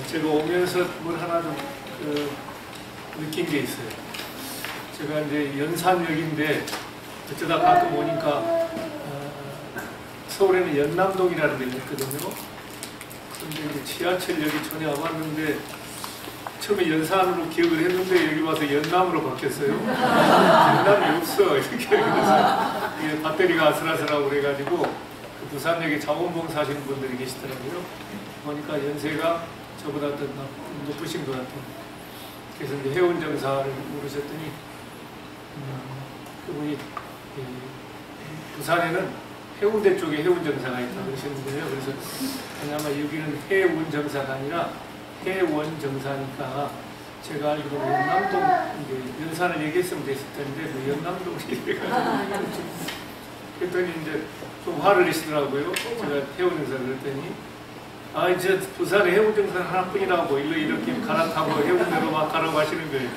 제가 오면서 뭘 하나 좀 느낀 게 있어요. 제가 이제 연산역인데 어쩌다 가끔 오니까 서울에는 연남동이라는 데가 있거든요. 그런데 이제 지하철역이 전에 와봤는데 처음에 연산으로 기억을 했는데 여기 와서 연남으로 바뀌었어요. 연남이 없어 이렇게. 그래서 이게 배터리가 아슬아슬하고 그래가지고 그 부산역에 자원봉사 하시는 분들이 계시더라고요. 보니까 연세가 저보다 더 높으신 것 같아요. 그래서 이제 해운정사를 물으셨더니 그분이 부산에는 해운대 쪽에 해운정사가 있다고 그러셨는데요. 그래서 아마 여기는 해운정사가 아니라 해원정사니까 제가 알기로는 연남동, 이제 연산을 얘기했으면 됐을 텐데 뭐 연남동이 이래가지고 그랬더니 이제 좀 화를 내시더라고요. 제가 해운정사를 그랬더니 이제 부산에 해운정사 하나뿐이라고 일로 이렇게 갈아타고 해운대로 막 가라고 하시는 거예요.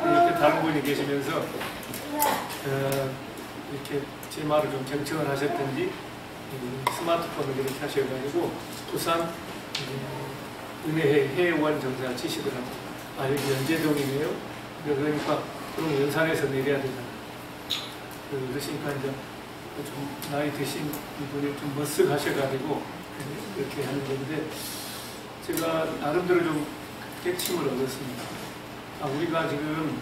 이렇게 다른 분이 계시면서 이렇게 제 말을 좀 경청을 하셨던지 스마트폰을 이렇게 하셔가지고 부산 은혜회 해원정사 치시더라고요. 여기 연제동이네요. 그러니까 그럼 연산에서 내려야 되잖아요. 그러시니까 이제 좀 나이 드신 분이 좀 머쓱하셔가지고 이렇게 하는 건데 제가 나름대로 좀 깨침을 얻었습니다. 우리가 지금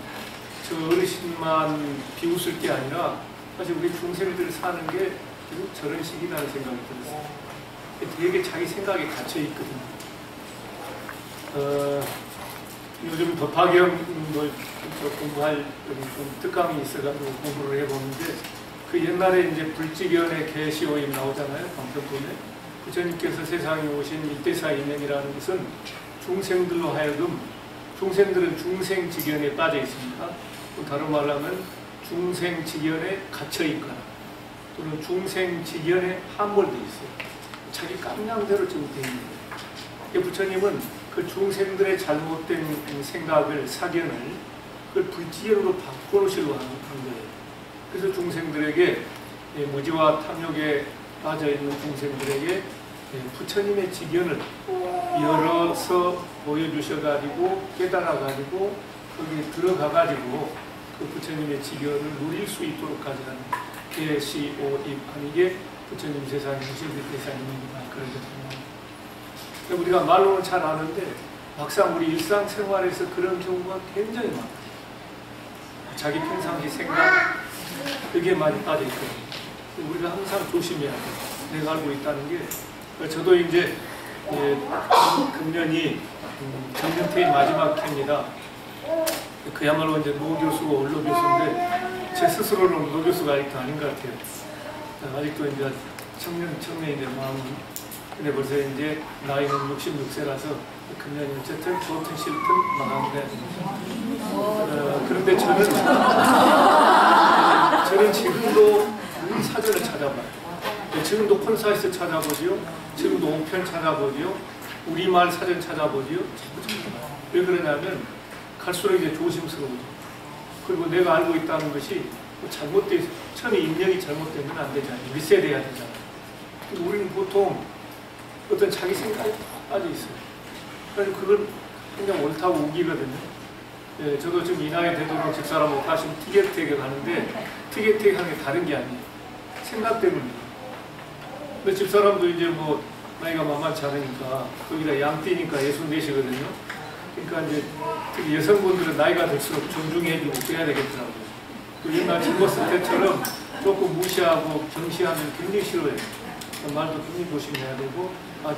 저 어르신만 비웃을 게 아니라 사실 우리 중생들 사는 게 저런 식이라는 생각이 들었어요. 되게 자기 생각에 갇혀 있거든요. 요즘 법화경을 공부할 좀 특강이 있어가지고 공부를 해보는데 그 옛날에 이제 불지견의 계시오임 나오잖아요. 방편본에. 부처님께서 세상에 오신 일대사 인연이라는 것은 중생들로 하여금 중생들은 중생지견에 빠져 있습니다. 다른 말로 하면 중생지견에 갇혀 있거나 또는 중생지견에 함몰되어 있어요. 자기 깜냥대로 지금 되어 있는 거예요. 부처님은 그 중생들의 잘못된 생각을, 사견을 그걸 불지견으로 바꿔놓으시려고 하는 거예요. 그래서 중생들에게 무지와 탐욕에 빠져있는 중생들에게 부처님의 지견을 열어서 보여주셔가지고 깨달아가지고 거기에 들어가가지고 그 부처님의 지견을 누릴 수 있도록까지 하는 계시오입 하는 게 부처님 세상에 오신 대사님입니다. 그러거든요. 우리가 말로는 잘 아는데 막상 우리 일상생활에서 그런 경우가 굉장히 많아요. 자기 평상시 생각 그게 많이 빠져있거든요. 우리가 항상 조심해야 돼요. 내가 알고 있다는 게 저도 이제 금년이 정년퇴임 마지막 해입니다. 그야말로 이제 노 교수고 원로 교수인데 제 스스로는 노 교수가 아직도 아닌 것 같아요. 아직도 이제 청년인데 마음은. 근데 벌써 이제 나이는 66세라서 금년이 어쨌든 좋든 싫든 마감을 해야 됩니다. 그런데 저는 지금도 사전을 찾아봐요. 지금도 콘사이트 찾아보지요. 지금도 옹편 찾아보지요. 우리말 사전 찾아보지요. 왜 그러냐면 갈수록 이제 조심스러워져. 그리고 내가 알고 있다는 것이 잘못돼 처음에 입력이 잘못되면 안 되잖아요. 리셋해야 되잖아요. 우리는 보통 어떤 자기 생각에 빠져 있어요. 그래서 그걸 그냥 옳다고 우기거든요. 저도 지금 이 나이 되도록 집사람하고 다시 티격태격 하는데 티격태격 하는 게 다른 게 아니에요. 생각 때문이에요. 근데 집사람도 이제 뭐 나이가 만만치 않으니까 거기다 양띠니까 64시거든요. 그러니까 이제 특히 여성분들은 나이가 들수록 존중해주고 그래야 되겠더라고요. 옛날 젊었을 때처럼 조금 무시하고 경시하면 굉장히 싫어해요. 말도 굉장히 조심해야 되고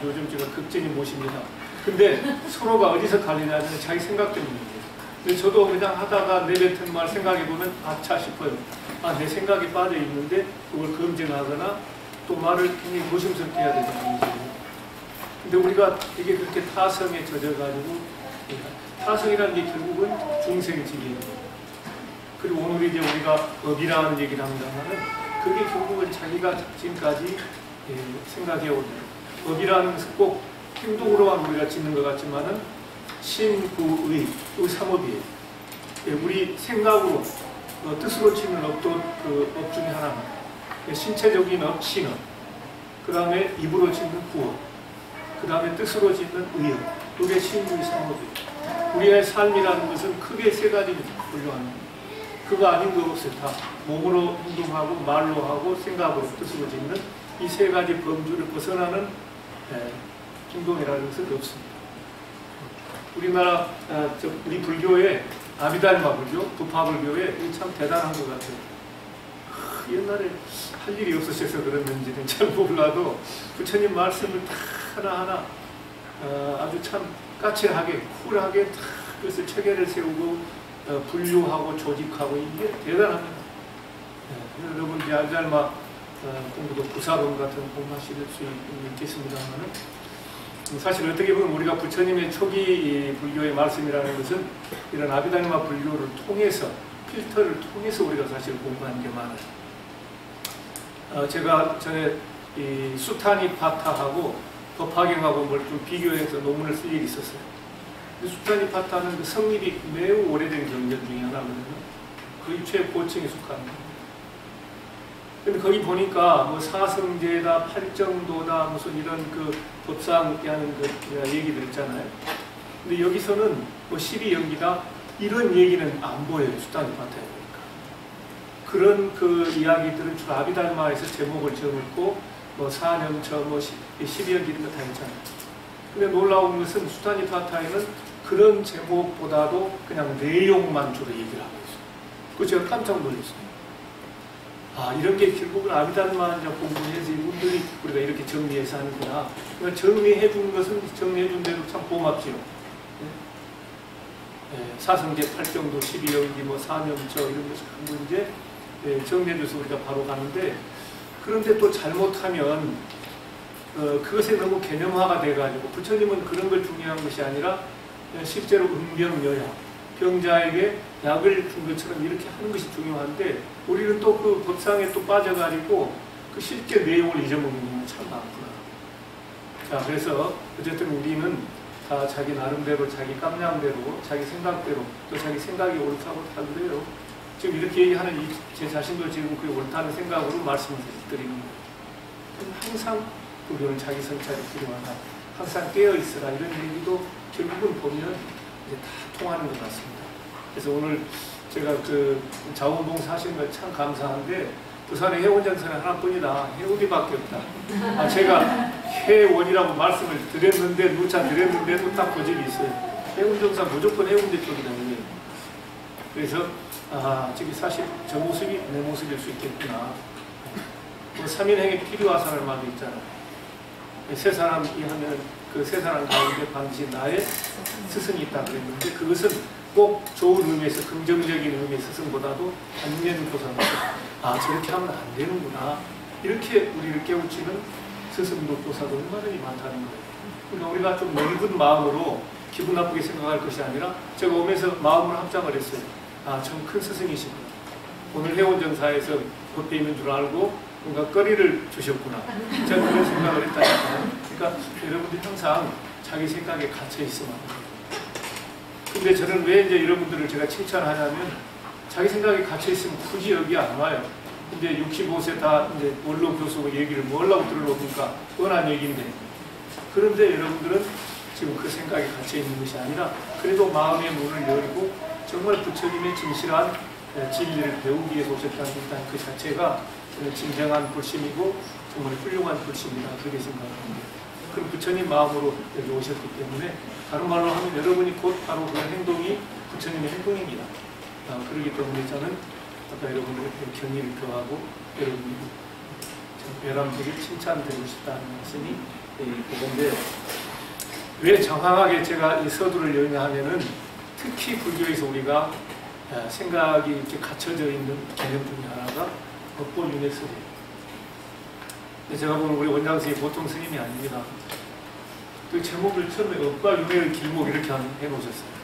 요즘 제가 극진히 모십니다. 근데 서로가 어디서 갈리냐면 자기 생각 때문이에요. 근데 저도 그냥 하다가 내뱉은 말 생각해보면 아차 싶어요. 내 생각이 빠져 있는데 그걸 검증하거나 또 말을 굉장히 조심스럽게 해야 되잖아요. 근데 우리가 이게 그렇게 타성에 젖어가지고 타성이라는 게 결국은 중생지기예요. 그리고 오늘 이제 우리가 업이라는 얘기를 합니다만은 그게 결국은 자기가 지금까지 생각해온 업이라는 것은 꼭 행동으로만 우리가 짓는 것 같지만은 신구의 이 삼업이에요. 우리 생각으로 뜻으로 치는 업도 그 업 중에 하나입니다. 신체적인 업, 신업. 그 다음에 입으로 짓는 구업. 그 다음에 뜻으로 짓는 의욕, 그게 신의 상호주의. 우리의 삶이라는 것은 크게 세 가지를 분류하는 거예요. 그거 아닌 거 없어요. 다 몸으로 행동하고 말로 하고 생각으로 뜻으로 짓는 이 세 가지 범주를 벗어나는 행동이라는 것은 없습니다. 우리나라 우리 불교의 아비달마 불교, 부파불교에 참 대단한 것 같아요. 옛날에 할 일이 없으셔서 그랬는지는 잘 몰라도 부처님 말씀을 다 하나하나 아주 참 까칠하게 쿨하게 다 그것을 체계를 세우고 분류하고 조직하고 이게 대단합니다. 여러분 이제 아비달마 공부도 부사론 같은 공부하실 수 있겠습니다만은 사실 어떻게 보면 우리가 부처님의 초기 불교의 말씀이라는 것은 이런 아비달마 불교를 통해서 필터를 통해서 우리가 사실 공부하는 게 많아요. 제가 전에 이 수타니파타하고 법화경하고 뭘 좀 비교해서 논문을 쓸 일이 있었어요. 수타니파타는 그 성립이 매우 오래된 경전 중에 하나거든요. 거의 최고층에 속합니다. 근데 거기 보니까 뭐 사성제다, 팔정도다, 무슨 이런 그 법상이라는 그 얘기들 있잖아요. 근데 여기서는 뭐 12연기다 이런 얘기는 안 보여요. 수타니파타에 보니까. 그런 그 이야기들은 주로 아비달마에서 제목을 지어놓고 뭐 사념처, 뭐 12연기 이런 거 다 있잖아요. 근데 놀라운 것은 수타니파타에는 그런 제목보다도 그냥 내용만 주로 얘기를 하고 있어요. 그거 제가 깜짝 놀랐어요. 아, 이런 게 결국은 아비달마 공부해서 이분들이 우리가 이렇게 정리해서 하는구나. 그러니까 정리해 준 것은 정리해 준 대로 참 고맙지요. 사성제 8정도, 12연기, 뭐 사념처 이런 것을 전부 이제 정리해 줘서 우리가 바로 가는데, 그런데 또 잘못하면 그것에 너무 개념화가 돼가지고 부처님은 그런 걸 중요한 것이 아니라 실제로 응병여약, 병자에게 약을 준 것처럼 이렇게 하는 것이 중요한데 우리는 또 그 법상에 또 빠져가지고 그 실제 내용을 잊어먹는 경우가 참 많구나. 자, 그래서 어쨌든 우리는 다 자기 나름대로, 자기 깜냥대로, 자기 생각대로, 또 자기 생각이 옳다고 다 그래요. 지금 이렇게 얘기하는 제 자신도 지금 그 옳다는 생각으로 말씀을 드리는 거예요. 항상 우리는 자기 성찰이 필요하다. 항상 깨어있으라. 이런 얘기도 결국은 보면 이제 다 통하는 것 같습니다. 그래서 오늘 제가 그 자원봉사 하시는 거 참 감사한데 부산에 해운정선은 하나뿐이다. 해운이밖에 없다. 아, 제가 해원이라고 말씀을 드렸는데 누차 드렸는데도 딱 고집이 있어요. 해운정사 무조건 해운대 쪽이다. 그래서 저기 사실 저 모습이 내 모습일 수 있겠구나. 뭐 3인행에 필요하사는 말도 있잖아. 세 사람이 하면 그 세 사람 가운데 반드시 나의 스승이 있다 그랬는데 그것은 꼭 좋은 의미에서 긍정적인 의미의 스승보다도 안면보상으로 저렇게 하면 안 되는구나. 이렇게 우리를 깨우치는 스승도 보사도 얼마나 많다는 거예요. 그러니까 우리가 좀 넓은 마음으로 기분 나쁘게 생각할 것이 아니라 제가 오면서 마음으로 합장을 했어요. 참 큰 스승이시구나. 오늘 해운정사에서 겉에 있는 줄 알고 뭔가 거리를 주셨구나. 제가 그런 생각을 했다니까요. 그러니까 여러분들이 항상 자기 생각에 갇혀 있으면 안 돼요. 근데 저는 왜 이제 여러분들을 제가 칭찬하냐면 자기 생각에 갇혀 있으면 굳이 여기 안 와요. 근데 65세 다 이제 원로 교수고 얘기를 뭐라고 들어놓으니까 뻔한 얘기인데 그런데 여러분들은 지금 그 생각에 갇혀 있는 것이 아니라 그래도 마음의 문을 열고 정말 부처님의 진실한 진리를 배우기 위해서 오셨다는 그 자체가 진정한 불심이고 정말 훌륭한 불심이다. 그렇게 생각합니다. 그럼 부처님 마음으로 여기 오셨기 때문에 다른 말로 하면 여러분이 곧 바로 그런 행동이 부처님의 행동입니다. 그렇기 때문에 저는 아까 여러분들의 경의를 표하고 여러분이 여러분들이 칭찬드리고 싶다는 말씀이 그건데 왜 정확하게 제가 이 서두를 연구하면은 특히 불교에서 우리가 생각이 이렇게 갇혀져 있는 개념 중에 하나가 법보윤회설이에요. 제가 보는 우리 원장 스님이 보통 스님이 아닙니다. 그 제목을 처음에 업과 윤회의 길목 이렇게 해놓으셨어요.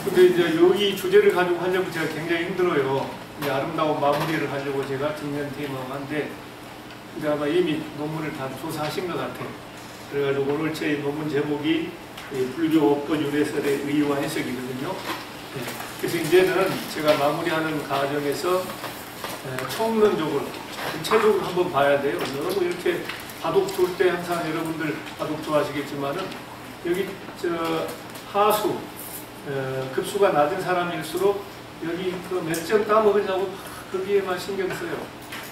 근데 이제 여기 주제를 가지고 하려고 제가 굉장히 힘들어요. 이제 아름다운 마무리를 하려고 제가 정면퇴임한데 근데 아마 이미 논문을 다 조사하신 것 같아요. 그래가지고 오늘 제 논문 제목이 불교 업과 윤회설의 의의와 해석이거든요. 그래서 이제는 제가 마무리하는 과정에서 총론적으로 전체적으로 한번 봐야 돼요. 너무 이렇게 바둑 둘 때 항상 여러분들 바둑 좋아하시겠지만은 여기 하수 급수가 낮은 사람일수록 여기 그 몇 점 따먹으려고 거기에만 신경 써요.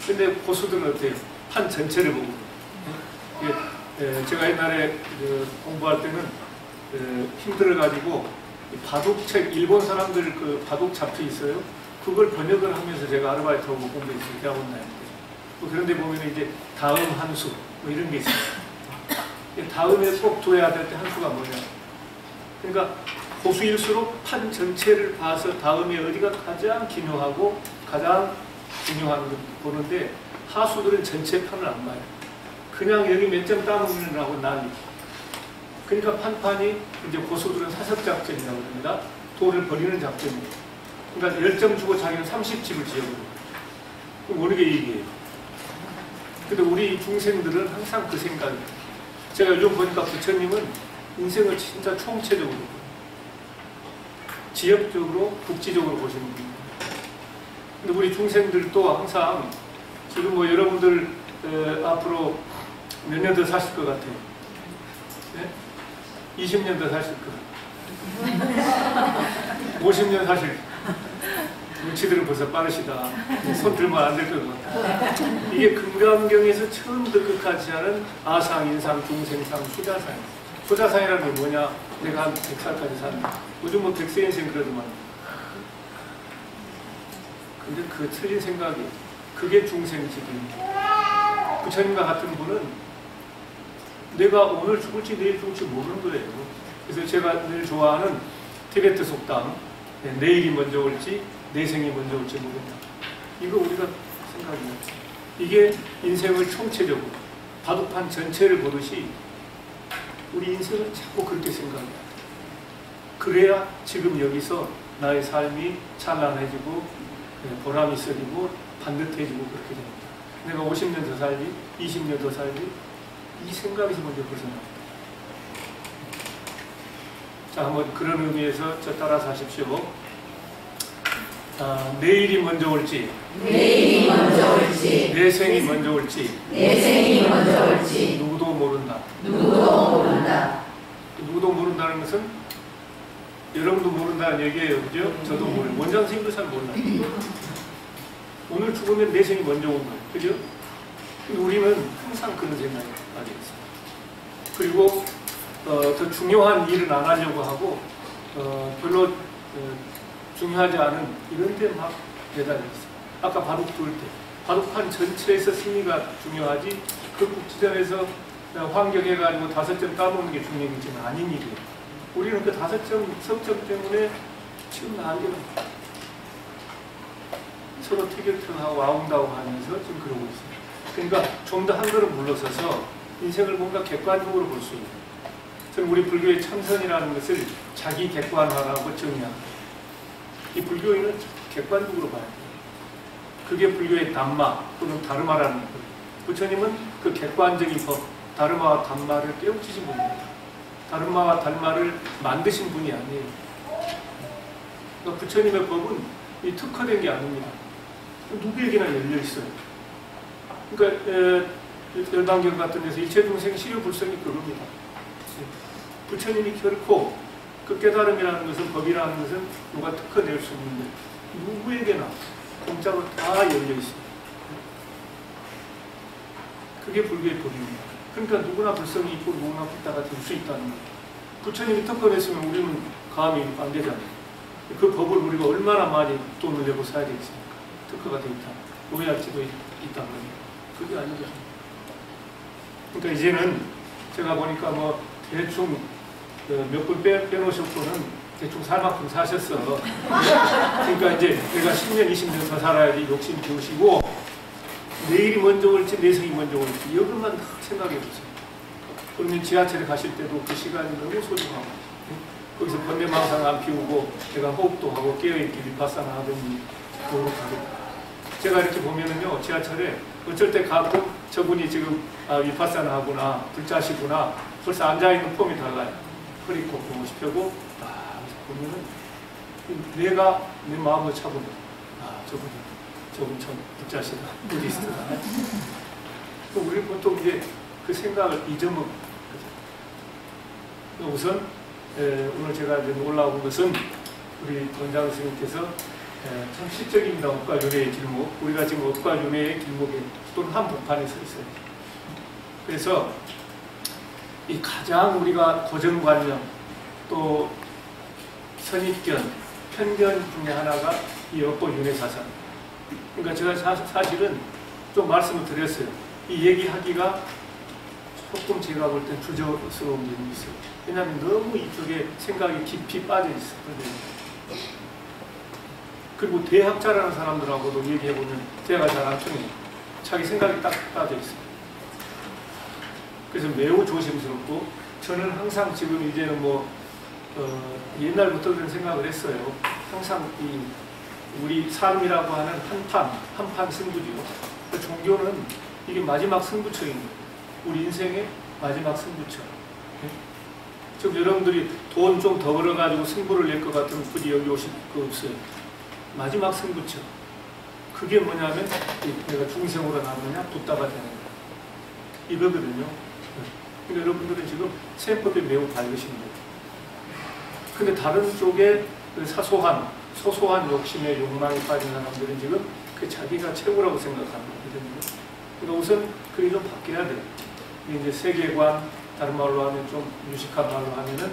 근데 고수들은 어때요? 판 전체를 보고. 제가 옛날에 공부할 때는 힘들어가지고 바둑책, 일본 사람들 그 바둑 잡혀 있어요. 그걸 번역을 하면서 제가 아르바이트하고 공부했어요. 대학원 다닐 때. 뭐 그런데 보면 이제 다음 한 수, 뭐 이런 게 있어요. 다음에 꼭 둬야 될 때 한 수가 뭐냐. 그러니까 고수일수록 판 전체를 봐서 다음에 어디가 가장 기묘하고 가장 중요한 걸 보는데 하수들은 전체 판을 안 봐요. 그냥 여기 몇 점 따먹느라고 난리. 그러니까 판판이 이제 고수들은 사석작전이라고 합니다. 돈을 버리는 작전이에요. 그러니까 10점 주고 자기는 30집을 지어버려요. 그럼 모르게 얘기해요. 근데 우리 중생들은 항상 그 생각이에요. 제가 요즘 보니까 부처님은 인생을 진짜 총체적으로 지역적으로, 국지적으로 보시는 분입니다. 근데 우리 중생들도 항상 지금 뭐 여러분들 앞으로 몇 년 더 사실 것 같아요? 네? 20년 더 사실 것 같아요. 50년 사실. 눈치들은 벌써 빠르시다. 손 들면 안 될 것 같아요. 이게 금강경에서 처음부터 끝까지 하는 아상, 인상, 중생상, 수자상. 수자상이라는 게 뭐냐? 내가 한 100살까지 산다. 요즘 뭐 100세 인생 그러더만. 근데 그 틀린 생각이, 그게 중생지입니다. 부처님과 같은 분은 내가 오늘 죽을지 내일 죽을지 모르는 거예요. 그래서 제가 늘 좋아하는 티베트 속담, 내일이 먼저 올지 내생이 먼저 올지 모른다. 이거 우리가 생각해요. 이게 인생을 총체적으로 바둑판 전체를 보듯이 우리 인생을 자꾸 그렇게 생각해요. 그래야 지금 여기서 나의 삶이 찬란해지고 보람이 있어지고 반듯해지고 그렇게 됩니다. 내가 50년 더 살지, 20년 더 살지, 이 생각에서 먼저 벗어납니다. 자, 한번 그런 의미에서 저 따라서 하십시오. 내일이 먼저 올지, 내일이 먼저 올지, 내생이 먼저 올지, 내생이 먼저 올지, 누구도 모른다. 누구도 모른다. 누구도 모른다는 것은 여러분도 모른다는 얘기예요. 그죠? 저도 모르고. 원장 선생님도 잘 몰라요. 오늘 죽으면 내생이 먼저 온 거예요. 그죠? 우리는 항상 그런 생각이 가지고 있어요. 그리고 더 중요한 일은 안 하려고 하고 별로 중요하지 않은 이런 데 막 매달려 있어요. 아까 바둑 둘 때 바둑판 전체에서 승리가 중요하지 그 국지전에서 환경해가지고 5점 따먹는 게 중요한 게 아닌 일이에요. 우리는 그 5점 석점 때문에 지금 난리가 서로 티격태격하고 아웅다웅 하면서 지금 그러고 있어요. 그러니까 좀 더 한 걸음 물러서서 인생을 뭔가 객관적으로 볼 수 있는. 저는 우리 불교의 참선이라는 것을 자기 객관화라고 정의합니다. 이 불교인은 객관적으로 봐야 돼요. 그게 불교의 담마 또는 다르마라는 거예요. 부처님은 그 객관적인 법, 다르마와 담마를 깨우치신 분입니다. 다르마와 담마를 만드신 분이 아니에요. 그러니까 부처님의 법은 이 특화된 게 아닙니다. 누구에게나 열려 있어요. 그러니까 열반경 같은 데서 일체중생 시류불성이 그겁니다. 부처님이 결코 그 깨달음이라는 것은, 법이라는 것은 누가 특허낼 수 없는데 누구에게나 공짜로 다 열려 있어요. 그게 불교의 법입니다. 그러니까 누구나 불성이 있고 누구나 붓다가 될 수 있다는 거예요. 부처님이 특허냈으면 우리는 감히 안 되잖아요. 그 법을 우리가 얼마나 많이 돈을 내고 사야 되겠습니까? 특허가 되어 있다. 오해할 수도 있다는 거예요. 그게 아니죠. 그러니까 이제는 제가 보니까 뭐 대충 몇 분 빼놓으셨고는 대충 살 만큼 사셨어. 그러니까 이제 내가 10년, 20년 더 살아야지 욕심 비우시고 내일이 먼저 올지 내생이 먼저 올지 이것만 생각해 보세요. 그러면 지하철에 가실 때도 그 시간이 너무 소중하고 거기서 번뇌망상 안 피우고 내가 호흡도 하고 깨어있기 비파사나 하더니 도로 가고 제가 이렇게 보면은요 지하철에 어쩔 때 가끔 저분이 지금 비파사나 하구나 불자시구나 벌써 앉아있는 폼이 달라요. 허리 꺾고 옷이 펴고 보면은 내가 내 마음을 차보면 저분 참 불자시다 부디스트다. 우리 보통 이제 그 생각을 잊어먹는 거죠. 우선 오늘 제가 이제 올라온 것은 우리 원장 선생님께서 참 시적입니다. 업과 윤회의 길목. 우리가 지금 업과 윤회의 길목에 또는 한복판에 서 있어요. 그래서 이 가장 우리가 고정관념 또 선입견, 편견 중에 하나가 이 업보 윤회 사상. 그러니까 제가 사실은 좀 말씀을 드렸어요. 이 얘기하기가 조금 제가 볼 땐 주저스러운 점이 있어요. 왜냐하면 너무 이쪽에 생각이 깊이 빠져 있어요. 그리고 대학자라는 사람들하고도 얘기해보면 대화가 잘 안 통해요. 자기 생각이 딱 빠져 있어요. 그래서 매우 조심스럽고 저는 항상 지금 이제는 옛날부터 그런 생각을 했어요. 항상 우리 삶이라고 하는 한판 승부죠. 종교는 이게 마지막 승부처인 거예요. 우리 인생의 마지막 승부처. 지금 여러분들이 돈 좀 더 벌어가지고 승부를 낼 것 같으면 굳이 여기 오실 거 없어요. 마지막 승부처. 그게 뭐냐면 내가 중생으로 남느냐 붓다가 되는 거야. 이거거든요. 그러니까 여러분들은 지금 세법에 매우 밝으신 거예요. 근데 다른 쪽에 소소한 욕심에 욕망에 빠진 사람들은 지금 그 자기가 최고라고 생각하는 거거든요. 그러니까 우선 그게 좀 바뀌어야 돼요. 이제 세계관, 다른 말로 하면 좀 유식한 말로 하면은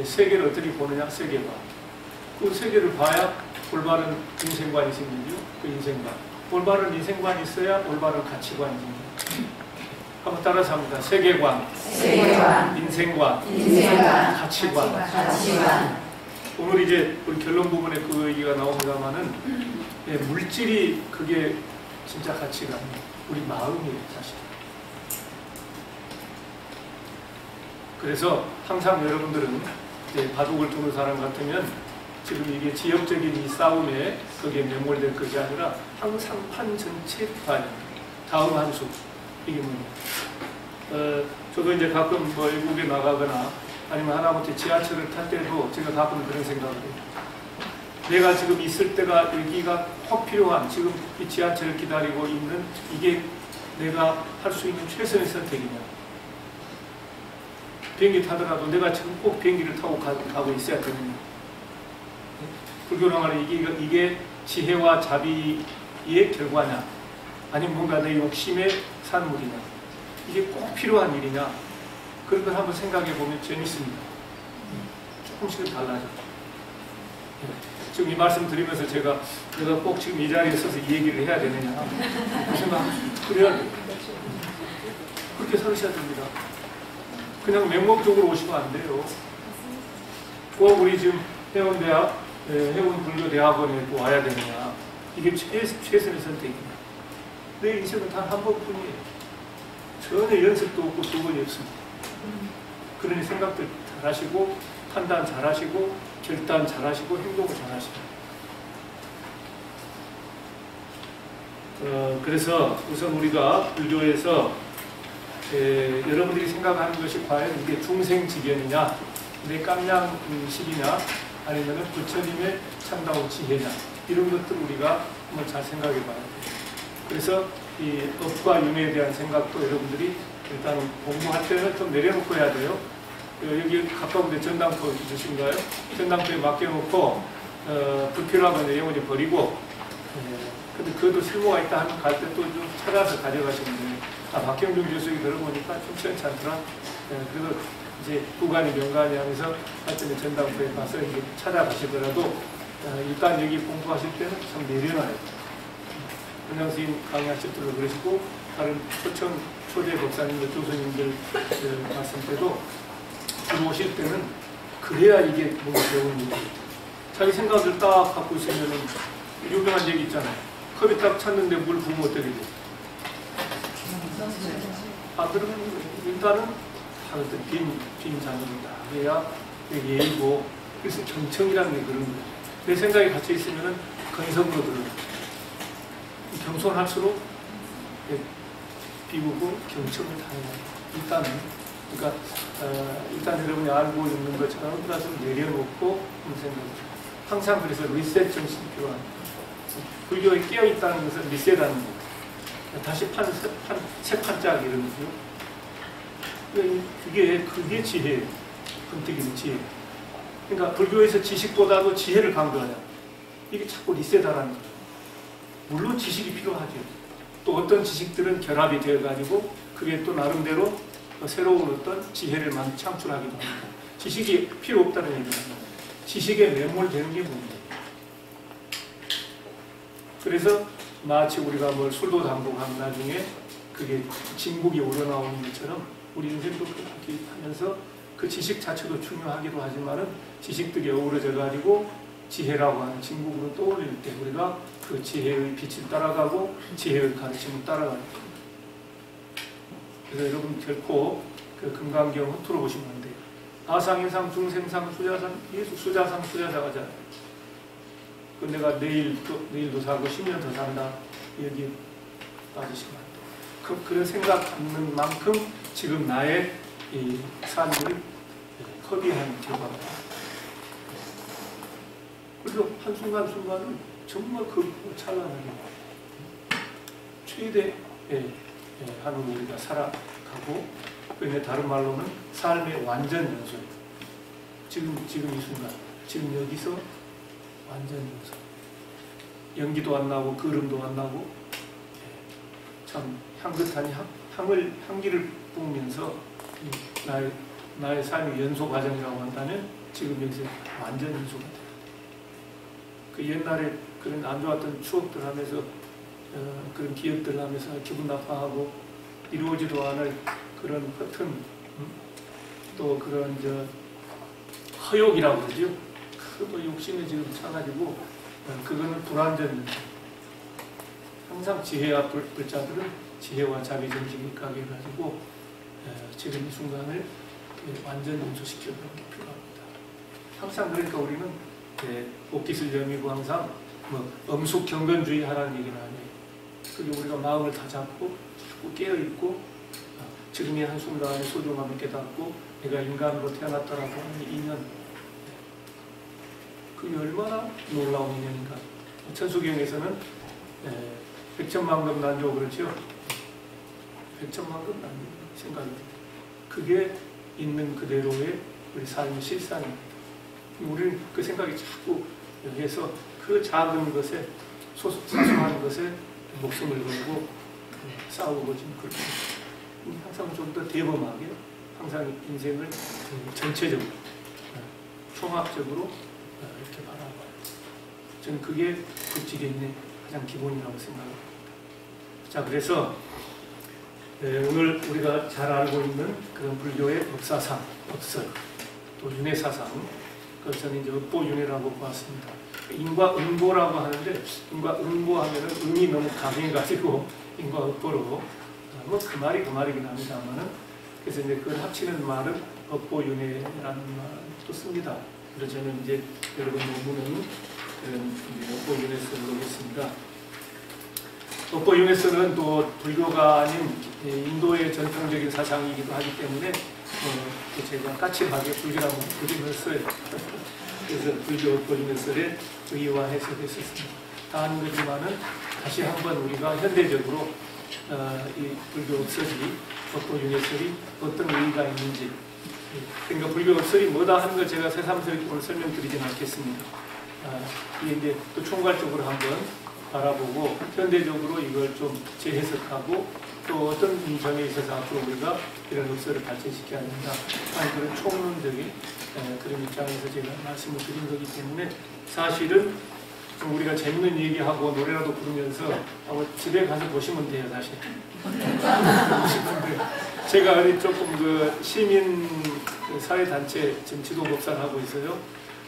세계를 어떻게 보느냐, 세계관. 그 세계를 봐야 올바른 인생관이 생기죠. 그 인생관. 올바른 인생관이 있어야 올바른 가치관이 생겨요. 한번 따라서 합니다. 세계관, 인생관, 가치관. 오늘 이제 우리 결론 부분에 그 얘기가 나옵니다만은 물질이 그게 진짜 가치가 아니에요. 우리 마음이에요, 사실. 그래서 항상 여러분들은 바둑을 두는 사람 같으면 지금 이게 지역적인 이 싸움에 거기에 매몰될 것이 아니라 항상 판 전체 봐야 됩니다. 다음 한 수. 이게 뭐냐. 저도 이제 가끔 외국에 나가거나 아니면 하다못해 지하철을 탈 때도 제가 가끔 그런 생각을 해요. 내가 지금 있을 때가 여기가 확 필요한 지금 이 지하철을 기다리고 있는 이게 내가 할 수 있는 최선의 선택이냐. 비행기 타더라도 내가 지금 꼭 비행기를 타고 가고 있어야 되느냐. 불교로 말하는 이게 지혜와 자비의 결과냐. 아니면 뭔가 내 욕심의 산물이냐. 이게 꼭 필요한 일이냐. 그런 걸 한번 생각해 보면 재밌습니다. 조금씩은 달라져. 지금 이 말씀 드리면서 내가 꼭 지금 이 자리에 서서 이 얘기를 해야 되느냐. 그 생각, 그래야 돼요. 그렇게 서셔야 됩니다. 그냥 맹목적으로 오시면 안 돼요. 꼭 우리 지금 해운대학, 해운불교대학원에 와야 되느냐. 이게 최선의 선택이냐. 내 인생은 단 한 번뿐이에요. 전혀 연습도 없고 두 번이 없습니다. 그러니 생각들 잘 하시고, 판단 잘 하시고, 결단 잘 하시고, 행동을 잘 하시고. 그래서 우선 우리가 불교에서 여러분들이 생각하는 것이 과연 이게 중생지견이냐, 내 깜냥식이냐, 아니면 부처님의 참다운 지혜냐, 이런 것들 우리가 한번 잘 생각해 봐야 돼요. 그래서 이 업과 윤회에 대한 생각도 여러분들이 일단 공부할 때는 좀 내려놓고 해야 돼요. 여기 가까운데 전당포 있으신가요? 전당포에 맡겨놓고 불필요하면 영원히 버리고 근데 그것도 실무가 있다 하면 갈 때 또 좀 찾아서 가져가시면 돼요. 박경중 교수에게 들어보니까 좀 시원찮더라. 그래서 이제 구간이 명간이 하면서 하여튼 전당포에 가서 이제 찾아가시더라도 일단 여기 공부하실 때는 참 내려놔요. 원장 선생님 강의하실 때도 그러시고 다른 초대 목사님들, 교수님들 말씀 때도 들어오실 때는 그래야 이게 뭔가 배우는 거예요. 자기 생각을 딱 갖고 있으면 유명한 얘기 있잖아요. 컵이 딱 찼는데 물 부으면 어떻게 돼요? 그러면 일단은 하여튼 빈 잔입니다. 해야 예의고, 그래서 경청이라는 게 그런 거예요. 내 생각이 갇혀 있으면 건성으로 들어요. 겸손할수록 비우고 경청을 당해요. 그러니까 일단 여러분이 알고 있는 것처럼 좀 내려놓고 생각을 항상 그래서 리셋 정신이 필요합니다. 불교에 깨어있다는 것은 리셋하는 거예요. 다시 새 판짝 이런 거죠. 그게 지혜예요. 권태기는 지혜. 그러니까 불교에서 지식보다도 지혜를 강조하자. 이게 자꾸 리셋하라는 거예요. 물론 지식이 필요하죠. 또 어떤 지식들은 결합이 되어가지고 그게 또 나름대로 새로운 어떤 지혜를 창출하기도 합니다. 지식이 필요 없다는 얘기는 지식에 매몰되는 게 문제예요. 그래서 마치 우리가 뭘 술도 담보하면 나중에 그게 진국이 우러나오는 것처럼 우리 인생도 그렇게 하면서 그 지식 자체도 중요하기도 하지만은 지식들이 어우러져 가지고 지혜라고 하는 진국으로 떠올릴 때 우리가 그 지혜의 빛을 따라가고 지혜의 가르침을 따라가는 겁니다. 그래서 여러분 결코 그 금강경 허투루 보시면 안 돼요. 아상인상 중생상 수자상 예수 수자상 수자자가잖아요. 그 내가 내일도 살고 10년 더 산다 여기 빠지시면 안 돼요. 그런 생각 갖는 만큼 지금 나의 이 삶을 허비한 결과입니다. 그래서 한순간순간은 정말 그 찬란하게 최대의 하는 우리가 살아가고 그런데 다른 말로는 삶의 완전 연소예요. 지금 이 순간 지금 여기서 완전 연소. 연기도 안 나고 그름도 안 나고 참 향긋한 향기를 뿜으면서 나의 삶의 연소 과정이라고 한다면 지금 여기서 완전 연소가 돼요. 그 옛날에 그런 안 좋았던 추억들 하면서 그런 기억들 하면서 기분 나빠하고 이루어지도 않을 그런 허튼 또 그런 허욕이라고 그러죠. 그 욕심이 지금 차가지고 그거는 불완전. 항상 지혜와 불자들은 지혜와 자비 정신이 가게 해가지고 지금 이 순간을 완전 용서시켜주는 게 필요합니다. 항상 그러니까 우리는 옥기슬 점이고 항상 엄숙 경건주의 하라는 얘기를 하네요. 그게 우리가 마음을 다 잡고 자꾸 깨어있고 지금의 한순간의 소중함을 깨닫고 내가 인간으로 태어났다라고 하는 인연, 그게 얼마나 놀라운 인연인가. 천수경에서는 백천만금 난조 그렇죠. 백천만금 난조 생각이 듭니다. 그게 있는 그대로의 우리 삶의 실상입니다. 우리는 그 생각이 자꾸 해서 그 작은 것에 사소한 것에 목숨을 걸고 싸우고 지금 그렇게 항상 좀 더 대범하게 항상 인생을 전체적으로 총합적으로 이렇게 바라봐요. 저는 그게 불지견의 가장 기본이라고 생각합니다. 자, 그래서 오늘 우리가 잘 알고 있는 그런 불교의 법사상, 법설, 또 윤회사상, 그걸 저는 이제 업보윤회라고 보았습니다. 인과응보라고 하는데 인과응보하면은 응이 너무 강해가지고 인과업보로 그 말이 그 말이긴 합니다만은 그래서 이제 그걸 합치는 말은 업보윤회라는 말도 씁니다. 그래서 저는 이제 여러분 논문은 업보윤회서를 놓겠습니다. 업보윤회서는 또 불교가 아닌 인도의 전통적인 사상이기도 하기 때문에 제가 까칠하게 불교라고 부르면서요. 그래서 불교 업보윤회서를 의화해서 했었습니다. 다 하는 거지만은 다시 한번 우리가 현대적으로 이 불교 업설이 업보윤회설이 어떤 의의가 있는지, 그러니까 불교 업설이 뭐다 하는 걸 제가 새삼스럽게 오늘 설명드리진 않겠습니다. 이게 이제 또 총괄적으로 한번 바라보고 현대적으로 이걸 좀 재해석하고 또 어떤 점에 있어서 앞으로 우리가 이런 업설을 발전시켜야 된다 하는 그런 총론적인 그런 입장에서 제가 말씀을 드린 거기 때문에 사실은 좀 우리가 재밌는 얘기하고 노래라도 부르면서 집에 가서 보시면 돼요. 사실 제가 조금 그 시민 사회단체 지금 지도법사를 하고 있어요.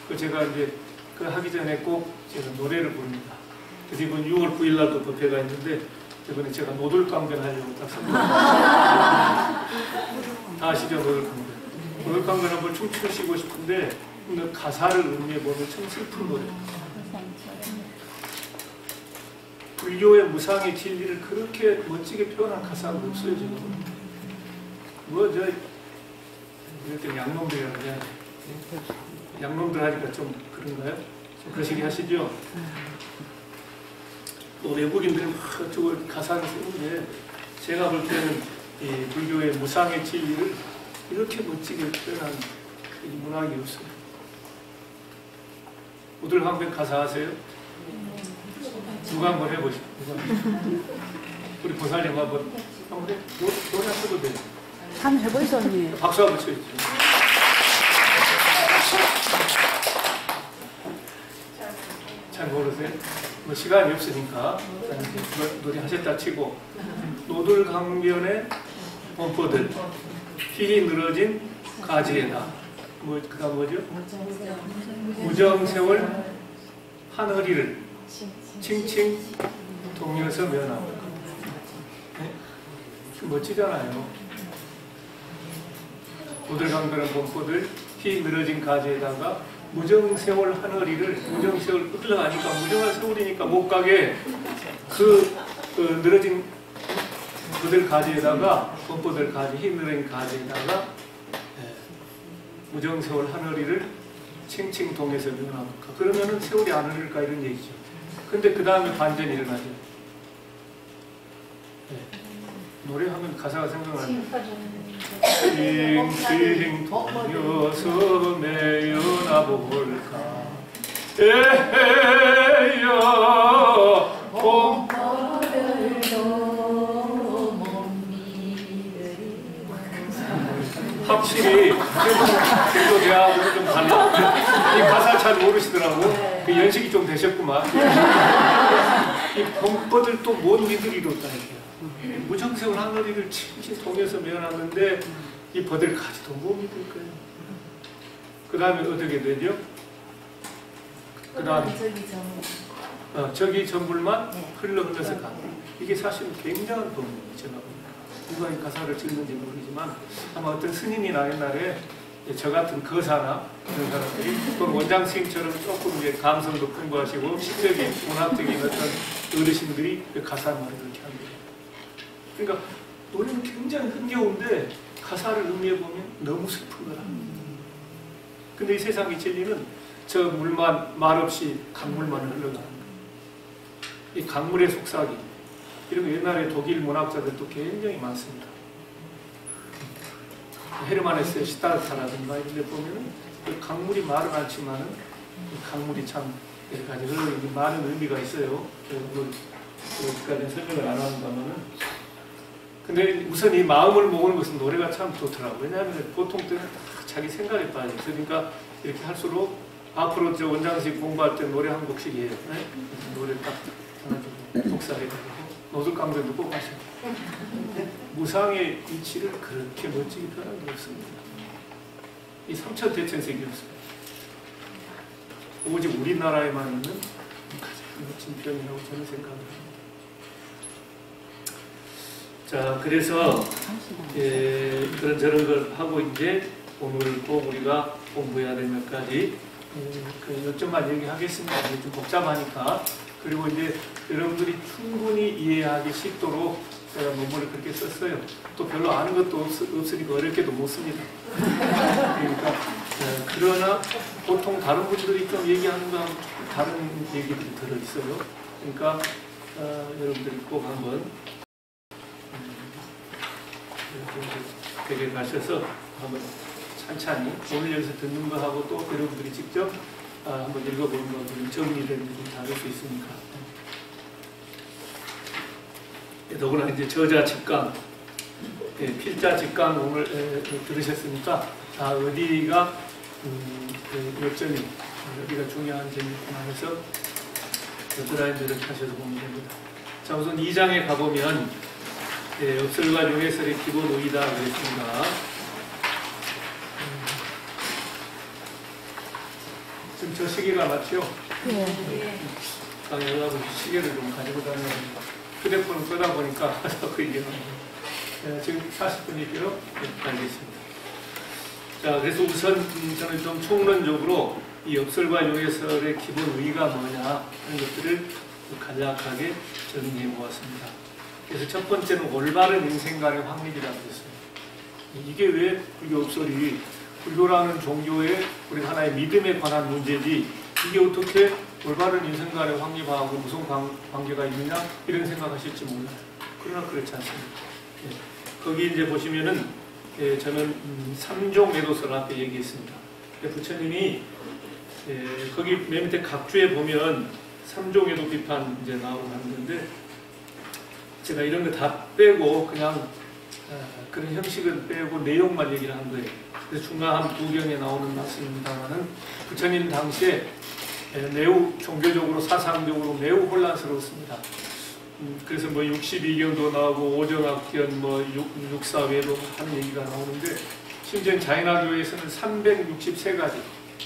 그 제가 이제 그 하기 전에 꼭 제가 노래를 부릅니다. 그래서 이번 6월 9일 날도 법회가 있는데 이번에 제가 노들강변 하려고 딱 선물했습니다. 다 아시죠? 노들강변. 노들강변 한번 춤추시고 싶은데 가사를 음미해보면 참 슬픈 노래입니다. 불교의 무상의 진리를 그렇게 멋지게 표현한 가사가 없어요, 지금. 이럴 때 양놈들이라고 해야 돼. 양놈들 하니까 좀 그런가요? 좀 그러시게 하시죠? 또 외국인들이 막 저걸 가사를 쓰는데 제가 볼 때는 이 불교의 무상의 진리를 이렇게 멋지게 표현한 이 문학이 없어요. 오들강변 가사 아세요? 누가 한번 해보시죠. 우리 보살님 한번 노래 하셔도 돼요. 한번 해보이소 언니. 박수 한번 쳐주세요. 잘 모르세요? 뭐 시간이 없으니까 노래 하셨다 치고 노들강변의 범퍼들 희희 늘어진 가지에다 그다음 뭐죠? 무정세월 한허리를 칭칭 동여서 면하고 네? 멋지잖아요. 노들강변의 범퍼들 희희 늘어진 가지에다가 무정세월 한허리를 무정세월 흘러가니까 무정한 세월이니까 못 가게 그 늘어진 그들 가지에다가 범퍼들 가지 힘 늘어진 가지에다가 무정세월 하늘이를 칭칭 동에서 면하니까 그러면은 세월이 안 흐를까 이런 얘기죠. 근데 그 다음에 반전이 일어나죠. 노래하면 가사가 생각나는 칭칭 동여서 매여나 볼까 에헤여 확실히 제도 대하고는 좀 달라. 이 가사 잘 모르시더라고. 그 연식이 좀 되셨구만. 이 범퍼들 또 뭔 이들이 이렇다 이게요. 무정세월 하늘이를 칭칭 동에서 메어놨는데 이 버들까지도 못 믿을 거예요. 그 다음에 어떻게 되죠? 그 다음에 저기 전불만 흘러서 가. 이게 사실은 굉장한 범위예요. 제가 누가 이 가사를 찍는지 모르지만 아마 어떤 스님이나 옛날에 저 같은 거사나 그런 사람들이 또는 원장 스님처럼 조금 이제 감성도 풍부하시고 시적인 문학적인 어떤 어르신들이 그 가사만 이렇게 합니다. 그러니까 노래는 굉장히 흥겨운데 가사를 음미해보면 너무 슬픈 거라. 근데 이 세상의 진리는 저 물만 말없이 강물만 흘러가는 거예요. 이 강물의 속삭임 이런 거 옛날에 독일 문학자들도 굉장히 많습니다. 헤르만 헤세의 시타르타라든가 이런 데 보면은 그 강물이 말은 않지만은 강물이 참 여러 가지 흘러있는 많은 의미가 있어요. 여기까지는 설명을 안 한다면은 근데 우선 이 마음을 모으는 것은 노래가 참 좋더라고요. 왜냐하면 보통 때는 다 자기 생각에 빠져 있어요. 그러니까 이렇게 할수록 앞으로 저 원장식 공부할 때 노래 한 곡씩 해요. 네? 노래 딱 하나 좀 독사해가지고 노들강변도 꼭 하시고 무상의 이치를 그렇게 멋지게 표현한 게 없습니다. 이 삼천대천색이 없어요. 오직 우리나라에만 있는 가장 멋진 표현이라고 저는 생각합니다. 자, 그래서 그런저런 걸 하고 이제 오늘 꼭 우리가 공부해야 될 몇 가지 몇 점만 얘기하겠습니다. 이게 좀 복잡하니까. 그리고 이제 여러분들이 충분히 이해하기 쉽도록 제가 논문을 그렇게 썼어요. 또 별로 아는 것도 없으니까 어렵게도 못 씁니다. 그러니까 그러나 보통 다른 분들이 좀 얘기하는 거랑 다른 얘기들이 들어있어요. 그러니까 여러분들이 꼭 한번 댁에 가셔서 한번 찬찬히 오늘 여기서 듣는 거하고 또 여러분들이 직접 한번 읽어보는 것들은 정리를 다룰 수 있으니까. 더구나 이제 저자 직강, 필자 직강 오늘 들으셨으니까 어디가 몇 점이 어디가 중요한 점이구나 해서 드라인들을 하셔서 보면 됩니다. 자, 우선 2장에 가보면 업설과 용해설의 기본 의의다 그랬습니다. 지금 저 시계가 맞죠? 네. 여러분 시계를 좀 가지고 다니는 휴대폰을 끄다 보니까 그 얘기합니다. 지금 40분이고요. 네, 알겠습니다. 자, 그래서 우선 저는 좀 총론적으로 이 업설과 용해설의 기본 의의가 뭐냐 하는 것들을 간략하게 정리해 보았습니다. 그래서 첫 번째는 올바른 인생관의 확립이라고 했어요. 이게 왜 불교 업설이 불교라는 종교의 우리 하나의 믿음에 관한 문제지 이게 어떻게 올바른 인생관의 확립하고 무슨 관계가 있느냐 이런 생각하실지 몰라요. 그러나 그렇지 않습니다. 거기 이제 보시면은 저는 3종 외도설 앞에 얘기했습니다. 부처님이 거기 맨 밑에 각주에 보면 3종 외도 비판 이제 나오고 하는 건데 제가 이런 거 다 빼고 그냥 그런 형식은 빼고 내용만 얘기를 한 거예요. 그래서 중간 한 2경에 나오는 말씀입니다만은 부처님 당시에 매우 종교적으로 사상적으로 매우 혼란스러웠습니다. 그래서 뭐 62경도 나오고 오정학견 뭐 육사외도 하는 얘기가 나오는데 심지어 자인화교에서는 363가지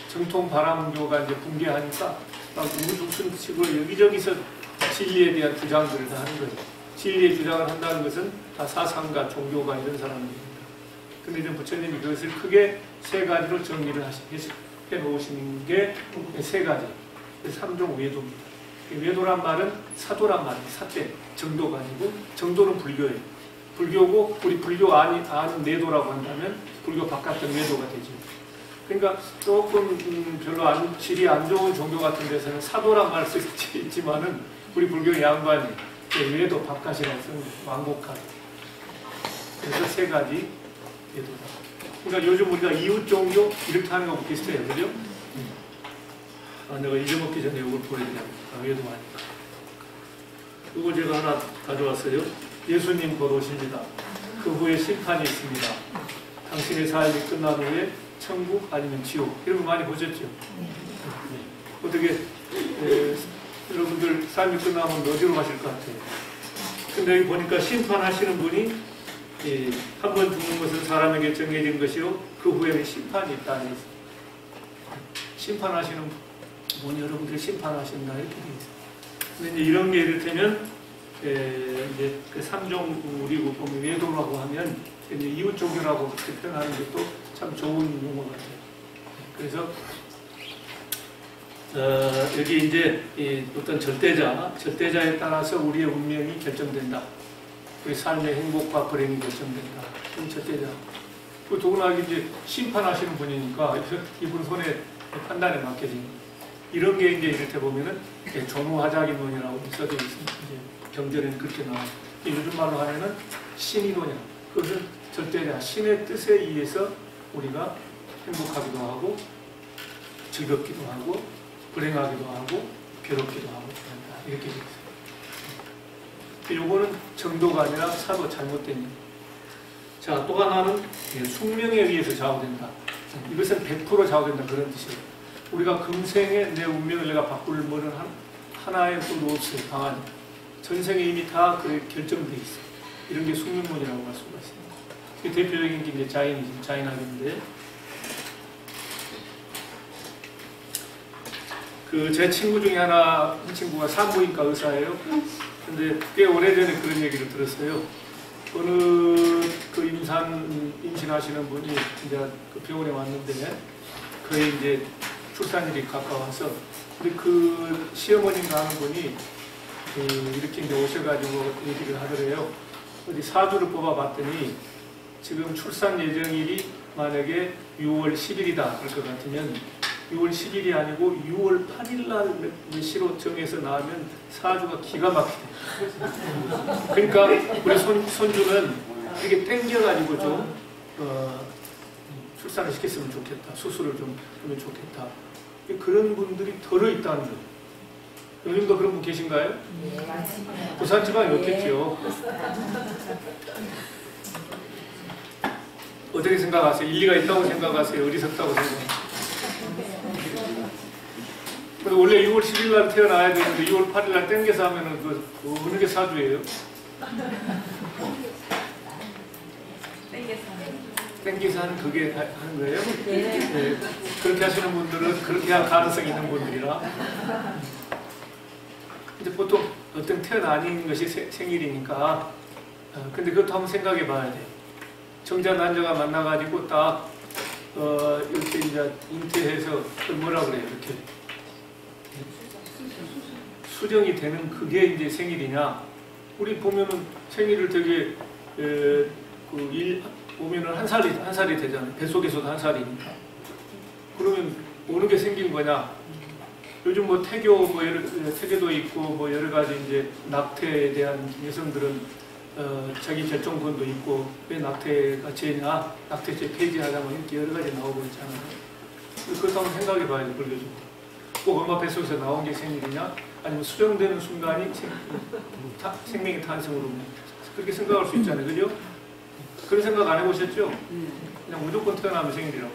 정통 바람교가 이제 붕괴하니까 막 우후죽순식으로 여기저기서 진리에 대한 주장들을 다 하는 거죠. 진리의 주장을 한다는 것은 다 사상가, 종교가 이런 사람들입니다. 근데 이제 부처님이 그것을 크게 세 가지로 정리를 해 놓으시는 게 세 가지. 3종 외도입니다. 외도란 말은 사도란 말이에요. 사대, 정도가 아니고 정도는 불교예요. 불교고 우리 불교 아닌 내도라고 한다면 불교 바깥은 외도가 되죠. 그러니까 조금 별로 질이 안 좋은 종교 같은 데서는 사도란 말을 쓰지만은 우리 불교 양반이 외도 바깥이라고 쓰는 완곡하게. 그래서 세 가지 외도다. 그러니까 요즘 우리가 이웃 종교 이렇게 하는 거하고 비슷해요. 그죠? 내가 잊어먹기 전에 이걸 보여드려야 외도하니까. 이걸 제가 하나 가져왔어요. 예수님 곧 오십니다. 그 후에 심판이 있습니다. 당신의 삶이 끝난 후에 천국 아니면 지옥. 이런 거 많이 보셨죠? 네. 어떻게 여러분들 삶이 끝나면 어디로 가실 것 같아요? 근데 여기 보니까 심판하시는 분이 한 번 죽는 것은 사람에게 정해진 것이요 그 후에는 심판이 있다. 심판하시는 분이 여러분들이 심판하신다 이렇게 되어 있어요. 근데 이제 이런 게 이를테면 이제 그 3종 우리고 보면 외도라고 하면 이제 이웃 종교라고 표현하는 것도 참 좋은 용어 같아요. 그래서 여기 이제 어떤 절대자에 따라서 우리의 운명이 결정된다. 우리 삶의 행복과 불행이 결정된다. 그럼 절대자. 그 더구나 이제 심판하시는 분이니까 이분 손에 판단에 맡겨진 거. 이런 게 이제 이렇게 보면은 조무하자기론이라고 써져 있습니다. 이제 경전에는 그렇게 나와요. 요즘 말로 하면은 신이론이야. 그것은 절대자 신의 뜻에 의해서 우리가 행복하기도 하고 즐겁기도 하고 불행하기도 하고 괴롭기도 하고 이렇게 되어 있어요. 요거는 정도가 아니라 사도 잘못된 일. 자, 또 하나는 숙명에 의해서 좌우된다. 이것은 100% 좌우된다 그런 뜻이에요. 우리가 금생에 내 운명을 내가 바꿀 뭐는 하나의 것도 없어요. 방안이. 전생에 이미 다 그래 결정되어 있어요. 이런 게 숙명론이라고 할 수가 있습니다. 대표적인 게 이제 자인이즘, 자인학인데 제 친구 중에 한 친구가 산부인과 의사예요. 근데 꽤 오래전에 그런 얘기를 들었어요. 어느 그 임신하시는 분이 이제 그 병원에 왔는데 거의 이제 출산일이 가까워서 근데 그 시어머니가 하는 분이 이렇게 이제 오셔가지고 얘기를 하더래요. 어디 사주를 뽑아봤더니 지금 출산 예정일이 만약에 6월 10일이다 그럴 것 같으면 6월 10일이 아니고 6월 8일 날 몇 시로 정해서 나오면 사주가 기가 막히대. 그러니까 우리 손주는 이렇게 땡겨가지고 좀 출산을 시켰으면 좋겠다. 수술을 좀 하면 좋겠다. 그런 분들이 덜어 있다는 거예요. 요즘도 그런 분 계신가요? 네. 부산 지방에 없겠죠. 어떻게 생각하세요? 일리가 있다고 생각하세요? 어리석다고 생각하세요? 근데 원래 6월 10일 날 태어나야 되는데 6월 8일 날 땡겨서 하면은 어느 게 사주예요? 땡겨서 하는 그게 하는 거예요? 네. 그렇게 하시는 분들은 그렇게 할 가능성이 있는 분들이라. 근데 보통 어떤 태어나는 것이 생일이니까. 근데 그것도 한번 생각해 봐야 돼요. 정자 난자가 만나가지고 딱 이렇게 이제 잉태해서 뭐라 그래요? 이렇게 수정이 되는 그게 이제 생일이냐? 우리 보면은 생일을 되게 보면은 한 살이 되잖아요. 뱃속에서도 한 살이니까. 그러면 어느 게 생긴 거냐? 요즘 뭐 태교도 있고 뭐 여러 가지 이제 낙태에 대한 여성들은 자기 결정권도 있고 왜 낙태가 죄냐, 낙태죄 폐지하자면 이렇게 여러 가지 나오고 있잖아요. 그것도 한번 생각해 봐야 돼, 불교적으로. 꼭 엄마 뱃속에서 나온 게 생일이냐, 아니면 수정되는 순간이 생명의 탄생으로 그렇게 생각할 수 있잖아요. 그죠? 그런 생각 안 해보셨죠? 그냥 무조건 태어나면 생일이라고.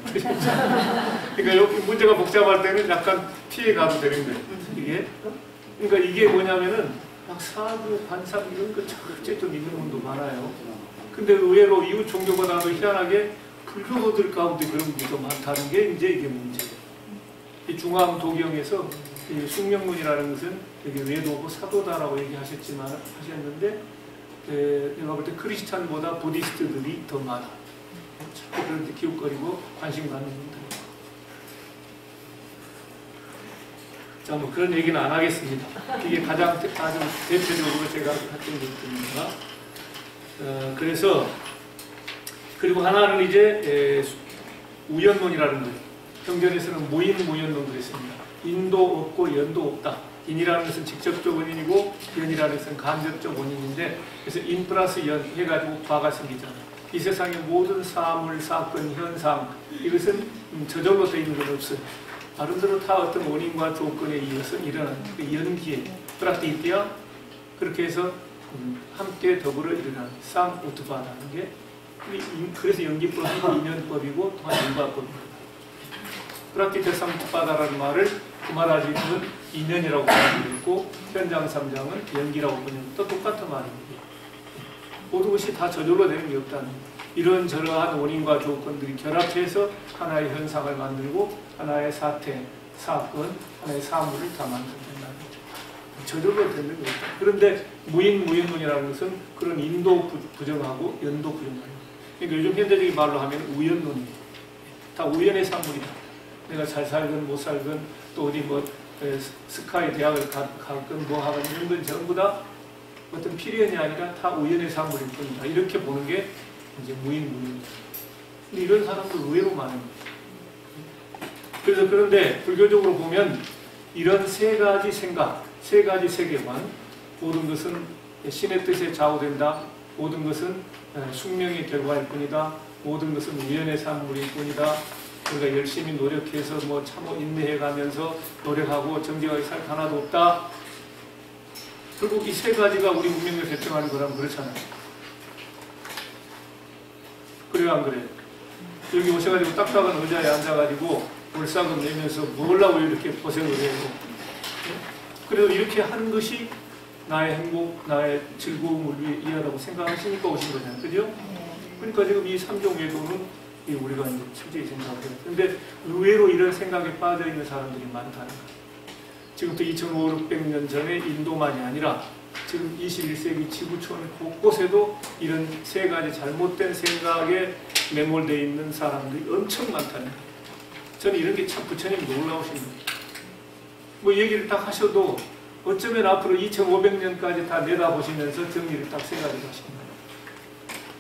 그러니까 여기 문제가 복잡할 때는 약간 피해 가도 되는 거예요. 이게. 그러니까 이게 뭐냐면은 막 사주, 관상 이런 거 어쨌든 있는 분도 많아요. 근데 의외로 이웃 종교보다도 희한하게 불교들 가운데 그런 게 더 많다는 게 이제 이게 문제예요. 이 중앙 도경에서 이 숙명문이라는 것은 여기 외도고 사도다라고 하셨는데 내가 볼 때 크리스찬보다 부디스트들이 더 많아. 자꾸 그런 데 기웃거리고 관심 갖는 분들. 자, 뭐 그런 얘기는 안 하겠습니다. 이게 가장 아주 대표적으로 제가 했던 것들입니다. 그래서 그리고 하나는 이제 우연론이라는 거예요. 경전에서는 무인무연론 그랬습니다. 인도 없고 연도 없다. 인이라는 것은 직접적 원인이고 연이라는 것은 간접적 원인인데, 그래서 인 플러스 연 해가지고 과가 생기잖아요. 이 세상의 모든 사물, 사건, 현상 이것은 저절로 되어 있는 건 없어요. 나름대로 다 어떤 원인과 조건에 의해서 일어나는 그 연기에 프라티티아 그렇게 해서 함께 더불어 일어나는 쌍우트바라는 게 그래서 연기법이 인연법이고 또한 인과법입니다. 프라티티아 쌍우트바다라는 말을 구마라지는 인연이라고 번역했고 현장 3장은 연기라고 번역했고 똑같은 말입니다. 모든 것이 다 저절로 되는 게 없다는 이런저러한 원인과 조건들이 결합해서 하나의 현상을 만들고 하나의 사태, 사건, 하나의 사물을 다 만든다는 거죠. 저절로 되는 거죠. 그런데 무인론이라는 것은 그런 인도 부정하고 연도 부정하는 거예요. 그러니까 요즘 현대적인 말로 하면 우연론이에요. 다 우연의 산물이다. 내가 잘 살건 못 살건 또 어디 뭐 스카이 대학을 가건 뭐 하건 이런 건 전부 다 어떤 필연이 아니라 다 우연의 산물일 뿐이다. 이렇게 보는 게 이제 무인론입니다. 근데 이런 사람들 의외로 많은 거예요. 그래서 그런데 불교적으로 보면 이런 세 가지 생각, 세 가지 세계관, 모든 것은 신의 뜻에 좌우된다. 모든 것은 숙명의 결과일 뿐이다. 모든 것은 우연의 산물일 뿐이다. 우리가 열심히 노력해서 뭐 참고 인내해가면서 노력하고 정직하게 살 하나도 없다. 결국 이 세 가지가 우리 운명을 결정하는 거라면 그렇잖아요. 그래요, 안 그래요? 여기 오셔가지고 딱딱한 의자에 앉아가지고 월삭은 내면서 뭘라고 이렇게 고생을 해요. 그래도 이렇게 하는 것이 나의 행복, 나의 즐거움을 위하다고 생각하시니까 오신 거잖아요. 그죠? 그러니까 지금 이 삼종 외도는 우리가 이제 철저히 생각을 해요. 근데 의외로 이런 생각에 빠져있는 사람들이 많다는 거예요. 지금부터 2500년 전에 인도만이 아니라 지금 21세기 지구촌 곳곳에도 이런 세 가지 잘못된 생각에 매몰되어 있는 사람들이 엄청 많다는 거예요. 저는 이런 게 참 부처님 놀라우신 거예요. 뭐 얘기를 딱 하셔도 어쩌면 앞으로 2500년까지 다 내다보시면서 정리를 딱 세 가지로 하시는 거예요.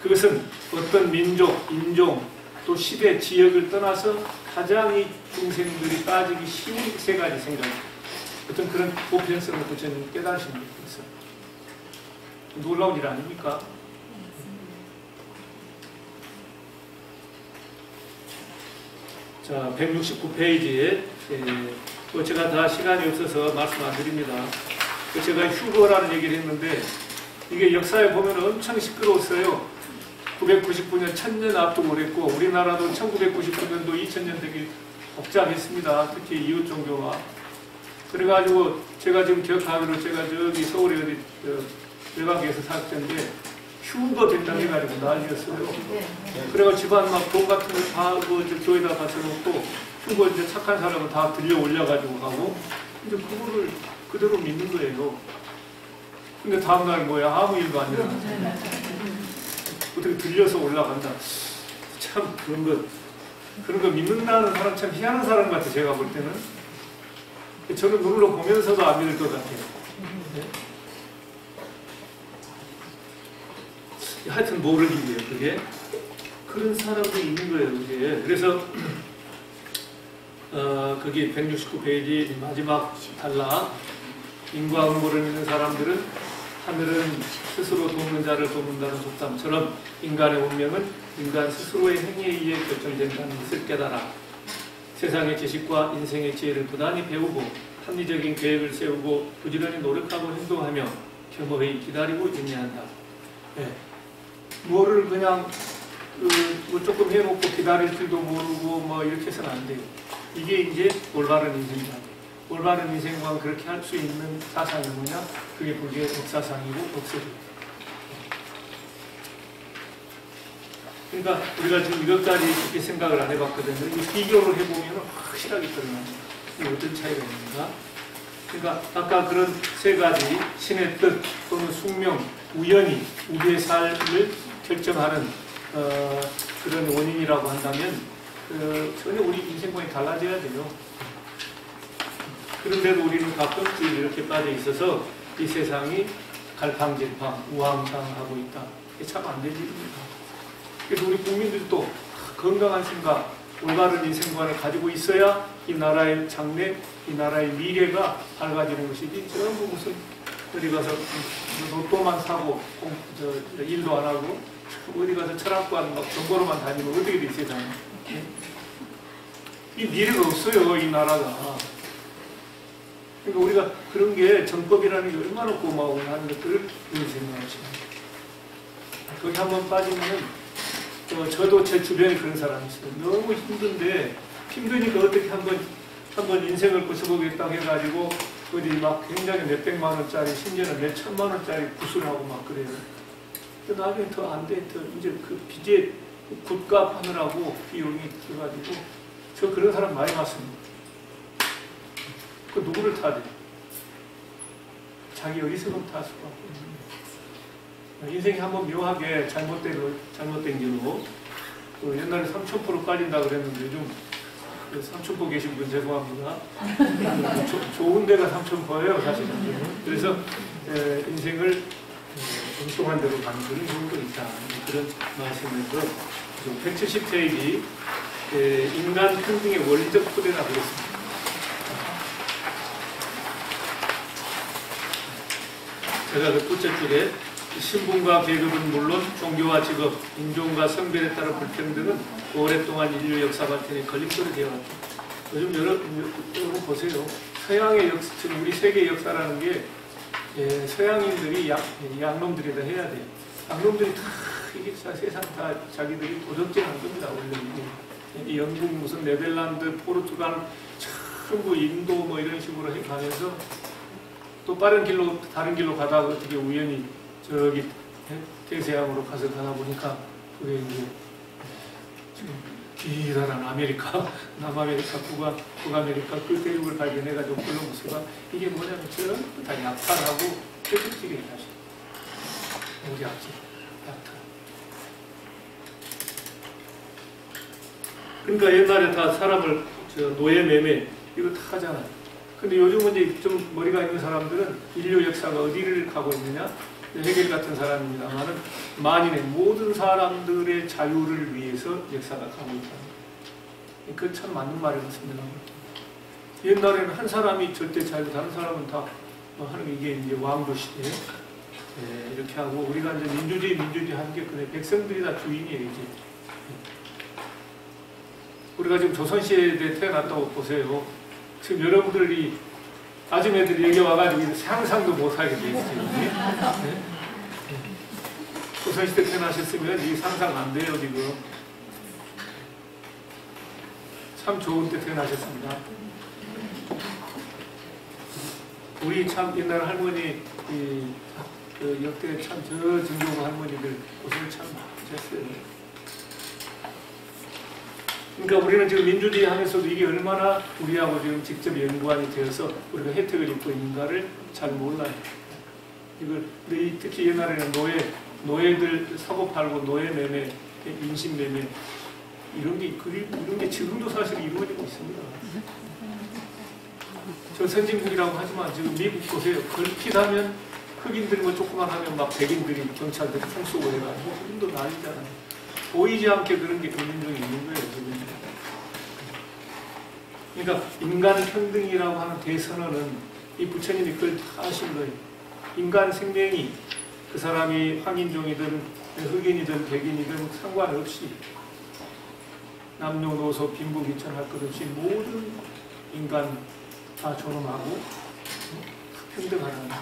그것은 어떤 민족, 인종, 또 시대, 지역을 떠나서 가장 이 중생들이 빠지기 쉬운 세 가지 생각이에요. 어떤 그런 보편성을 부처님 깨달으신 게 있어요. 놀라운 일 아닙니까? 자, 169페이지에 제가 다 시간이 없어서 말씀 안 드립니다. 제가 휴거라는 얘기를 했는데 이게 역사에 보면 엄청 시끄러웠어요. 999년 1000년 앞두고 그랬고 우리나라도 1999년도 2000년 되게 복잡했습니다. 특히 이웃 종교가. 그래가지고 제가 지금 기억하기로 제가 저기 서울에 어디 외곽에서 살 때인데 휴거 된다고 해가지고 난리였어요. 그래가지고 집안 막 돈 같은 거 다 교회에다 바쳐놓고 휴거 이제 착한 사람은 다 들려 올려가지고 가고 이제 그거를 그대로 믿는 거예요. 근데 다음날 뭐야 아무 일도 안 일어나. 어떻게 들려서 올라간다. 참 그런 거 믿는다는 사람 참 희한한 사람 같아 제가 볼 때는. 저는 눈으로 보면서도 안 믿을 것 같아요. 네? 하여튼 모르겠네요, 그게. 그런 사람들이 있는 거예요, 그게. 그래서, 거기 169페이지 마지막 단락. 인과응보를 믿는 사람들은 하늘은 스스로 돕는 자를 돕는다는 속담처럼 인간의 운명은 인간 스스로의 행위에 의해 결정된다는 것을 깨달아 세상의 지식과 인생의 지혜를 부단히 배우고 합리적인 계획을 세우고 부지런히 노력하고 행동하며 겸허히 기다리고 인내한다. 네. 뭐를 그냥 뭐 조금 해놓고 기다릴 줄도 모르고 뭐 이렇게 해서는 안 돼요. 이게 이제 올바른 인생이다. 올바른 인생과 그렇게 할 수 있는 사상이 뭐냐? 그게 불교의 덕사상이고 덕세죠. 그러니까 우리가 지금 이것까지 이렇게 생각을 안 해봤거든요. 이 비교를 해보면 확실하게 드러납니다. 이게 어떤 차이가 있는가? 그러니까 아까 그런 세 가지 신의 뜻 또는 숙명, 우연이 우리의 삶을 결정하는 그런 원인이라고 한다면 전혀 우리 인생관이 달라져야 돼요. 그런데도 우리는 가끔 이렇게 빠져 있어서 이 세상이 갈팡질팡, 우왕좌왕하고 있다. 이게 참 안 되는 일입니다. 그래서 우리 국민들도 건강한 생각, 올바른 인생관을 가지고 있어야 이 나라의 장래, 이 나라의 미래가 밝아지는 것이지 전부 무슨 어디 가서 로또만 사고 일도 안 하고 어디 가서 철학관 막 정보로만 다니면 어떻게 돼 이 세상에. 이 미래가 없어요, 이 나라가. 그러니까 우리가 그런 게 정법이라는 게 얼마나 고마워 하는 것들을 생각하시면 거기 한번 빠지면 저도 제 주변에 그런 사람이 있어요. 너무 힘든데 힘드니까 어떻게 한번 인생을 고쳐보겠다고 해가지고 어디 막 굉장히 몇백만 원짜리 심지어는 몇천만 원짜리 굿을 하고 막 그래요. 근데 나중에 더 안 돼. 더 이제 그 빚에 굿값 하느라고 비용이 들어가지고 저 그런 사람 많이 봤습니다. 그 누구를 타야 돼? 자기 어리석음 탓을 하고. 인생이 한번 묘하게 잘못된 길로 옛날에 3000% 빠진다 그랬는데 요즘 3000% 계신 분 죄송합니다. 좋은 데가 3000%예요 사실은. 그래서 인생을 엉뚱한 대로 가는 그런 경우도 있다. 그런 말씀에서 170페이지 인간 평등의 원리적 토대나 그랬습니다. 제가 그 둘째 줄에 신분과 계급은 물론 종교와 직업, 인종과 성별에 따른 불평등은 오랫동안 인류 역사 발전에 걸림돌이 되어왔다. 요즘 여러분 보세요. 서양의 지금 우리 세계 역사라는 게 서양인들이 양놈들이다 해야 돼요. 양놈들이 다 이게 세상 다 자기들이 도적질한 겁니다. 원래 이 영국 무슨 네덜란드, 포르투갈, 전부 인도 뭐 이런 식으로 해가면서 또 다른 길로 가다가 어떻게 우연히 저기 대서양으로 가서 가다 보니까 그게 이제 지금 기다란 아메리카, 남아메리카, 북아메리카 그 대륙을 발견해가지고 콜럼버스가 이게 뭐냐면 전부 다 약탈하고 퇴직지게 다시 우리 앞지 약탈. 그러니까 옛날에 다 사람을 노예 매매 이거 다 하잖아요. 근데 요즘은 이제 좀 머리가 있는 사람들은 인류 역사가 어디를 가고 있느냐? 헤겔 같은 사람입니다만은 만인의 모든 사람들의 자유를 위해서 역사가 가고 있다. 그 참 맞는 말인 것 같습니다. 옛날에는 한 사람이 절대 자유, 다른 사람은 다 하는 게 이게 이제 왕조 시대 이렇게 하고 우리가 이제 민주주의 하는 게 그래 백성들이 다 주인이에요 이제. 우리가 지금 조선시대에 태어났다고 보세요. 지금 여러분들이 아줌매들이 여기 와가지고 상상도 못하게 돼 있어요. 네? 조선시대 태어나셨으면 이 상상 안 돼요 지금. 참 좋은 때 태어나셨습니다. 우리 참 옛날 할머니 그 역대 참 저 정교부 할머니들 고생을 참 하셨어요. 그러니까 우리는 지금 민주주의 하면서도 이게 얼마나 우리하고 지금 직접 연관이 되어서 우리가 혜택을 입고 있는가를 잘 몰라요. 이걸 특히 옛날에는 노예들 사고 팔고 노예 매매, 인신 매매 이런 게 지금도 사실 이루어지고 있습니다. 저 선진국이라고 하지만 지금 미국 보세요. 걸핏하면 흑인들이 뭐 조그만 하면 막 백인들이 경찰들이 총 쏘고 해가지고 지금도 난리잖아요. 보이지 않게 그런 게 금융중에 있는 거예요. 지금. 그러니까 인간 평등이라고 하는 대선언은 이 부처님이 그걸 다 하신 거예요. 인간 생명이 그 사람이 황인종이든 흑인이든 백인이든 상관없이 남녀노소 빈부귀천 할 것 없이 모든 인간 다 존엄하고 평등하다.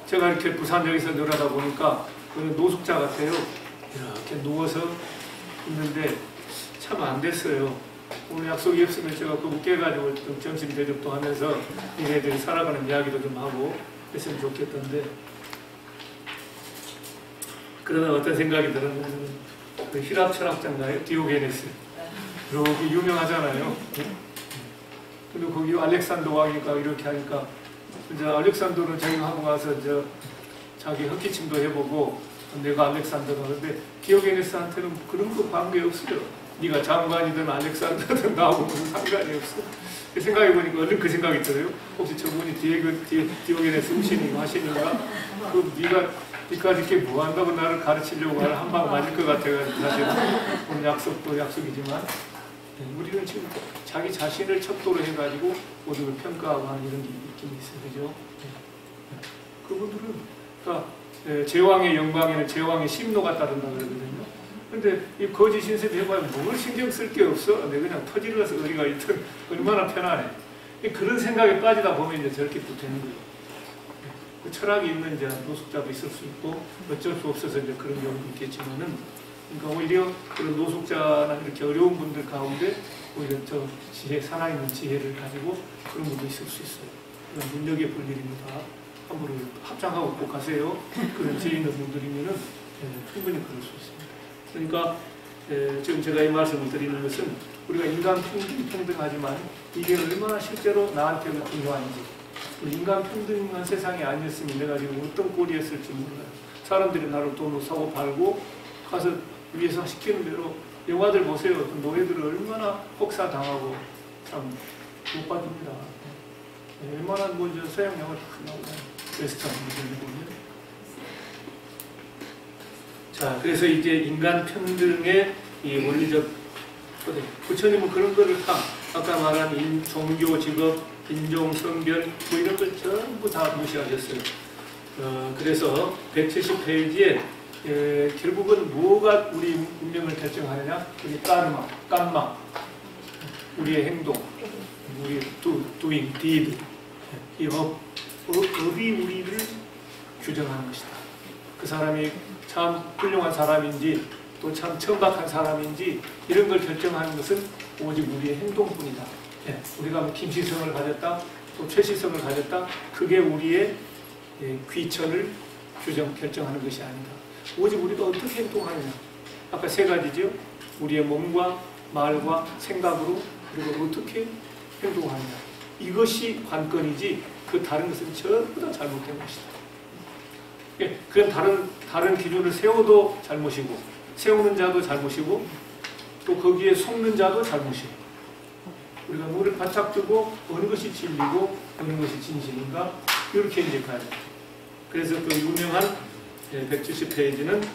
제가 이렇게 부산역에서 늘어다 보니까 그는 노숙자 같아요. 이렇게 누워서 있는데 참 안 됐어요. 오늘 약속이 없으면 제가 그 깨가지고 점심 대접도 하면서 얘네들이 살아가는 이야기도 좀 하고 했으면 좋겠던데, 그러다 어떤 생각이 들었냐면 그 히랍 철학자인가요? 디오게네스. 이렇게 유명하잖아요. 근데 거기 알렉산더 왕이니까 이렇게 하니까 이제 알렉산더는 자기가 하고 가서 자기 헛기침도 해보고 내가 알렉산더가 하는데 디오게네스한테는 그런 거 관계 없어요. 네가 장관이든 알렉산더든 나하고 무슨 상관이 없어. 생각해보니까 얼른 그 생각이 들어요. 혹시 저분이 디오게네스 우신이 하시는가? 그 네가 니까지 이렇게 뭐 한다고 나를 가르치려고 하는 한 방 맞을 것 같아가지고 사실 오늘 약속도 약속이지만 우리는 지금 자기 자신을 척도로 해가지고 모두를 평가하고 하는 이런 게 있긴 있어요. 그죠? 그분들은 그러니까 제왕의 영광에는 제왕의 심노가 따른다 그러거든요. 근데 이 거짓 신세 해봐야 뭘 신경 쓸 게 없어. 내가 그냥 터질러서 어디가 있든 얼마나 편하네. 그런 생각에 빠지다 보면 이제 저렇게 또 되는 거예요. 그 철학이 있는 이제 노숙자도 있을 수 있고 어쩔 수 없어서 이제 그런 경우도 있겠지만은, 그러니까 오히려 그런 노숙자나 이렇게 어려운 분들 가운데 오히려 저 지혜, 살아있는 지혜를 가지고 그런 분도 있을 수 있어요. 그런 능력의 볼 일입니다. 함부로 합장하고 꼭 가세요. 그런 지혜 있는 분들이면은 충분히 그럴 수 있습니다. 그러니까 지금 제가 이 말씀을 드리는 것은 우리가 인간 평등하지만 이게 얼마나 실제로 나한테 중요한지, 인간 평등한 세상이 아니었으면 내가 지금 어떤 꼴이었을지 몰라요. 사람들이 나를 돈으로 사고 팔고 가서 위에서 시키는 대로 영화들 보세요. 노예들을 얼마나 혹사당하고 참 못 받습니다. 얼마나 먼저 서양 영화 다 나오잖아요. 웨스턴 무슨 보면. 자, 그래서 이제 인간 평등의 이 원리적 토대. 부처님은 그런 거를 다 아까 말한 종교, 직업, 인종, 성별 뭐 이런 걸 전부 다 무시하셨어요. 그래서 170페이지에 결국은 뭐가 우리 운명을 결정하느냐? 우리 깐마, 우리의 행동, 우리의 doing, deed, 이 업이 우리를 규정하는 것이다. 그 사람이 참 훌륭한 사람인지 또 참 천박한 사람인지 이런 걸 결정하는 것은 오직 우리의 행동뿐이다. 우리가 뭐 김시성을 가졌다, 또 최시성을 가졌다, 그게 우리의 귀천을 결정하는 것이 아니다. 오직 우리가 어떻게 행동하느냐. 아까 세 가지죠. 우리의 몸과 말과 생각으로 그리고 어떻게 행동하느냐. 이것이 관건이지 그 다른 것은 전부 다 잘못된 것이다. 그건 다른 기준을 세워도 잘못이고, 세우는 자도 잘못이고, 또 거기에 속는 자도 잘못이고, 우리가 뭐를 바짝 두고 어느 것이 진리고 어느 것이 진실인가 이렇게 이제 가야 돼요. 그래서 그 유명한 170페이지는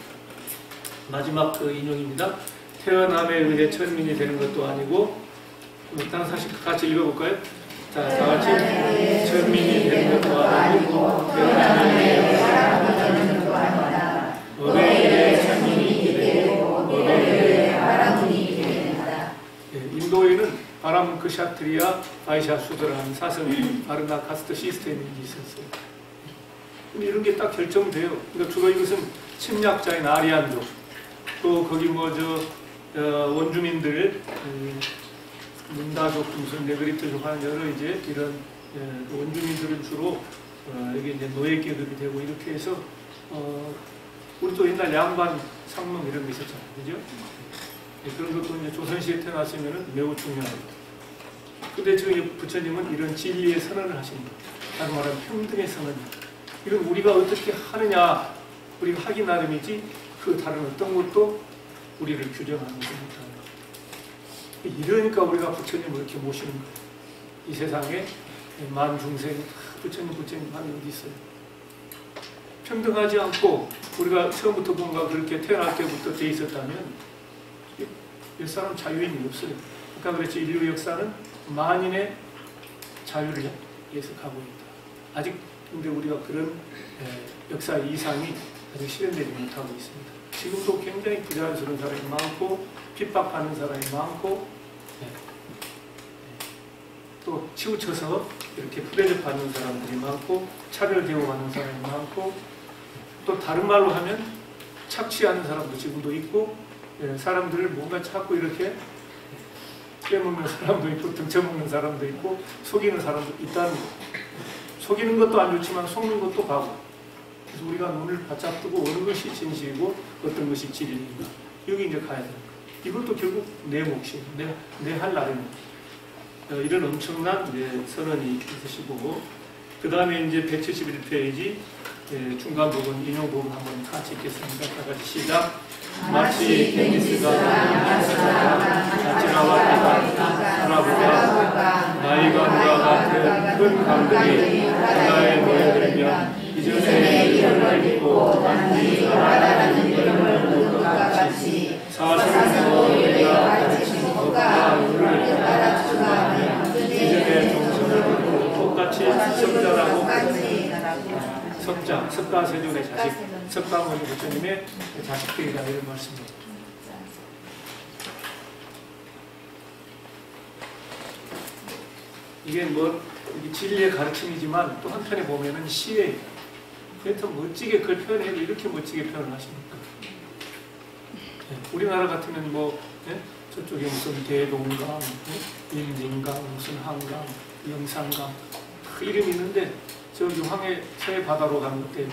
마지막 그 인용입니다. 태어남에 의해 천민이 되는 것도 아니고, 일단 사실 같이 읽어볼까요? 자, 다 같이 천민이 되는 것도 아니고 태어남에 의해 사람이 되는 것도 아니다. 업에 의해 천민이 되고 업에 의해 바라문이 되는다. 인도에는 바람 크샤트리아 바이샤 수드라는 사성 바르나 카스트 시스템이 있었어요. 근데 이런 게 딱 결정돼요. 그러니까 주로 이것은 침략자인 아리안족, 또 거기 원주민들, 문다족, 무슨 네그리트족 하는 여러 이제 이런 원주민들은 주로 여기 이제 노예 계급이 되고 이렇게 해서 우리도 옛날 양반 상명 이런 거 있었잖아요, 그죠? 그런 것도 이제 조선시대에 태어났으면 매우 중요합니다. 근데 지금 부처님은 이런 진리의 선언을 하십니다. 다시 말하면 평등의 선언입니다. 이건 우리가 어떻게 하느냐, 우리가 하기 나름이지 그 다른 어떤 것도 우리를 규정하는 것이 못하는 거예요. 이러니까 우리가 부처님을 이렇게 모시는 거예요. 이 세상에 만중생 부처님 하는 어디 있어요? 평등하지 않고 우리가 처음부터 뭔가 그렇게 태어날 때부터 돼 있었다면 몇 사람 자유인이 없어요. 아까 그랬지, 인류 역사는 만인의 자유를 위해서 가고 있다. 아직 근데 우리가 그런 역사 이상이 아직 실현되지 못하고 있습니다. 지금도 굉장히 부자연스러운 사람이 많고 핍박하는 사람이 많고 또 치우쳐서 이렇게 푸대접받는 사람들이 많고 차별 대우하는 사람이 많고 또 다른 말로 하면 착취하는 사람도 지금도 있고 사람들을 뭔가 자꾸 이렇게 빼먹는 사람도 있고 등쳐먹는 사람도 있고 속이는 사람도 있다는 거. 속이는 것도 안 좋지만 속는 것도 가고. 그래서 우리가 눈을 바짝 뜨고 어느 것이 진실이고 어떤 것이 진리인가 여기 이제 가야 돼요. 이것도 결국 내 몫이 내 할 날입니다. 이런 엄청난 선언이 있으시고 그 다음에 이제 171페이지 중간 부분 인용 부분 한번 같이 읽겠습니다. 다 같이 시작. 마치 테니스가 자치라와 하나보다 나이간과 같은 큰 강들이 바다에 모여들면 이전에 이름을 믿고 단지 바다라는 이름을 부를 것 같이 사실은 우리가 가르친 것과 우리를 따라 추구하면 이전에 정신을 듣고 똑같이 석자라고 석가 세존의 자식 석가모니 부처님의 자식들이다 이런 말씀입니다. 이게 뭐 진리의 가르침이지만 또 한편에 보면은 시예요. 그래서 멋지게 그걸 표현해도 이렇게 멋지게 표현을 하십니까? 우리나라 같으면 뭐 저쪽에 무슨 대동강, 임진강, 무슨 한강, 영산강 이름이 있는데 저 유황의 서해 바다로 가는 때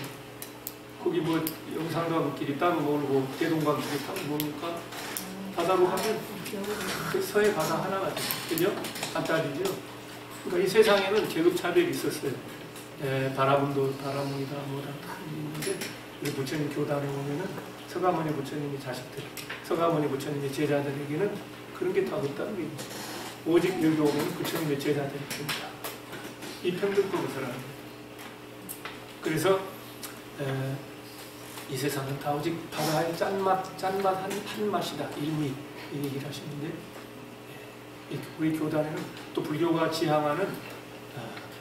거기 뭐 영산강 길이 따로 모르고 대동강 길이 따로 모르니까 바다로 가면 그 서해 바다 하나가 돼요. 그죠? 간단히죠? 그러니까 이 세상에는 계급 차별이 있었어요. 바라문도 바라문이다 뭐다 있는데 우리 부처님 교단에 오면은 서가모니 부처님의 자식들, 서가모니 부처님의 제자들에게는 그런 게 다 없다는 게 오직 여기 오면 부처님의 제자들이 됩니다. 이 평등법을 설하는 거예요. 그래서 이 세상은 다 오직 바다의 짠맛 한 맛이다. 이 얘기를 하시는데 우리 교단에는 또 불교가 지향하는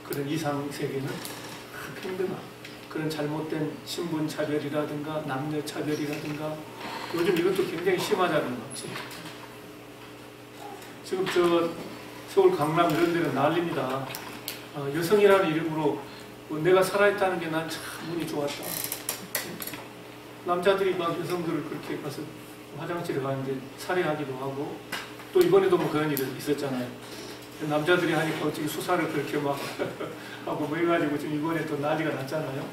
그런 이상 세계는 평등함, 그런 잘못된 신분 차별이라든가 남녀 차별이라든가 요즘 이것도 굉장히 심하다는 거지. 지금 저 서울 강남 이런 데는 난립니다. 여성이라는 이름으로 내가 살아있다는 게 난 참 운이 좋았다. 남자들이 막 여성들을 그렇게 가서 화장실에 가는데 살해하기도 하고 또 이번에도 뭐 그런 일이 있었잖아요. 남자들이 하니까 어떻게 수사를 그렇게 막 하고 뭐 해가지고 지금 이번에 또 난리가 났잖아요.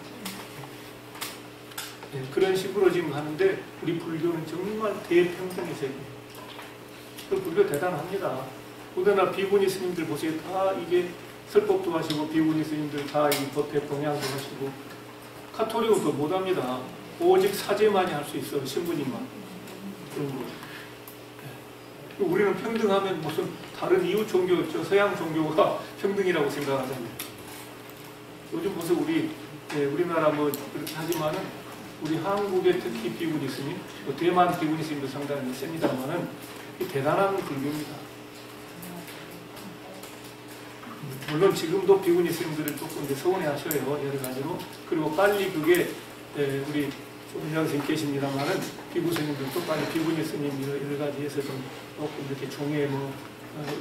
그런 식으로 지금 하는데 우리 불교는 정말 대평등의 세계예요. 그 불교 대단합니다. 우리나라 비구니 스님들 보세요. 다 이게 설법도 하시고 비구니 스님들 다 이 법회 동양도 하시고 카톨릭은 그거 못합니다. 오직 사제만이 할 수 있어. 신부님만. 그런 거. 우리는 평등하면 무슨 다른 이웃 종교, 저 서양 종교가 평등이라고 생각하잖아요. 요즘 무슨 우리나라 뭐 그렇게 하지만은 우리 한국의 특히 비구니 스님, 대만 비구니 스님도 상당히 셉니다만은 대단한 불교입니다. 물론 지금도 비구니 스님들은 조금 이제 서운해하셔요. 여러 가지로. 그리고 빨리 그게 우리 조은장 스님 계십니다만은 비구 스님들도 빨리 비구니 스님 여러 가지에서 좀 조금 이렇게 종의 뭐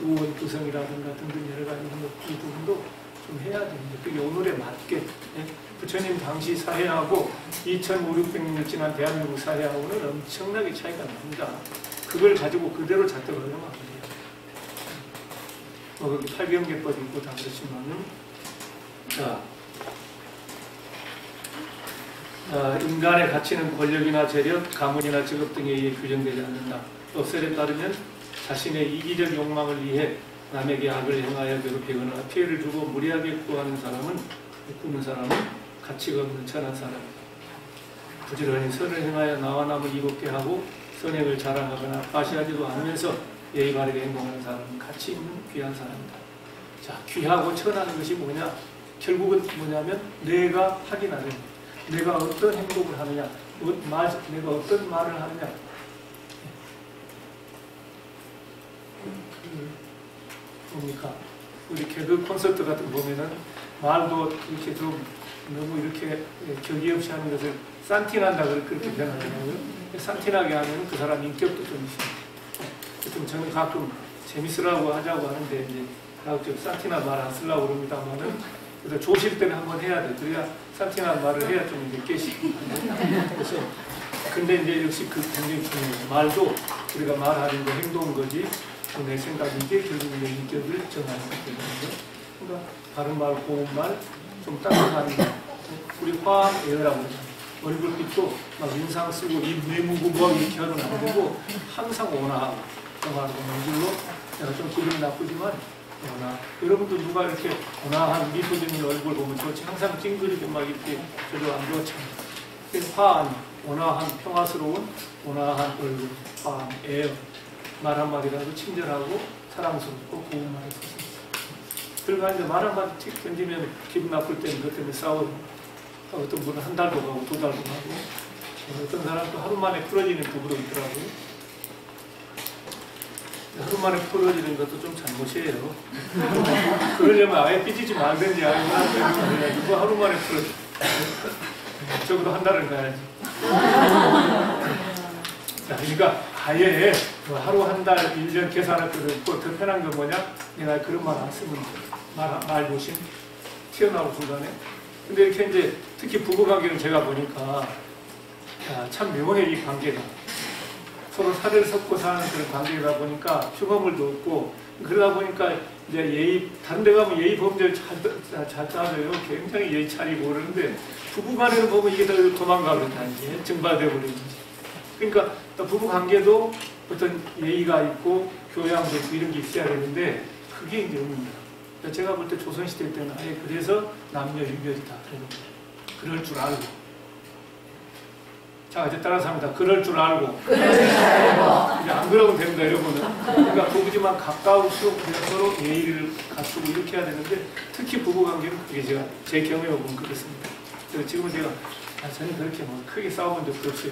의원 구성이라든가 등등 여러 가지 이 부분도 좀 해야 됩니다. 그게 오늘에 맞게 부처님 당시 사회하고 2500년 지난 대한민국 사회하고는 엄청나게 차이가 납니다. 그걸 가지고 그대로 작동을 하면 안 돼요. 뭐 팔경계법이 있고 다 그렇지만은 자. 인간의 가치는 권력이나 재력, 가문이나 직업 등에 의해 규정되지 않는다. 업설에 따르면 자신의 이기적 욕망을 위해 남에게 악을 행하여 괴롭히거나 피해를 주고 무리하게 구하는 사람은 가치가 없는 천한 사람이다. 부지런히 선을 행하여 나와 남을 이롭게 하고 선행을 자랑하거나 과시하지도 않으면서 예의 바르게 행동하는 사람은 가치 있는 귀한 사람이다. 자, 귀하고 천한 것이 뭐냐? 결국은 뭐냐면 내가 확인하는 내가 어떤 행동을 하느냐, 내가 어떤 말을 하느냐. 뭡니까? 우리 개그 콘서트 같은 거 보면은 말도 이렇게 좀 너무 이렇게 격이 없이 하는 것을 산티난다 그렇게 표현하잖아요. 산티나게 하면 그 사람 인격도 좀 있습니다. 저는 가끔 재밌으라고 하자고 하는데 이제 가끔 산티나 말 안 쓰려고 그럽니다만은 그래서 조실 때는 한번 해야 돼. 그래야 산티나 말을 해야 좀 이제 깨시고. 그래서 근데 이제 역시 그 굉장히 중요해요. 말도 우리가 말하는 거 행동 거지 내 생각 이게 결국 내 인격을 정하는 거거든요. 그러니까 바른 말, 고운 말, 좀 따뜻한 말. 우리 화에어라고 그러잖아요. 얼굴빛도 막 인상 쓰고 입 내무고 뭐 이렇게 하면 안 되고 항상 온화하고 정말로 명줄로 내가 좀 기분이 나쁘지만 온화. 여러분도 누가 이렇게 온화한 미소 짓는 얼굴 보면 좋지 항상 찡그리고 막 이렇게 저도 안 좋잖아요. 화한, 온화한, 평화스러운 온화한 얼굴, 화한, 에어 말 한마디라도 친절하고 사랑스럽고 고운 말을 썼습니다. 그러니까 이제 말 한마디 틱 던지면 기분 나쁠 때는 그것 때문에 싸우고 어떤 분은 한 달도 가고 두 달도 가고 어떤 사람도 하루 만에 풀어지는 부부도 있더라고요. 하루 만에 풀어지는 것도 좀 잘못이에요. 그러려면 아예 삐지지 말든지 아니면 누가 하루 만에 풀어져. 적어도 한 달은 가야지. 자, 그러니까 아예 하루 한 달 1년 계산할 때도 있고 더 편한 건 뭐냐? 내가 그런 말 안 쓰면 말 조심 튀어나오고 중간에. 근데 이렇게 이제 특히 부부관계는 제가 보니까 참 묘해 이 관계가. 서로 살을 섞고 사는 그런 관계다 보니까 흉어물도 없고 그러다 보니까 이제 예의 다른 데 가면 예의 범죄를 잘 따져요. 굉장히 예의 차리고 그러는데 부부간에는 보면 이게 다 도망가 그런다든지 증발돼 버리는지. 그러니까 부부관계도 어떤 예의가 있고 교양도 있고 이런 게 있어야 되는데 그게 이제 없습니다. 제가 볼 때 조선시대 때는 아예 그래서 남녀 유별이다. 그럴 줄 알고. 자, 이제 따라서 합니다. 그럴 줄 알고. 이제 안 그러면 됩니다, 여러분은. 그러니까 부부지만 가까울수록 그냥 서로 예의를 갖추고 이렇게 해야 되는데 특히 부부관계는 그게 제가 제 경험에 보면 그렇습니다. 그래서 지금은 제가 저는 그렇게 뭐 크게 싸워본 적도 없이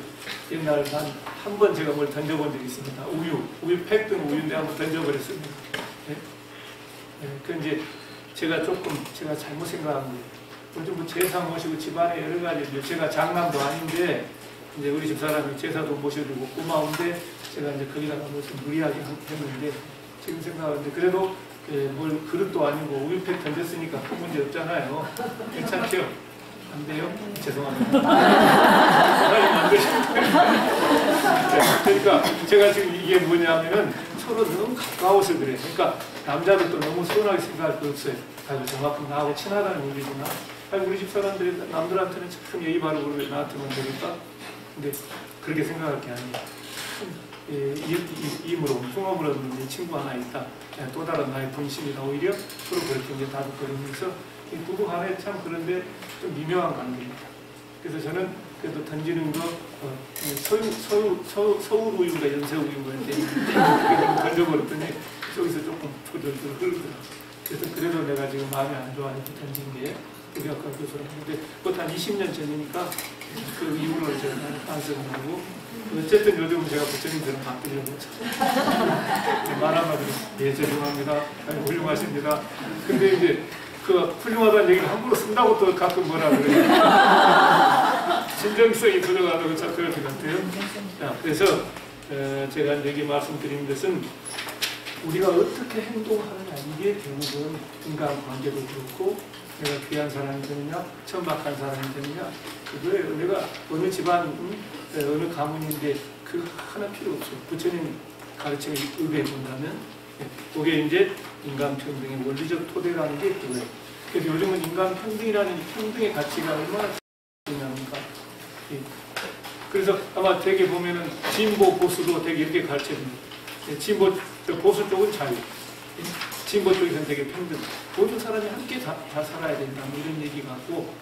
옛날 한 번 제가 뭘 던져본 적이 있습니다. 우유 팩 든 우유인데 한번 던져버렸습니다. 네? 네, 그 이제 제가 잘못 생각한 거예요. 요즘 뭐 제사 모시고 집안에 여러 가지 제가 장남도 아닌데 이제 우리 집 사람이 제사도 모셔주고 고마운데 제가 이제 거기다가 무슨 무리하게 했는데 지금 생각하는데 그래도 뭘 그릇도 아니고 우유팩 던졌으니까 큰 문제 없잖아요. 괜찮죠? 안 돼요? 죄송합니다. 그러니까 제가 지금 이게 뭐냐면은 서로 너무 가까워서 그래. 그러니까 남자들도 너무 서운하게 생각할 거 없어요. 아주 저만큼 나하고 친하다는 얘기구나. 아니, 우리 집 사람들이 남들한테는 참 예의 바르고 나한테만 되니까. 근데 그렇게 생각할 게 아니에요. 이므로 흉어물 없는 친구 하나 있다. 또 다른 나의 분심이다. 오히려 서로 그렇게 이제 다독거리면서 부부 간에 참 그런데 좀 미묘한 관계입니다. 그래서 저는 그래도 던지는 거 서울 우유가 연세 우유인데 던져버렸더니 저기서 조금 조절도 흐르더라고요. 그래서 그래도 내가 지금 마음이 안 좋아해서 던진 게 우리 아까 교수랑 했는데 그것도 한 20년 전이니까 그 이후로 제가 반성을 하고 어쨌든 요즘은 제가 부처님들은 바꾸려고 말 한마디로 예 죄송합니다. 훌륭하십니다. 근데 이제 그 훌륭하다는 얘기를 함부로 쓴다고 또 가끔 뭐라 그래요. 진정성이 들어가는 참 그럴 것 같아요. 자, 그래서 제가 여기 말씀드리는 것은 우리가 어떻게 행동하느냐 이게 결국은 인간관계도 그렇고 내가 귀한 사람이 되느냐 천박한 사람이 되느냐 그거예요. 내가 어느 집안 어느 가문인데 그 하나 필요 없어요. 부처님 가르침에 의뢰해 본다면 그게 이제 인간평등의 원리적 토대라는 게 그거예요. 그래서 요즘은 인간평등이라는 평등의 가치가 얼마나 중요합니까? 그래서 아마 되게 보면은 진보 보수도 되게 이렇게 가르쳐줍니다. 진보 보수 쪽은 자유, 진보 쪽에서는 되게 평등. 모든 사람이 함께 다 살아야 된다. 뭐 이런 얘기 같고.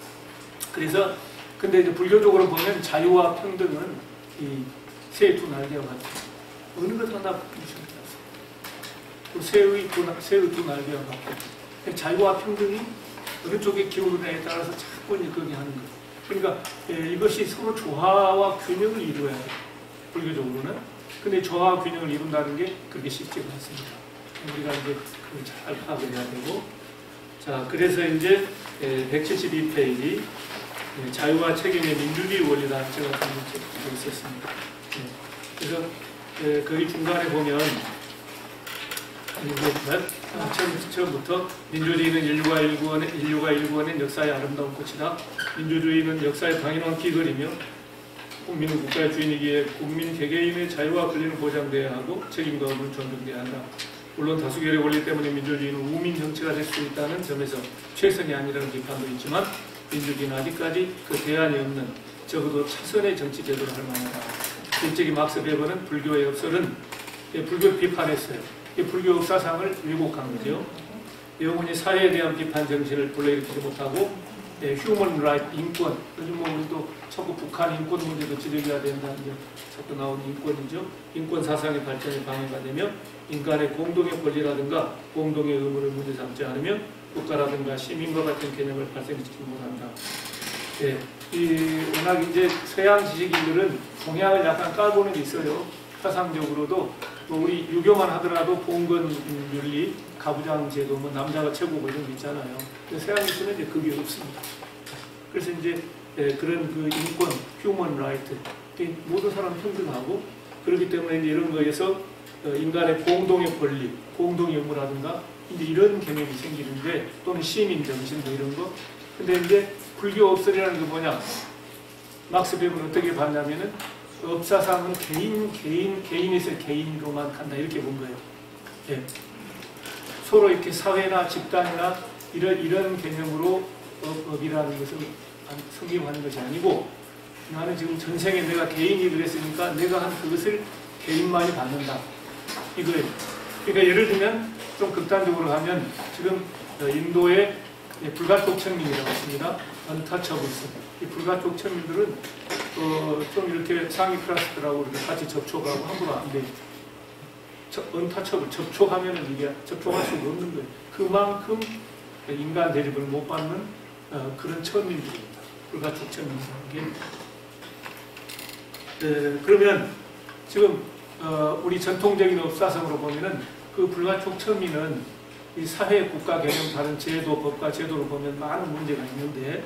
그래서 근데 이제 불교적으로 보면 자유와 평등은 이 새의 두 날개와 같아요. 어느 것 하나 부딪히지 않습니다. 새의 두 날개와 같고. 자유와 평등이 어느 쪽에 기울느냐에 따라서 자꾸 그렇게 하는 거예요. 그러니까 이것이 서로 조화와 균형을 이루어야 돼요. 불교적으로는. 근데 조화와 균형을 이룬다는 게 그렇게 쉽지가 않습니다. 우리가 이제 그걸 잘 파악을 해야 되고. 자, 그래서 이제 172페이지 자유와 책임의 민주주의 원리라는 제가 적고 있었습니다. 그래서 거기 중간에 보면 처음부터 민주주의는 인류가 일구어낸 역사의 아름다운 꽃이다. 민주주의는 역사의 당연한 기거리며 국민은 국가의 주인이기에 국민 개개인의 자유와 권리는 보장돼야 하고 책임과 의무는 존중돼야 한다. 물론 다수결의 원리 때문에 민주주의는 우민 정치가 될 수 있다는 점에서 최선이 아니라는 비판도 있지만 민주주의는 아직까지 그 대안이 없는 적어도 차선의 정치 제도를 할 만하다. 일찍이 막스 베버는 불교의 역설은 불교를 비판했어요. 불교 역사상을 왜곡한 거죠. 영원히 사회에 대한 비판 정신을 불러일으키지 못하고 휴먼 라이트, 인권, 요즘 뭐 우리도 자꾸 북한 인권 문제도 지적해야 된다는 게 자꾸 나오는 인권이죠. 인권 사상의 발전에 방해가 되며 인간의 공동의 권리라든가 공동의 의무를 문제 삼지 않으며 국가라든가 시민과 같은 개념을 발생시키지 못한다. 워낙 이제 서양 지식인들은 동양을 약간 깔보는 게 있어요. 사상적으로도 뭐 우리 유교만 하더라도 봉건 윤리, 가부장 제도, 뭐 남자가 최고고 이런 게 있잖아요. 서양에서는 이제 그게 없습니다. 그래서 이제 그런 그 인권, 휴먼 라이트, 모든 사람 평등하고 그렇기 때문에 이제 이런 거에서 인간의 공동의 권리, 공동의 의무라든가 이제 이런 개념이 생기는데 또는 시민 정신 뭐 이런 거. 근데 이제 불교 업설이라는 게 뭐냐? 막스 베버는 어떻게 봤냐면은 업사상은 개인에서 개인으로만 간다 이렇게 본 거예요. 예. 서로 이렇게 사회나 집단이나 이런 개념으로 업이라는 것을 성립하는 것이 아니고 나는 지금 전생에 내가 개인이 그랬으니까 내가 한 그것을 개인만이 받는다 이거예요. 그러니까 예를 들면 좀 극단적으로 하면 지금 인도의 불가촉 천민이라고 있습니다. 언타처블스. 이 불가촉 천민들은 좀 이렇게 상위 클래스들하고 이렇게 같이 접촉하고 함부로 안 돼. 언타처블 접촉하면은 이게 접촉할 수가 없는 거예요. 그만큼 인간 대접을 못 받는 그런 천민들입니다. 불가촉 천민이라는 게. 그러면 지금 우리 전통적인 업사성으로 보면은 그 불가촉 천민은 이 사회 국가 개념 다른 제도, 법과 제도를 보면 많은 문제가 있는데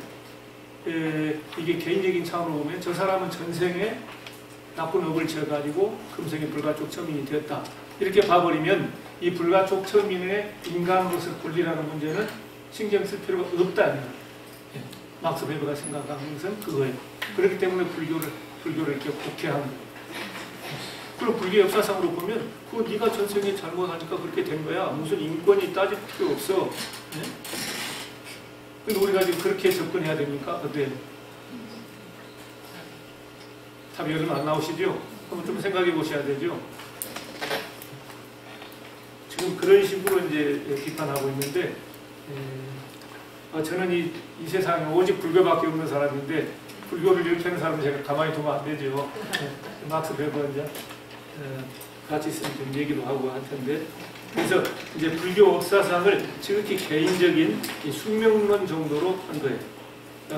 이게 개인적인 차원으로 보면 저 사람은 전생에 나쁜 업을 지어가지고 금생에 불가촉 천민이 되었다. 이렇게 봐버리면 이 불가촉 천민의 인간으로서 권리라는 문제는 신경 쓸 필요가 없다. 막스 베버가 생각하는 것은 그거예요. 그렇기 때문에 불교를 이렇게 곡해한 거예요. 그리고 불교 역사상으로 보면 그거 네가 전생에 잘못하니까 그렇게 된 거야. 무슨 인권이 따질 필요 없어. 근데 우리가 지금 그렇게 접근해야 됩니까? 어때요? 답이 얼마 안 나오시죠? 한번 좀 생각해 보셔야 되죠? 지금 그런 식으로 이제 비판하고 있는데 저는 이 세상에 오직 불교밖에 없는 사람인데 불교를 이렇게 하는 사람은 제가 가만히 두면 안 되죠. 막스 베버 이제 같이 있으면 좀 얘기도 하고 할 텐데 그래서 이제 불교 역사상을 지극히 개인적인 숙명론 정도로 한 거예요.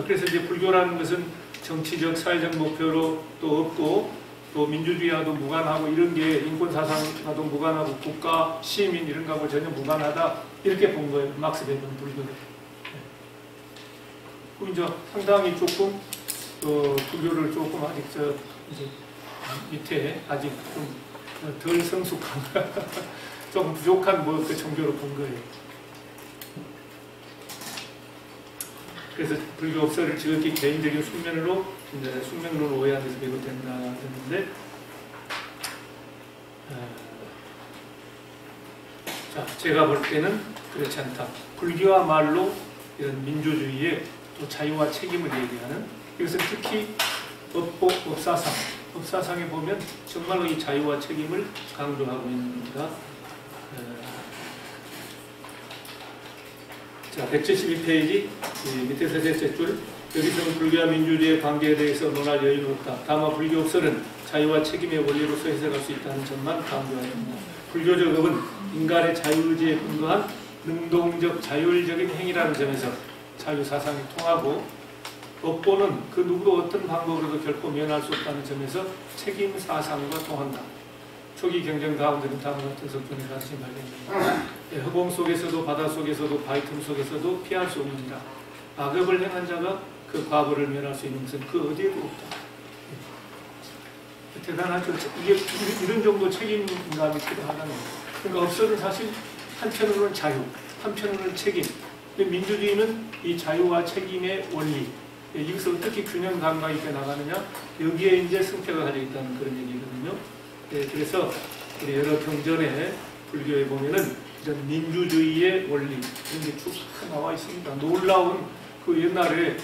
그래서 이제 불교라는 것은 정치적, 사회적 목표로 또 없고 또 민주주의와도 무관하고 이런 게 인권사상과도 무관하고 국가, 시민 이런 거하고 전혀 무관하다 이렇게 본 거예요. 막스 베버는 불교를. 그 이제 상당히 조금 불교를 조금 아직 이제 밑에 아직 좀 덜 성숙한 좀 부족한 그 종교로 본 거예요. 그래서 불교 업설을 지극히 개인적인 숙명론으로 오해한 데서 비롯된다 했는데 자, 제가 볼 때는 그렇지 않다. 불교와말로 이런 민주주의의 또 자유와 책임을 얘기하는 이것은 특히 업사상에 보면 정말로 이 자유와 책임을 강조하고 있는 겁니다. 자, 172페이지 밑에서 셋째 줄 여기서는 불교와 민주주의의 관계에 대해서 논할 여유는 없다. 다만 불교 업설은 자유와 책임의 원리로서 해석할 수 있다는 점만 강조해야 합니다. 불교적 업은 인간의 자유의지에 근거한 능동적 자율적인 행위라는 점에서 자유사상이 통하고 업보는 그 누구도 어떤 방법으로도 결코 면할 수 없다는 점에서 책임사상과 통한다. 초기 경쟁 가운데는 다음과 같은 성분이 같이 발견됩니다. 허공 속에서도 바다 속에서도 바위 틈 속에서도 피할 수 없느니라. 악업을 행한 자가 그 과거를 면할 수 있는 것은 그 어디에도 없다. 대단하죠. 이게 이런 정도 책임감이 필요하다는 거예요. 그러니까 업설은 사실 한편으로는 자유, 한편으로는 책임. 근데 민주주의는 이 자유와 책임의 원리, 이것을 어떻게 균형 감각 있게 나가느냐, 여기에 이제 승패가 가져 있다는 그런 얘기거든요. 그래서 우리 여러 경전에 불교에 보면은 이런 민주주의의 원리 이런 게 쭉 나와 있습니다. 놀라운 그 옛날에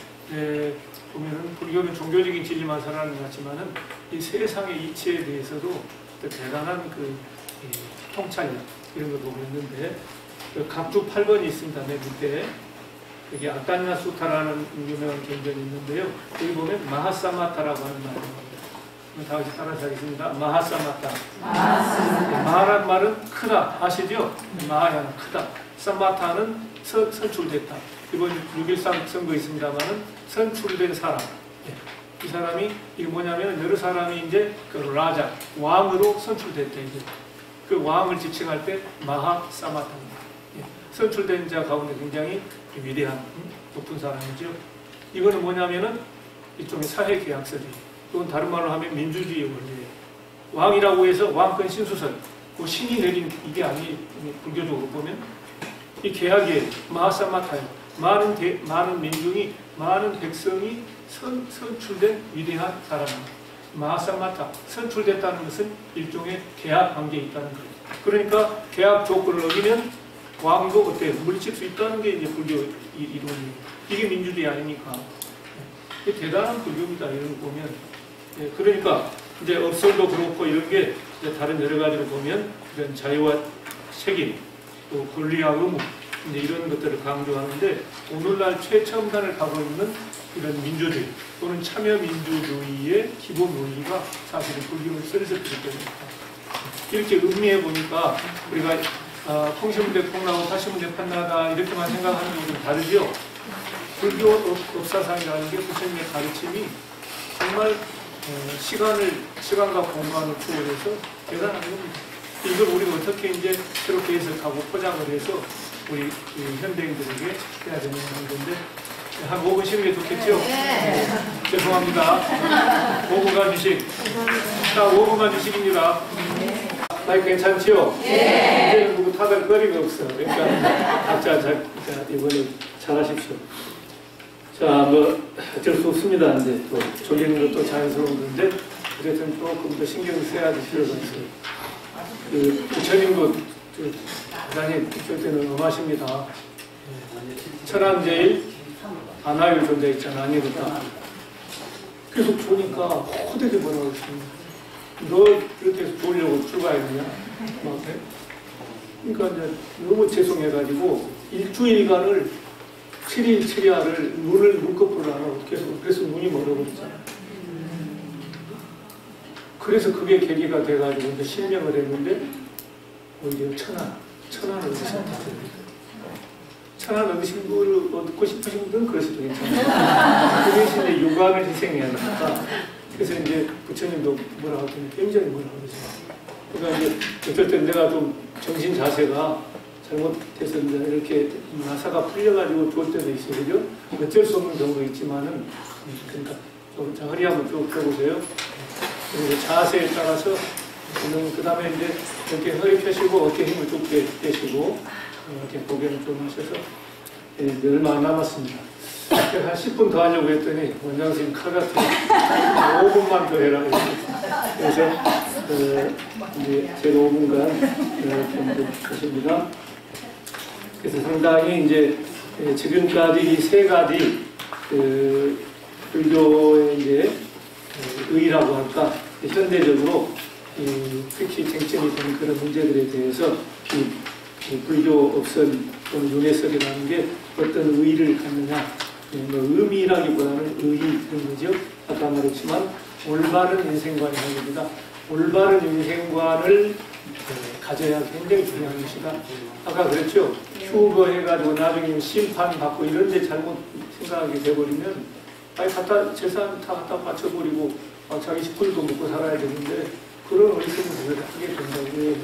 보면은 불교는 종교적인 진리만 살아가는 것 같지만은 이 세상의 이치에 대해서도 대단한 그 통찰력 이런 걸 보고 있는데 각주 8번이 있습니다. 맨 밑에 여기 아타냐 수타라는 유명한 경전이 있는데요. 여기 보면 마하사마타라고 하는 말입니다. 다 같이 따라서 하겠습니다. 마하사마타. 마하란 말은 크다 아시죠? 마하야는 크다. 사마타는 선출됐다. 이번 6.13 선거 있습니다만은 선출된 사람. 이 사람이 이게 뭐냐면 여러 사람이 이제 그 라자 왕으로 선출됐다. 이제 그 왕을 지칭할 때 마하사마타입니다. 선출된 자 가운데 굉장히 위대한 높은 사람이죠. 이거는 뭐냐면은 일종의 사회 계약서죠. 이건 다른 말로 하면 민주주의 원리예요. 왕이라고 해서 왕권 신수설, 그 신이 내린 이게 아니 불교적으로 보면 이 계약이에요. 마하사마타예요. 많은 민중이 많은 백성이 선출된 위대한 사람입니다. 마하사마타 선출됐다는 것은 일종의 계약 관계에 있다는 거예요. 그러니까 계약 조건을 어기면 왕도 어때요? 물리칠 수 있다는 게 이제 불교 이론이에요. 이게 민주주의 아닙니까? 이게 대단한 불교입니다. 이런 거 보면. 그러니까 이제 업설도 그렇고 이런 게 이제 다른 여러 가지로 보면 이런 자유와 책임, 또 권리와 의무 이제 이런 것들을 강조하는데 오늘날 최첨단을 가고 있는 이런 민주주의 또는 참여민주주의의 기본 원리가 사실은 불교를 쓰레서 비롯됩니다. 이렇게 음미해 보니까 우리가 통시문제 통나고 파시문제 판나다 이렇게만 생각하는 게 좀 다르죠. 불교 업사상이라는 게 부처님의 가르침이 정말 시간과 공간을 초월해서 대단한 겁니다. 이걸 우리가 어떻게 이제 새롭게 해석하고 포장을 해서 우리 현대인들에게 해야 되는 건데 한 5분 쉬는 게 좋겠죠? 네. 죄송합니다. 5분간 주식. 자, 5분간 주식입니다. 마이크 괜찮지요? 네. 이제는 누구 타들 거리가 없어. 그러니까 각자 이번에 잘하십시오. 자, 뭐 어쩔 수 없습니다. 이제 또 졸리는 것도 자연스러운 건데 어쨌든 조금 더 신경 써야 될 필요가 있어요. 그 부처님도 대단히 그럴 때는 엄하십니다. 천안제일 안하율 존재 있잖아. 아니니까 계속 보니까 호되게 뭐라고 했습니다. 너 이렇게 해서 보려고 출가했느냐? 그러니까 이제 너무 죄송해가지고 일주일간을 7일 7야를 눈을 눈꺼풀을 안 하고 계속 그래서 눈이 멀어버렸잖아요. 그래서 그게 계기가 돼가지고 이제 실명을 했는데 오히려 천안을 얻으셨다. 천안 얻으신 걸 얻고 싶으신 분들은 그러셔도 괜찮아요. 그 대신에 육안을 희생해야 되니까. 그래서 이제 부처님도 뭐라고 했더니 굉장히 뭐라고 그러죠. 그러니까 이제 어떨 땐 내가 좀 정신 자세가 잘못해서 이제 이렇게 나사가 풀려가지고 좋을 때도 있어요. 그죠? 어쩔 수 없는 경우도 있지만은, 그러니까 좀 허리 한번 쭉 펴보세요. 그리고 자세에 따라서, 그 다음에 이제 이렇게 허리 펴시고 어깨 힘을 쭉 빼시고, 이렇게 고개를 좀 하셔서, 얼마 안 남았습니다. 한 10분 더 하려고 했더니 원장 선생님 칼 같은 5분만 더 해라. 그래서 이제 제가 5분간 이렇게 하십니다. 그래서 상당히 이제 지금까지 이 세 가지 불교의 이제 의라고 할까 현대적으로 특히 쟁점이 되는 그런 문제들에 대해서 불교 업설 또는 윤회설이라는 게 어떤 의의를 갖느냐, 뭐 의미라기보다는 의의 그런 거죠. 아까 말했지만 올바른 인생관이 아닙니다. 올바른 인생관을 가져야 굉장히 중요한 것이다. 아까 그랬죠. 휴거해가지고 나중에 심판받고 이런 데 잘못 생각하게 돼버리면 아예 갖다 재산 다 갖다 바쳐버리고 자기 식구들도 먹고 살아야 되는데 그런 어리석은 하게 된다고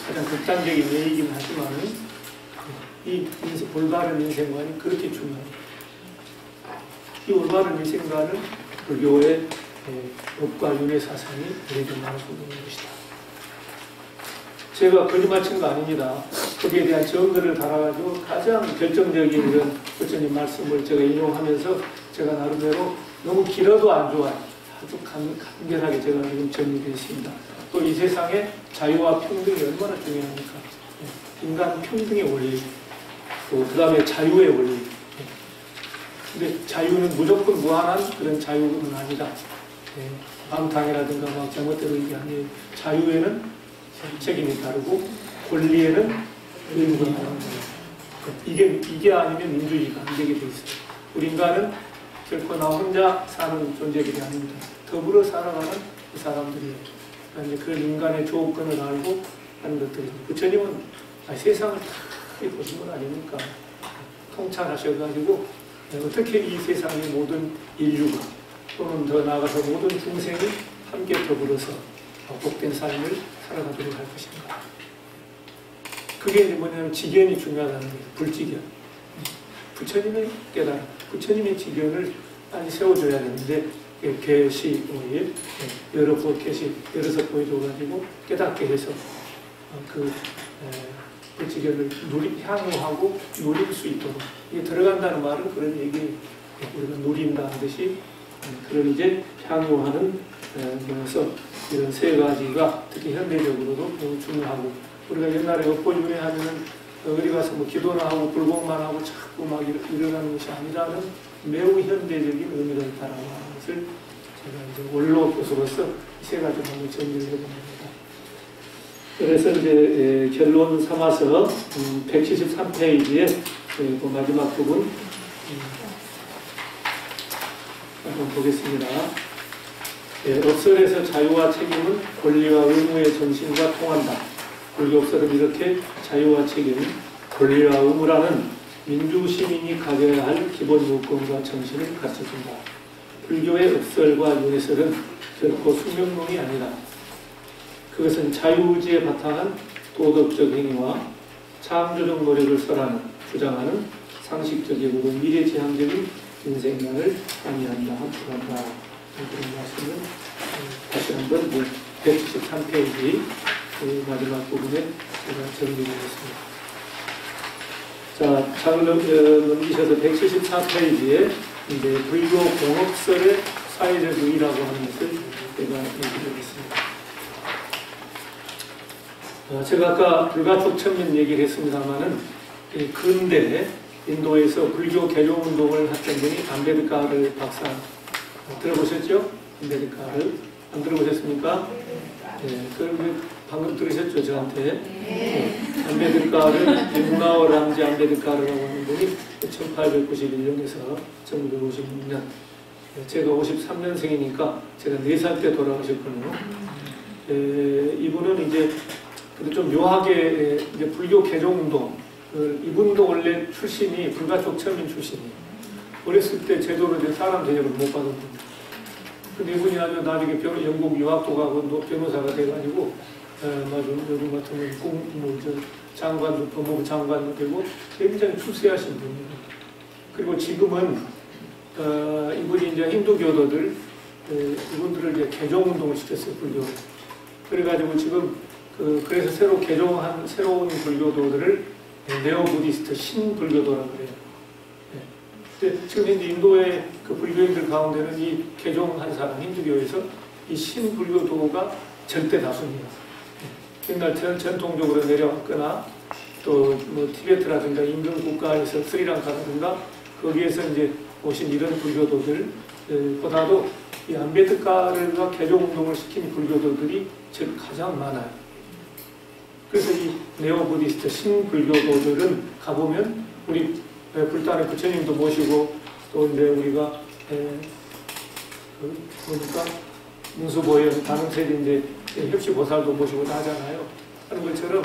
가장 극단적인 얘기긴 하지만 이 올바른 인생관이 그렇게 중요합니다. 이 올바른 인생관은 불교의 업과 윤회 사상이 우리에게 나눠주고 있는 것이다. 제가 거짓말 친 거 아닙니다. 거기에 대한 증거를 달아가지고 가장 결정적인 이런 부처님 말씀을 제가 인용하면서 제가 나름대로 너무 길어도 안 좋아요. 아주 간결하게 제가 지금 정리되어 있습니다. 또 이 세상에 자유와 평등이 얼마나 중요합니까? 인간 평등의 원리, 또 그 다음에 자유의 원리. 근데 자유는 무조건 무한한 그런 자유는 아니다. 방탕이라든가 막 잘못된 의견이 아니에요. 자유에는 책임이 다르고 권리에는 의무가 다른 거예요. 이게 아니면 민주주의가 안 되게 돼 있어요. 우리 인간은 결코 나 혼자 사는 존재들이 아닙니다. 더불어 살아가는 그 사람들이에요. 그러니까 그런 인간의 조건을 알고 하는 것들이죠. 부처님은 세상을 다 보신 건 아닙니까? 통찰하셔가지고 어떻게 이 세상의 모든 인류가 또는 더 나아가서 모든 중생이 함께 더불어서 복된 삶을 살아가도록 할 것인가. 그게 뭐냐면 지견이 중요하다는 거예요. 불지견. 부처님의 깨달음, 부처님의 지견을 많이 세워줘야 되는데 계시, 여러 계시, 여러서 보여줘가지고 깨닫게 해서 그 불지견을 향유하고 누릴 수 있도록 이게 들어간다는 말은 그런 얘기 우리가 누린다 하듯이 그런 이제 향유하는 면에서 이런 세 가지가 특히 현대적으로도 매우 중요하고 우리가 옛날에 업보윤회 하면은 어디 가서 뭐 기도나 하고 불공만 하고 자꾸 막 일어나는 것이 아니라는 매우 현대적인 의미가 있다라고 하는 것을 제가 이제 원로 교수로서 세 가지로 한번 정리를 해봅니다. 그래서 이제 결론 삼아서 173페이지에 그 마지막 부분 한번 보겠습니다. 업설에서 자유와 책임은 권리와 의무의 정신과 통한다. 불교 업설은 이렇게 자유와 책임, 권리와 의무라는 민주시민이 가져야 할 기본 요건과 정신을 가르쳐준다. 불교의 업설과 윤회설은 결코 숙명론이 아니다. 그것은 자유의지에 바탕한 도덕적 행위와 창조적 노력을 설하는, 주장하는 상식적이고 미래지향적인 인생관을 강의한다, 함축한다. 그런 말씀을 다시 한번 173페이지 마지막 부분에 제가 정리하겠습니다. 자, 장을 넘기셔서 174페이지에 이제 불교 공업설의 사회적 의의라고 하는 것을 제가 얘기하겠습니다. 제가 아까 불가촉 천민 얘기를 했습니다만은 근대 인도에서 불교 개종운동을 했던 분이 암베드카르 박사 들어보셨죠? 암베드카르 안 들어보셨습니까? 네, 그럼 방금 들으셨죠 저한테? 암베드카르 문나워 람지 암베드카르라고 하는 분이 1891년에서 1956년 제가 53년생이니까 제가 4살 때 돌아가셨거든요. 이분은 이제 좀 묘하게 이제 불교 개종운동 이분도 원래 출신이 불가촉 천민 출신이에요. 어렸을 때 제대로 된 사람 대접을 못 받았거든요. 근데 이분이 아주 나중에 영국 유학도 가고 또 변호사가 돼가지고 요즘 같으면 장관도 법무부 장관도 되고 굉장히 출세하신 분이에요. 그리고 지금은 이분이 이제 힌두교도들 이분들을 이제 개종운동을 시켰어요. 불교. 그래가지고 지금 그래서 새로 개종한 새로운 불교도들을 네오 부디스트 신불교도라고 그래요. 근데 지금 현재 인도의 그 불교인들 가운데는 이 개종한 사람 힌두교에서 이 신불교도가 절대 다수입니다. 옛날 전통적으로 내려왔거나 또 뭐 티베트라든가 인근 국가에서 스리랑카라든가 거기에서 이제 오신 이런 불교도들 보다도 이 암베드카르가 개종운동을 시킨 불교도들이 지금 가장 많아요. 그래서 이 네오 부디스트 신불교도들은 가보면 우리 불단의 부처님도 모시고 또 이제 우리가 보니까 문수보현 다른 세대 이제 협시보살도 모시고 다 하잖아요. 하는 것처럼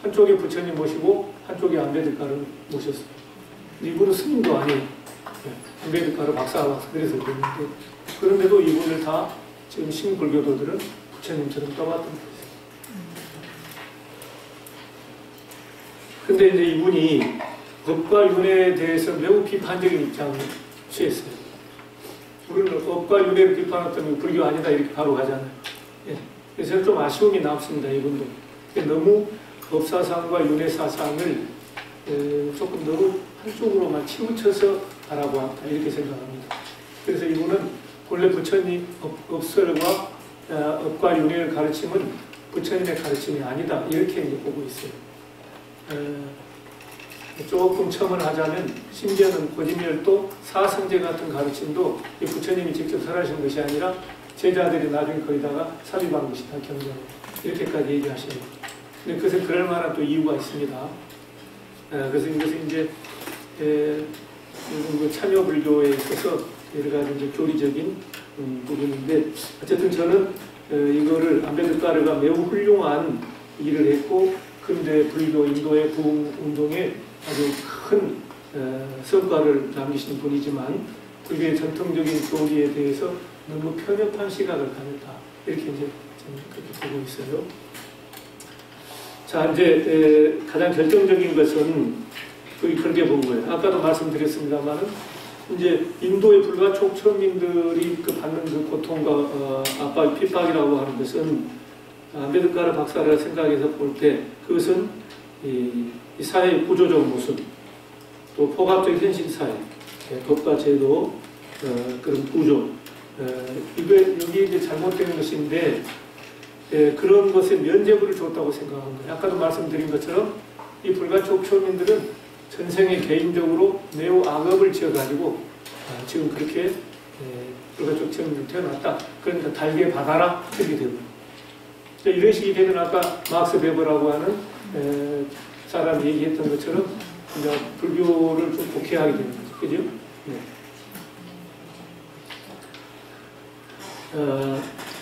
한쪽에 부처님 모시고 한쪽에 암베드카를 모셨어요. 이분은 스님도 아니에요. 암베드카르 박사 그래서 그랬는데 그런데도 이분을 다 지금 신불교도들은 부처님처럼 떠봤던 거예요. 근데 이제 이분이 법과 윤회에 대해서 매우 비판적인 입장을 취했어요. 우리는 법과 윤회를 비판했더니 불교 아니다 이렇게 바로 가잖아요. 예. 그래서 저는 좀 아쉬움이 남습니다. 이분도. 너무 법사상과 윤회사상을 조금 너무 한쪽으로만 치우쳐서 바라보았다 이렇게 생각합니다. 그래서 이분은 본래 부처님 업설과 업과 윤회의 가르침은 부처님의 가르침이 아니다 이렇게 이제 보고 있어요. 조금 첨언을 하자면 심지어는 고진열도 사성제 같은 가르침도 이 부처님이 직접 설하신 것이 아니라 제자들이 나중에 거기다가 삽입한 것이다 경전에 이렇게까지 얘기하시는 거예요. 근데 그것은 그럴 만한 또 이유가 있습니다. 그래서 이것은 이제 요즘 그 참여불교에 있어서 여러 가지 이제 교리적인 부분인데 어쨌든 저는 이거를 안베드카르가 매우 훌륭한 일을 했고 근대 불교 인도의 부흥 운동에 아주 큰 성과를 남기신 분이지만 불교의 전통적인 교리에 대해서 너무 편협한 시각을 가졌다 이렇게 이제 저는 그렇게 보고 있어요. 자 이제 가장 결정적인 것은 그렇게 본 거예요. 아까도 말씀드렸습니다만은 이제 인도의 불가촉천민들이 받는 그 고통과 압박, 핍박이라고 하는 것은 안베드카르 박사를 생각해서 볼 때 그것은 이 사회의 구조적 모습, 또 포괄적 현실 사회, 법과 제도, 그런 구조, 여기 이제 잘못된 것인데 그런 것에 면죄부를 줬다고 생각한 거예요. 아까도 말씀드린 것처럼 이 불가촉천민들은 전생에 개인적으로 매우 악업을 지어가지고 지금 그렇게 불가촉천민으로 태어났다. 그러니까 달게 받아라 이렇게 되고 이런 식이 되면 아까 막스 베버라고 하는 사람이 얘기했던 것처럼 이제 불교를 좀 독해하게 되는 거죠. 그죠? 네.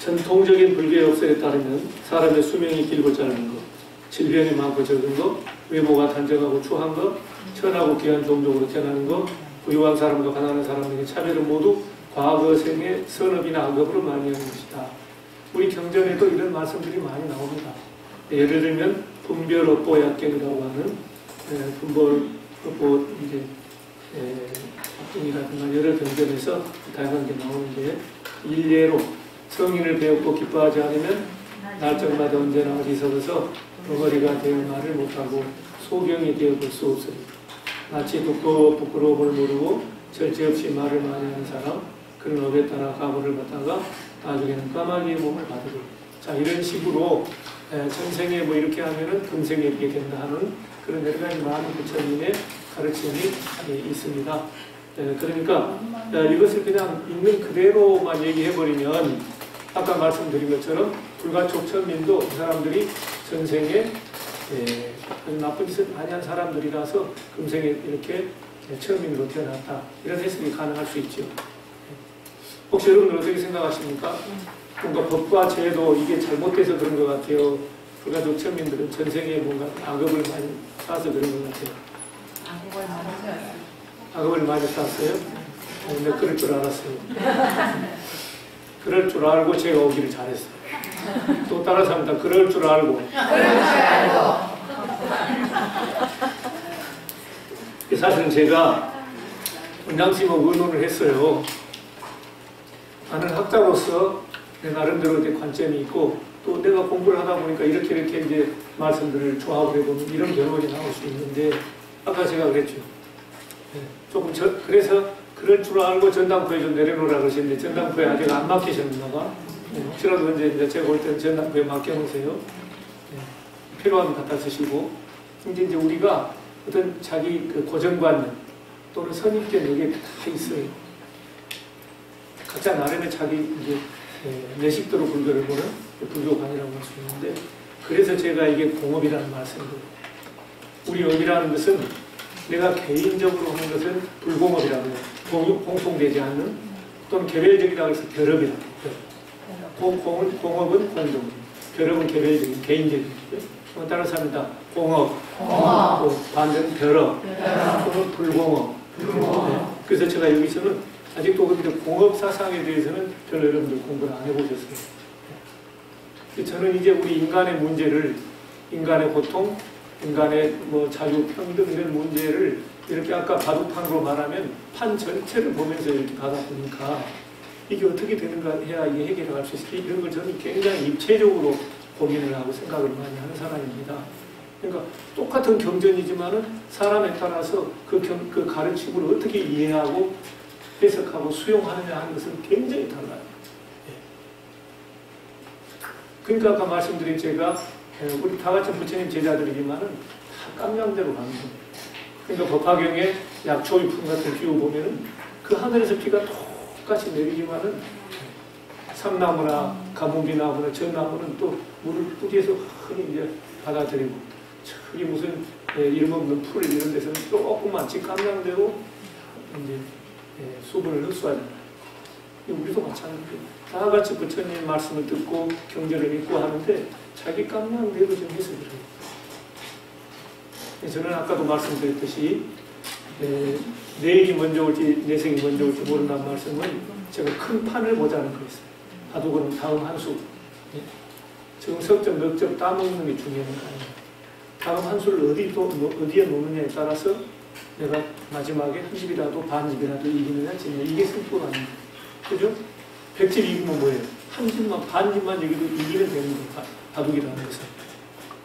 전통적인 불교의 업설에 따르면 사람의 수명이 길고 짧은 것, 질병이 많고 적은 것, 외모가 단정하고 추한 것, 천하고 귀한 종족으로 태어나는 것, 부유한 사람과 가난한 사람에게 차별은 모두 과거 생의 선업이나 악업으로 많이 하는 것이다. 우리 경전에도 이런 말씀들이 많이 나옵니다. 예를 들면 분별업보약경이라고 하는 분별업보 이제 약경이라든가 여러 경전에서 다양한 게 나오는데 일례로 성인을 배웠고 기뻐하지 않으면 날짜마다 언제나 어디서서 덩어리가 되어 말을 못하고 소경이 되어 볼 수 없으니 마치 부끄러움을 모르고 절제 없이 말을 많이 하는 사람 그런 업에 따라 가보를 받다가 나중에는 까마귀의 몸을 받으리. 자 이런 식으로 전생에 뭐 이렇게 하면은 금생에 이렇게 된다 하는 그런 여러 가지 많은 부처님의 가르침이 있습니다. 그러니까 이것을 그냥 있는 그대로만 얘기해버리면 아까 말씀드린 것처럼 불가촉천민도 그 사람들이 전생에 나쁜 짓을 많이 한 사람들이라서 금생에 이렇게 천민으로 태어났다. 이런 해석이 가능할 수 있죠. 혹시 여러분들 어떻게 생각하십니까? 뭔가 법과 제도 이게 잘못돼서 그런 것 같아요. 불가촉천민들은 전생에 뭔가 악업을 많이 쌓아서 그런 것 같아요. 악업을 많이 쌓았어요? 근데 그럴 줄 알았어요. 그럴 줄 알고 제가 오기를 잘했어요. 또 다른 사람들 그럴 줄 알고. 사실은 제가 원장님하고 의논을 했어요. 나는 학자로서 내 나름대로 관점이 있고 또 내가 공부를 하다 보니까 이렇게 이제 말씀들을 조합을 해보면 이런 결론이 나올 수 있는데 아까 제가 그랬죠. 조금 그래서 그럴 줄 알고 전당포에 좀 내려놓으라 그러시는데 전당포에 아직 안 맡기셨나 봐. 혹시라도 이제 제가 볼 때는 전당포에 맡겨놓으세요. 필요하면 갖다 쓰시고. 이제 우리가 어떤 자기 그 고정관념 또는 선입견 여기에 다 있어요. 각자 나름의 자기 이제 내식대로 불교를 보는 불교관이라고 할 수 있는데 그래서 제가 이게 공업이라는 말씀을 우리 업이라는 것은 내가 개인적으로 하는 것은 불공업이라고 해요. 공통되지 않는 또는 개별적이라고 해서 결업이라고 해요. 공업은 공동, 결업은 개별적인, 개인적인. 다른 사람이 다 공업, 또 반대는 결업, 또는 불공업. 네. 그래서 제가 여기서는 아직도 근데 공업 사상에 대해서는 별로 여러분들 공부를 안 해보셨어요. 저는 이제 우리 인간의 문제를, 인간의 고통, 인간의 뭐 자유, 평등 이런 문제를 이렇게 아까 바둑판으로 말하면 판 전체를 보면서 이렇게 받아보니까 이게 어떻게 되는가 해야 이게 해결할 수 있을지 이런 걸 저는 굉장히 입체적으로 고민을 하고 생각을 많이 하는 사람입니다. 그러니까 똑같은 경전이지만은 사람에 따라서 그 가르침을 어떻게 이해하고 해석하고 수용하느냐 하는 것은 굉장히 달라요. 그러니까 아까 말씀드린 제가 우리 다 같이 부처님 제자들이지만은 다 깜냥대로 가는 거예요. 그러니까 법화경에 약초위풍 같은 기후 보면은 그 하늘에서 비가 똑같이 내리지만은 삼나무나 가뭄비나무나 전나무는 또 물을 뿌리에서 흔히 이제 받아들이고 저기 무슨 이름없는 풀 이런 데서는 조금만치 깜냥대로 이제 수분을 흡수하잖아요. 우리도 마찬가지예요. 다 같이 부처님 말씀을 듣고 경전을 읽고 하는데 자기 깜냥대로 좀 해석을 해요. 저는 아까도 말씀드렸듯이 내일이 먼저 올지 내생이 먼저 올지 모른다는 말씀은 제가 큰 판을 보자는 거였어요. 바둑은 다음 한 수. 지금 석점, 넉 점 따먹는 게 중요한 거 아니에요. 다음 한 수를 어디에 놓느냐에 따라서 내가 마지막에 한 집이라도 반 집이라도 이기느냐 지느냐 이게 승부가 아닙니다. 그죠? 100집 이기면 뭐예요? 한 집만 반 집만 여기도 이기면 되는 거예요. 바둑이라는 것은.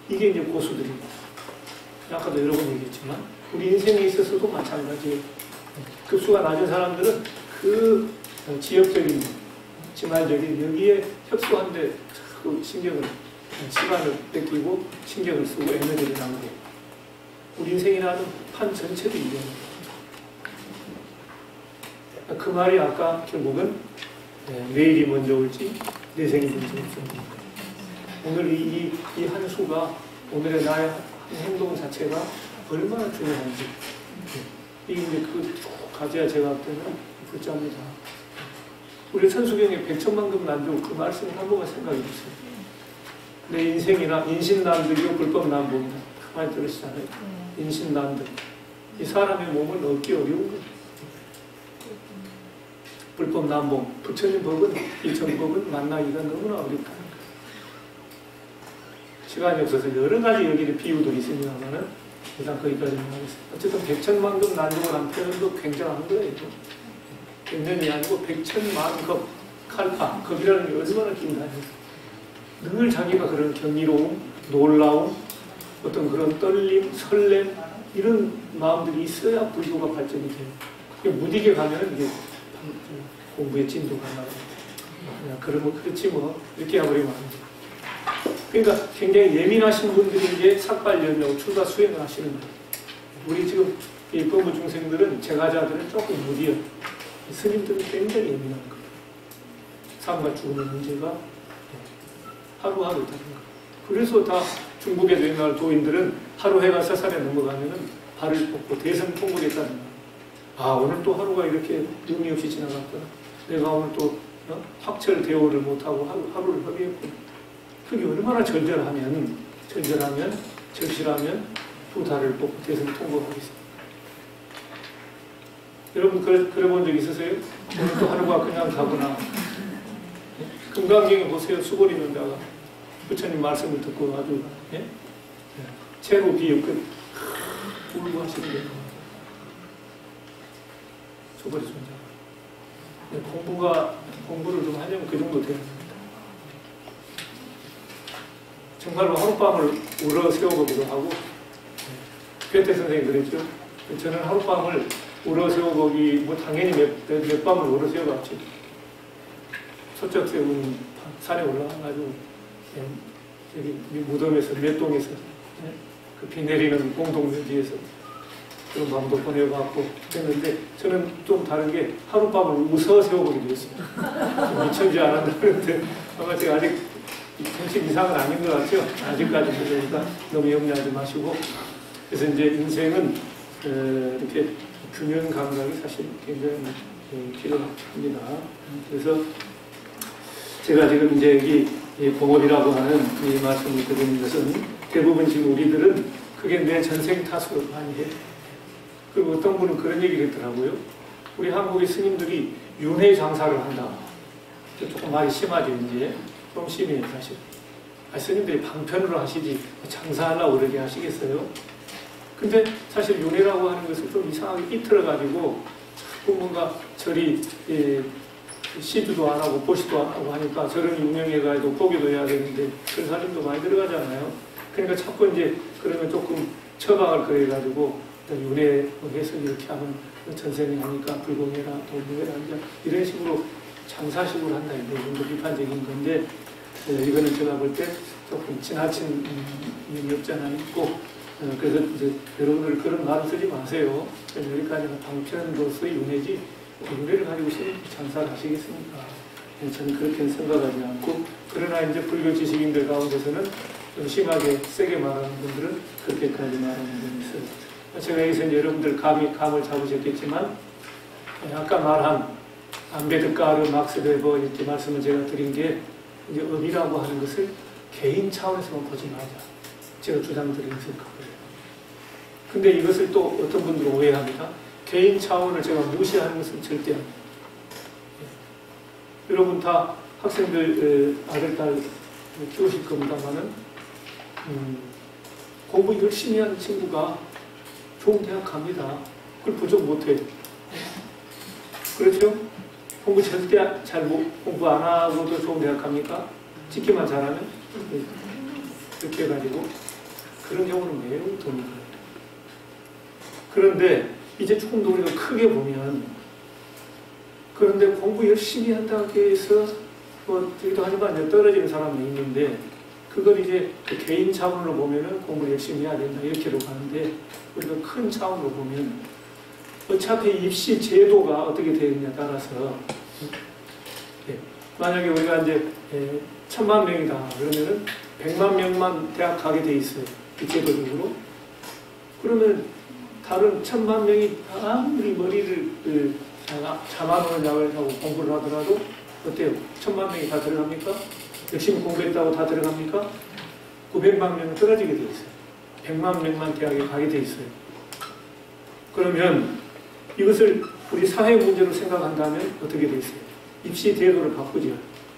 이게 이제 고수들입니다. 아까도 여러 번 얘기했지만 우리 인생에 있어서도 마찬가지예요. 급수가 낮은 사람들은 그 지역적인 지말적인 여기에 협소한데 그 신경을 시간을 뺏기고 신경을 쓰고 에너지를 낭비고 우리 인생이라는 판 전체도 이겨내는 거죠. 그 말이 아까 결국은 내일이 먼저 올지 내생이 먼저 올지 오늘 이 한 수가 오늘의 나의 행동 자체가 얼마나 중요한지 이게 이제 그 가져야 제가 볼 때는 불자입니다. 우리 천수경의 백천만금 난조 그 말씀을 한 번만 생각해 보세요. 내 인생이나 인신난득이요 불법난보입니다. 많이 들으시잖아요. 인신난득. 이 사람의 몸을 얻기 어려운 거예요. 불법난보. 부처님 법은 이 정법은 만나기가 너무나 어렵다는 거예요. 시간이 없어서 여러 가지 여기에 비유들이 있습니다만은 일단 거기까지만 하겠습니다. 어쨌든 백천만금 난조라는 표현도 굉장한 거예요. 100년이 아니고 백천만급 칼파, 급이라는 게 얼마나 긴가요? 늘 자기가 그런 경이로움, 놀라움, 어떤 그런 떨림, 설렘 이런 마음들이 있어야 불교가 발전이 돼요. 그게 무디게 가면 이게 공부의 진도가 나가요. 그냥 그러면 그렇지 뭐 이렇게 해버리면 안 돼요. 그러니까 굉장히 예민하신 분들이 이제 삭발연명, 출가 수행을 하시는 거예요. 우리 지금 이 법무 중생들은 제가자들은 조금 무디요. 스님들은 굉장히 예민한 거예요. 삶과 죽음의 문제가 하루하루 다른 거예요. 그래서 다 중국에도 옛날 도인들은 하루 해가 서산에 넘어가면은 발을 뻗고 대성통곡했다는 거예요. 아, 오늘 또 하루가 이렇게 의미 없이 지나갔구나. 내가 오늘 또 확철 대오를 못하고 하루를 허비했구나. 그게 얼마나 절실하면 두 달을 뻗고 대성통곡하겠습니다. 여러분 그래 본 적 있으세요? 오늘 또 하루가 그냥 가거나 금강경에 보세요. 수고리는다가 부처님 말씀을 듣고 아주 채로 비었고 울고 하시는 거예요. 수고리 손자. 공부를 좀 하려면 그 정도 돼야 됩니다. 정말로 하룻밤을 울어 세워보기도 하고 괴테 선생님이 그랬죠. 저는 하룻밤을 울어 세워보기 뭐 당연히 몇 밤을 울어 세워봤지. 소쩍 세운 산에 올라가가지고 여기 무덤에서 몇동에서 그 비 내리는 공동묘지에서 그런 밤도 보내봤고 했는데 저는 좀 다른 게 하룻밤을 웃어 세워보기도 했습니다. 미천지 않았는데 아마 제가 아직 정신 이상은 아닌 것 같죠. 아직까지 그러니까 너무 염려하지 마시고 그래서 이제 인생은 이렇게 균형 감각이 사실 굉장히 필요합니다. 그래서 제가 지금 이제 여기 공업이라고 하는 이 말씀을 드리는 것은 대부분 지금 우리들은 그게 내 전생 탓으로 많이 해요. 그리고 어떤 분은 그런 얘기를 했더라고요. 우리 한국의 스님들이 윤회 장사를 한다. 조금 말이 심하죠, 이제. 좀 심해요, 사실. 스님들이 방편으로 하시지 장사하려고 그러게 하시겠어요? 근데 사실 윤회라고 하는 것을 좀 이상하게 삐뚤어가지고 자꾸 뭔가 절이 시주도 안 하고 보시도 안 하고 하니까 절은 유명해가지고 보기도 해야 되는데 그런 사람도 많이 들어가잖아요. 그러니까 자꾸 이제 그러면 조금 처방을 그래가지고 윤회해서 이렇게 하면 전생이 하니까 불공해라 도무해라 이런 식으로 장사식으로 한다. 이게 좀 비판적인 건데 이거는 제가 볼 때 조금 지나친 면이 없지 않아 있고 그래서 이제 여러분들 그런 말을 쓰지 마세요. 여기까지는 방편으로서의 윤회지 윤회를 가지고 장사를 하시겠습니까? 저는 그렇게 생각하지 않고 그러나 이제 불교 지식인들 가운데서는 좀 심하게 세게 말하는 분들은 그렇게까지 말하는 분이 있어요. 제가 여기서 이제 여러분들 감을 잡으셨겠지만 아까 말한 암베드카르, 막스 베버 이렇게 말씀을 제가 드린 게 이제 업이라고 하는 것을 개인 차원에서만 보지 말자. 제가 주장드리는 거예요. 근데 이것을 또 어떤 분들은 오해합니다. 개인 차원을 제가 무시하는 것은 절대 아닙니다. 여러분 다 학생들 아들, 딸 키우실 겁니다만은 공부 열심히 하는 친구가 좋은 대학 갑니다. 그걸 부족 못해. 그렇죠? 공부 절대 공부 안 하고도 좋은 대학 갑니까? 찍기만 잘하면? 이렇게 해가지고 그런 경우는 매우 드물어요. 그런데 이제 조금 더 우리가 크게 보면 그런데 공부 열심히 한다고 해서 저기도 하지만 떨어지는 사람이 있는데 그걸 이제 그 개인 차원으로 보면은 공부 열심히 해야 된다 이렇게로 가는데 우리가 큰 차원으로 보면 어차피 입시 제도가 어떻게 되느냐에 따라서 만약에 우리가 이제 1000만 명이다 그러면은 100만 명만 대학 가게 돼 있어요. 이 제도적으로. 그러면 다른 1000만 명이 아무리 머리를 자만하는 약을 하고 공부를 하더라도 어때요? 1000만 명이 다 들어갑니까? 열심히 공부했다고 다 들어갑니까? 900만 명은 떨어지게 돼 있어요. 100만 명만 대학에 가게 돼 있어요. 그러면 이것을 우리 사회 문제로 생각한다면 어떻게 돼 있어요? 입시 제도를 바꾸죠.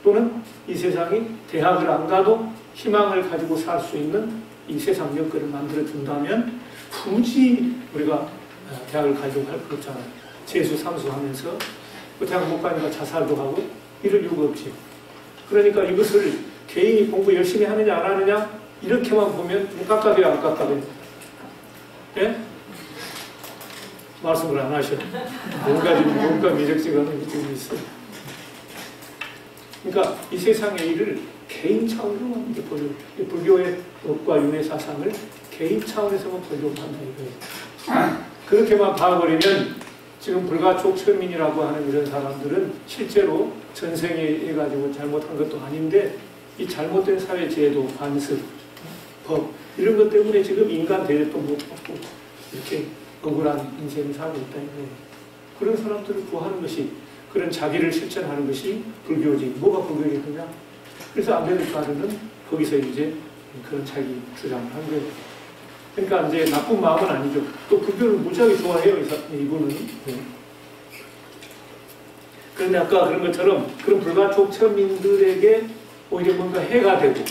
또는 이 세상이 대학을 안 가도 희망을 가지고 살 수 있는 이 세상 여건을 만들어 준다면 굳이 우리가 대학을 가려고 할 거 없잖아요. 재수, 삼수 하면서 그 대학 못 가니까 자살도 하고 이럴 이유가 없지. 그러니까 이것을 개인이 공부 열심히 하느냐 안 하느냐 이렇게만 보면 좀 깝깝해요, 안 깝깝해요? 예? 말씀을 안 하셔. 뭔가 미적지근한 게 있어요. 그러니까 이 세상의 일을 개인 차원으로만 보려고, 불교의 법과 윤회 사상을 개인 차원에서만 보려고 한다 이거예요. 그렇게만 봐버리면 지금 불가촉천민이라고 하는 이런 사람들은 실제로 전생에 해가지고 잘못한 것도 아닌데 이 잘못된 사회 제도, 관습, 법 이런 것 때문에 지금 인간 대접도 못 받고 이렇게 억울한 인생을 살고 있다 이거예요. 그런 사람들을 구하는 것이 그런 자기를 실천하는 것이 불교지. 뭐가 불교겠느냐? 그래서 암베드카르는 거기서 이제 그런 자기 주장을 한 거예요. 그러니까 이제 나쁜 마음은 아니죠. 또 불교를 무지하게 좋아해요, 이분은. 네. 그런데 아까 그런 것처럼 그런 불가촉천민들에게 오히려 뭔가 해가 되고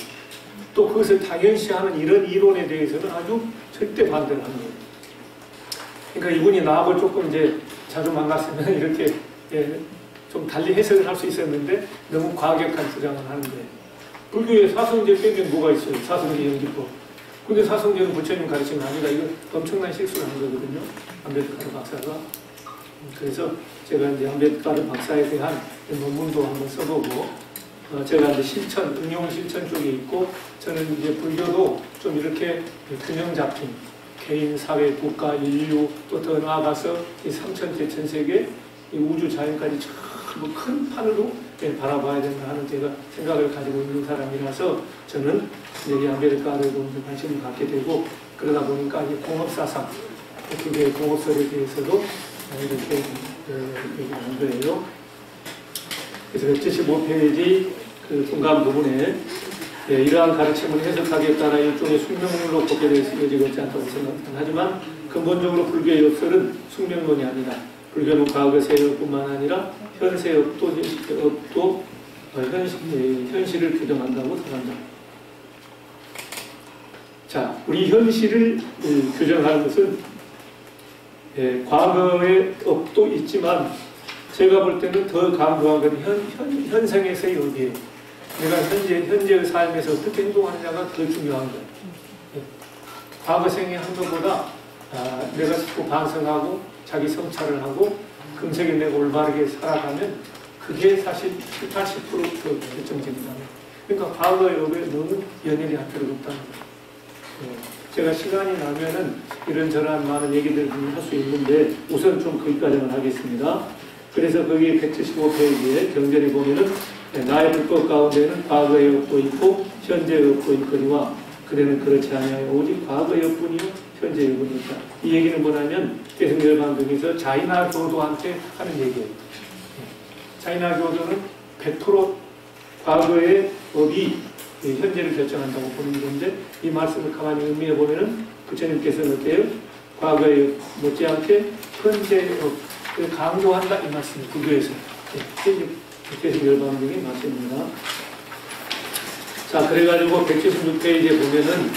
또 그것을 당연시하는 이런 이론에 대해서는 아주 절대 반대를 하는 거예요. 그러니까 이분이 나하고 조금 이제 자주 만났으면 이렇게 좀 달리 해석을 할 수 있었는데 너무 과격한 주장을 하는데 불교에 사성제 빼면 뭐가 있어요? 사성제 연기법. 근데 사성제는 부처님 가르침이 아니라 이거 엄청난 실수를 한 거거든요. 암베드카르 박사가. 그래서 제가 이제 암베드카르 박사에 대한 논문도 한번 써보고 제가 이제 응용 실천 쪽에 있고 저는 이제 불교도 좀 이렇게 균형 잡힌 개인, 사회, 국가, 인류 또 더 나아가서 이 3천제 전 세계 이 우주 자연까지 전부 큰 판으로 바라봐야 된다 하는 제가 생각을 가지고 있는 사람이라서 저는 이 암베드카르에도 관심을 갖게 되고 그러다 보니까 이 공업사상, 그게 공업설에 대해서도 이렇게 얘기하는 거예요. 그래서 175페이지 그 중간 부분에 이러한 가르침을 해석하기에 따라 일종의 숙명론으로 곱게돼서 이어지고 있지 않다고 생각합니다. 하지만 근본적으로 불교의 역설은 숙명론이 아니라 불교는 과거 세력뿐만 아니라 현세업도 현실을 규정한다고 생각한다. 자, 우리 현실을 규정하는 것은 과거의 업도 있지만 제가 볼 때는 더 강조한 건 현생에서의 업이에요. 내가 현재의 삶에서 어떻게 행동하느냐가 더 중요한 거예요. 과거 생에 한 것보다 내가 자꾸 반성하고 자기 성찰을 하고 금세게 내가 올바르게 살아가면 그게 사실 70, 80% 결정됩니다. 그러니까 과거의 업에 너무 연연히 할 필요가 없다는 거예요. 제가 시간이 나면은 이런저런 많은 얘기들을 할 수 있는데 우선 좀 거기까지만 하겠습니다. 그래서 거기 175페이지에 경전에 보면은 나의 불법 가운데는 과거의 업도 있고 현재의 업도 있거니와 그대는 그렇지 아니하여 오직 과거의 업뿐이요 현재의 업뿐이 있다. 이 얘기는 뭐냐면 대승열반등에서 자이나 교도한테 하는 얘기예요. 자이나 교도는 100% 과거의 업이 현재를 결정한다고 보는 건데 이 말씀을 가만히 의미해 보면은 부처님께서는 어때요? 과거의 못지않게 현재의 업을 강조한다 이 말씀이 구교에서 대승열반등의 말씀입니다. 자, 그래가지고 176페이지에 보면은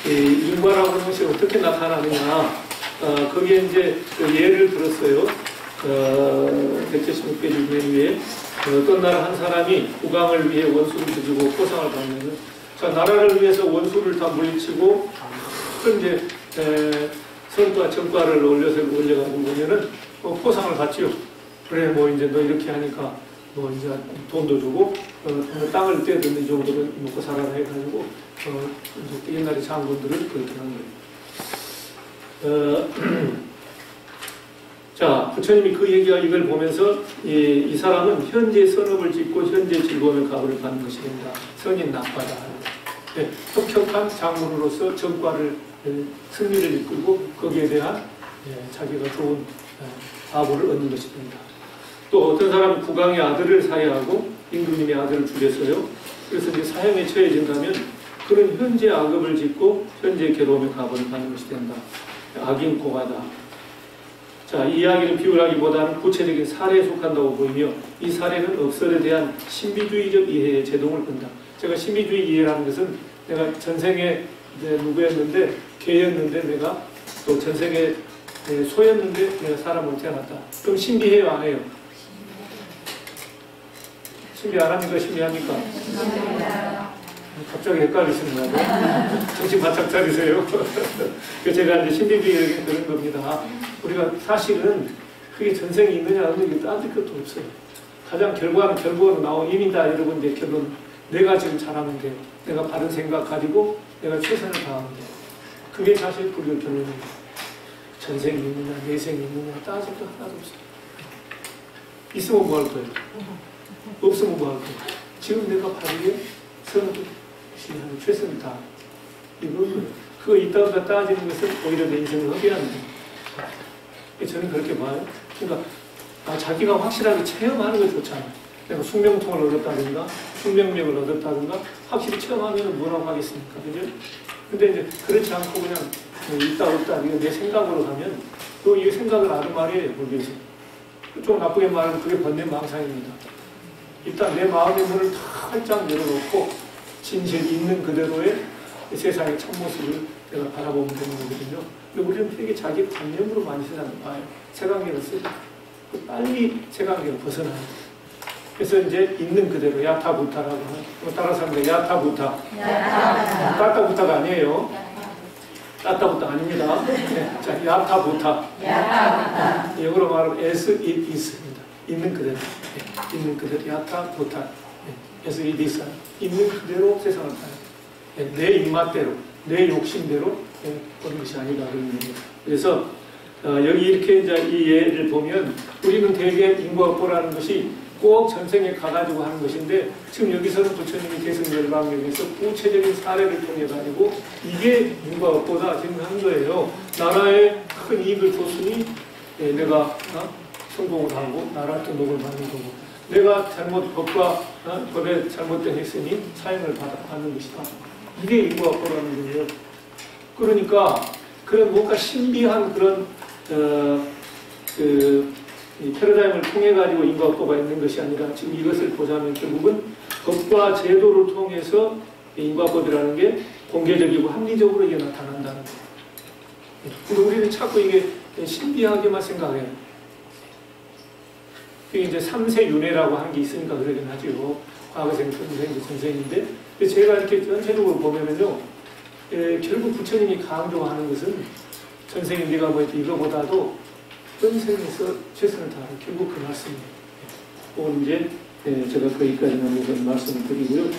인과라고 하는 것이 어떻게 나타나느냐 거기에 이제 예를 들었어요. 176페이지 맨 위에 어떤 나라 한 사람이 국왕을 위해 원수를 빚고 포상을 받으면 자, 나라를 위해서 원수를 다 물리치고 이제 선과 정과를 올려가지고 보면은 포상을 받지요. 그래 뭐 이제 너 이렇게 하니까 뭐 이제 돈도 주고 땅을 떼든 이 정도는 먹고 살아라 해가지고 이제 옛날에 장군들은 그렇게 하는 거예요. 자, 부처님이 그 얘기가 이걸 보면서 이 사람은 현재 선업을 짓고 현재 즐거움의 값을 받는 것이 된다. 선인 나빠다. 네, 혁혁한 장군으로서 정과를 승리를 이끌고 거기에 대한 자기가 좋은 과보를 얻는 것이 된다. 또 어떤 사람은 국왕의 아들을 사해하고 임금님의 아들을 죽였어요. 그래서 이제 사형에 처해진다면 그런 현재 악업을 짓고 현재 괴로움의 값을 받는 것이 된다. 악인 고가다. 자, 이 이야기를 비유하기보다는 구체적인 사례에 속한다고 보이며 이 사례는 업설에 대한 신비주의적 이해에 제동을 건다. 제가 신비주의 이해라는 것은 내가 전생에 누구였는데 개였는데 내가 또 전생에 소였는데 내가 사람으로 태어났다. 그럼 신비해요 안 해요? 신비 안 합니까? 신비합니까? 갑자기 헷갈리시는 거예요. 정신 바짝 차리세요. 제가 이제 신비주의 그런 겁니다. 우리가 사실은 그게 전생이 있느냐 없느냐 따질 것도 없어요. 가장 결과는 나온 이미 다 여러분 이제 결론 내가 지금 잘하면 돼요. 내가 바른 생각 가지고 내가 최선을 다하면 돼요. 그게 사실 불교 결론입니다. 전생이 있느냐 내생이 있느냐 따질 거 하나도 없어요. 있으면 뭐 할 거예요? 없으면 뭐 할 거예요? 지금 내가 바르게 선을 최선을 다 이거는 그거 있다가 따지는 것은 오히려 내 인생을 허비하는 거예요. 저는 그렇게 봐요. 그러니까 자기가 확실하게 체험하는 게 좋잖아요. 내가 숙명통을 얻었다든가 숙명력을 얻었다든가 확실히 체험하면 뭐라고 하겠습니까? 그죠? 근데 이제 그렇지 않고 그냥 있다 없다 이거 내 생각으로 가면 또 이게 생각을 하는 말이에요. 불교에서. 좀 나쁘게 말하면 그게 번뇌망상입니다. 일단 내 마음의 문을 다 활짝 열어놓고 진실 있는 그대로의 세상의 참모습을 내가 바라보면 되는 거거든요. 근데 우리는 되게 자기 관념으로 많이 세상을 봐요. 색안경을 쓰고 빨리 색안경을 벗어나요. 그래서 이제 있는 그대로 야타부타라고 하는 따라서 하면 야타부타. 따따부타가 아니에요. 따따부타 아닙니다. 네. 자, 야타부타. 영어로 말하면 as it is입니다. 있는 그대로. 네. 있는 그대로 야타부타. 네. as it is. 있는 그대로 세상을 봐요. 네. 내 입맛대로, 내 욕심대로 보는 것이 아니다. 그래서 여기 이렇게 이제 이 예를 보면 우리는 대개 인과업보라는 것이 꼭 전생에 가가지고 하는 것인데 지금 여기서는 부처님이 계승열방경에서 구체적인 사례를 통해 가지고 이게 인과업보다 지금 하는 거예요. 나라에 큰 이익을 줬으니 내가 성공을 하고 나라한테 복을 받는 거고 내가 법과 법에 잘못된 했으니 사형을 받는 것이다. 이게 인과업보라는 거예요. 그러니까 그런 뭔가 신비한 그런 이 패러다임을 통해 가지고 인과업보가 있는 것이 아니라 지금 이것을 보자면 결국은 법과 제도를 통해서 인과업이라는 게 공개적이고 합리적으로 이게 나타난다는 거예요. 근데 우리는 자꾸 이게 신비하게만 생각해요. 그게 이제 3세 윤회라고 하는 게 있으니까 그러긴 하죠. 과거생, 현생, 전생인데. 근데 제가 이렇게 전체적으로 보면은요, 결국 부처님이 강조하는 것은 전생에 네가 뭐 이거보다도 현생에서 최선을 다하는 결국 그 말씀이에요. 오늘 이제 제가 거기까지만 한번 말씀을 드리고요.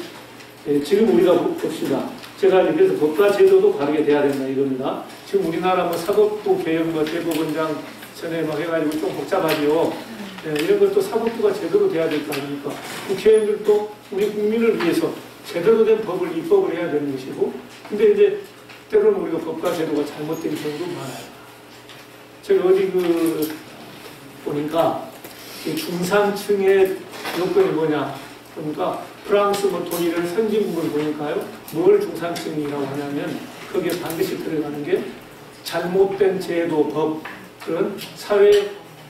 지금 우리가 봅시다. 제가 그래서 법과 제도도 바르게 돼야 된다 이겁니다. 지금 우리나라 뭐 사법부 개혁, 뭐 대법원장 전에 막 해가지고 좀 복잡하지요. 이런 것도 사법부가 제대로 돼야 될 거 아닙니까? 국회의원들도 우리 국민을 위해서 제대로 된 법을 입법을 해야 되는 것이고, 근데 이제 때로는 우리가 법과 제도가 잘못된 경우도 많아요. 제가 어디 보니까 중산층의 요건이 뭐냐? 그러니까 프랑스 뭐 독일을 선진국을 보니까요, 뭘 중산층이라고 하냐면 거기에 반드시 들어가는 게 잘못된 제도, 법, 그런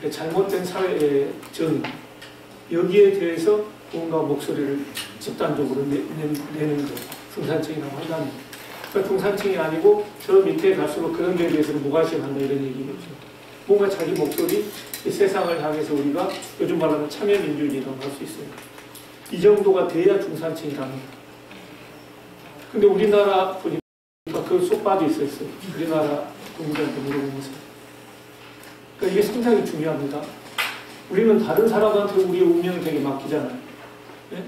잘못된 사회의 정, 여기에 대해서 뭔가 목소리를 집단적으로 내는 거, 중산층이라고 한다는 거예요. 그러니까 중산층이 아니고 저 밑에 갈수록 그런 데에 대해서는 무관심한다 이런 얘기겠죠. 뭔가 자기 목소리, 이 세상을 향해서 우리가 요즘 말하는 참여민주주의라고 할 수 있어요. 이 정도가 돼야 중산층이랍니다. 근데 우리나라 보니까 그 속 빠져 있었어요. 우리나라 국민들한테 물어보면서. 그러니까 이게 상당히 중요합니다. 우리는 다른 사람한테 우리의 운명을 되게 맡기잖아요. 네?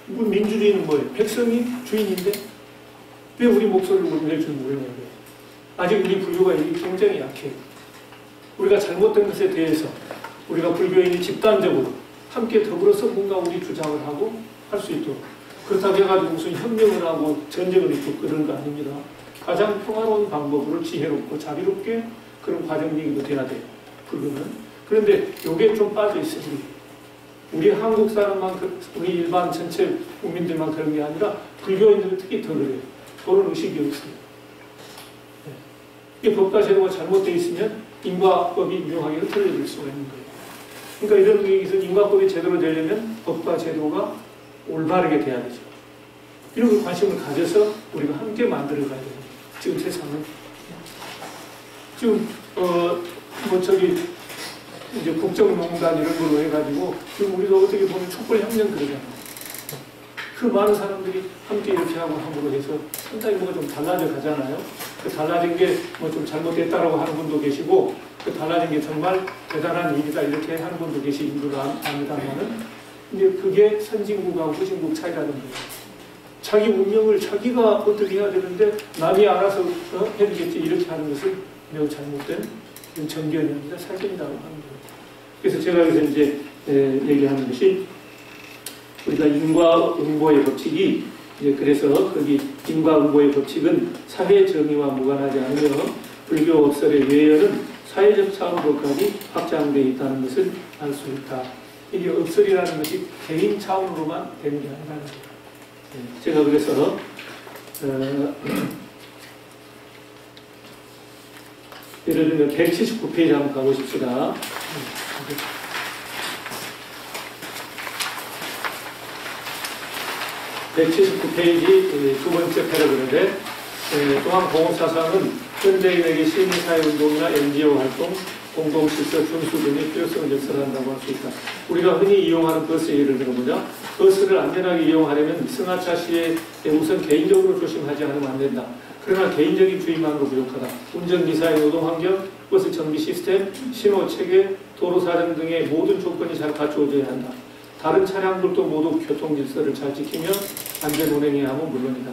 민주주의는 뭐예요? 백성이 주인인데 왜 우리 목소리를 내줄 모르냐고요. 아직 우리 불교가 굉장히 약해요. 우리가 잘못된 것에 대해서 우리가 불교인이 집단적으로 함께 더불어서 뭔가 우리 주장을 하고 할 수 있도록, 그렇다고 해가지고 무슨 협력을 하고 전쟁을 일으키고 그런 거 아닙니다. 가장 평화로운 방법으로 지혜롭고 자비롭게 그런 과정이기도 돼야 돼요. 불교는. 그런데 이게 좀 빠져 있어요. 우리 한국 사람만, 우리 일반 전체 국민들만 그런 게 아니라 불교인들은 특히 더 그래요. 그런 의식이 없어요. 이 법과 제도가 잘못되어 있으면 인과법이 묘하게 흐트러질 수가 있는 거예요. 그러니까 이런 의미에서 인과법이 제대로 되려면 법과 제도가 올바르게 돼야 되죠. 이런 걸 관심을 가져서 우리가 함께 만들어가야 돼요. 지금 세상은. 지금, 이제 국정농단 이런 걸로 해가지고, 지금 우리가 어떻게 보면 촛불혁명 그러잖아요. 그 많은 사람들이 함께 이렇게 하고 함으로 해서 상당히 뭐가 좀 달라져 가잖아요. 그 달라진 게 뭐 좀 잘못됐다라고 하는 분도 계시고, 그 달라진 게 정말 대단한 일이다 이렇게 하는 분도 계신 줄 압니다만은, 근데 그게 선진국하고 후진국 차이라는 거예요. 자기 운명을 자기가 어떻게 해야 되는데 남이 알아서 해주겠지 이렇게 하는 것은 매우 잘못된 정견이 아니라 사견이라고 하는 거예요. 그래서 제가 여기서 이제 얘기하는 것이, 우리가 인과응보의 법칙이, 이제 그래서 거기 인과응보의 법칙은 사회 정의와 무관하지 않으며 불교 업설의 외연은 사회적 차원으로까지 확장되어 있다는 것을 알 수 있다. 이게 업설이라는 것이 개인 차원으로만 되는 게 아니라는 거예요. 제가 그래서 예를 들면 179페이지 한번 가보십시다. 179페이지 두 번째 패러그래프인데, 또한 공업사상은 현대인에게 시민사회운동이나 NGO 활동, 공동시설 준수 등의 필요성을 역설한다고 할 수 있다. 우리가 흔히 이용하는 버스 예를 들어보자. 버스를 안전하게 이용하려면 승하차 시에 우선 개인적으로 조심하지 않으면 안 된다. 그러나 개인적인 주의만으로 부족하다. 운전기사의 노동환경, 버스 정비 시스템, 신호 체계, 도로사정 등의 모든 조건이 잘 갖추어져야 한다. 다른 차량들도 모두 교통질서를 잘 지키며 안전운행해야 하면 물론이다.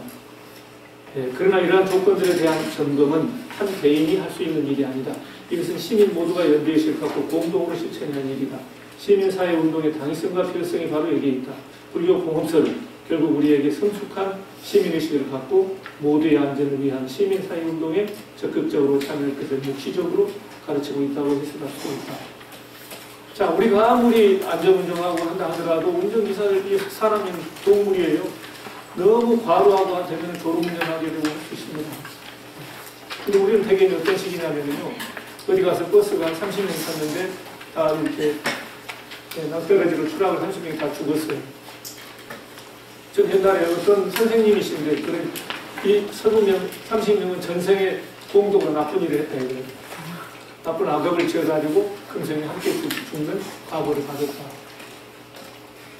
그러나 이러한 조건들에 대한 점검은 한 개인이 할 수 있는 일이 아니다. 이것은 시민 모두가 연대에 실갖고 공동으로 실천해야 하는 일이다. 시민사회운동의 당위성과 필요성이 바로 여기에 있다. 불교 공업설은 결국 우리에게 성숙한 시민의식을 갖고 모두의 안전을 위한 시민사회운동에 적극적으로 참여할 것을 묵시적으로 가르치고 있다고 해석할 수 있다. 자, 우리가 아무리 안전운전하고 한다 하더라도 운전기사들이 사람이 동물이에요. 너무 과로하고 되면 졸음운전하게 되고 할 수 있습니다. 근데 우리는 대개 어떤 식이냐면요, 어디 가서 버스가 한 30명 탔는데 다 이렇게 낭떠러지로 추락을 30명이 다 죽었어요. 전 옛날에 어떤 선생님이신데, 그런 이 30명은 전생에 공동으로 나쁜 일을 했다 이거예요. 나쁜 악업을 지어가지고 금생에 함께 죽는 과거를 가졌다.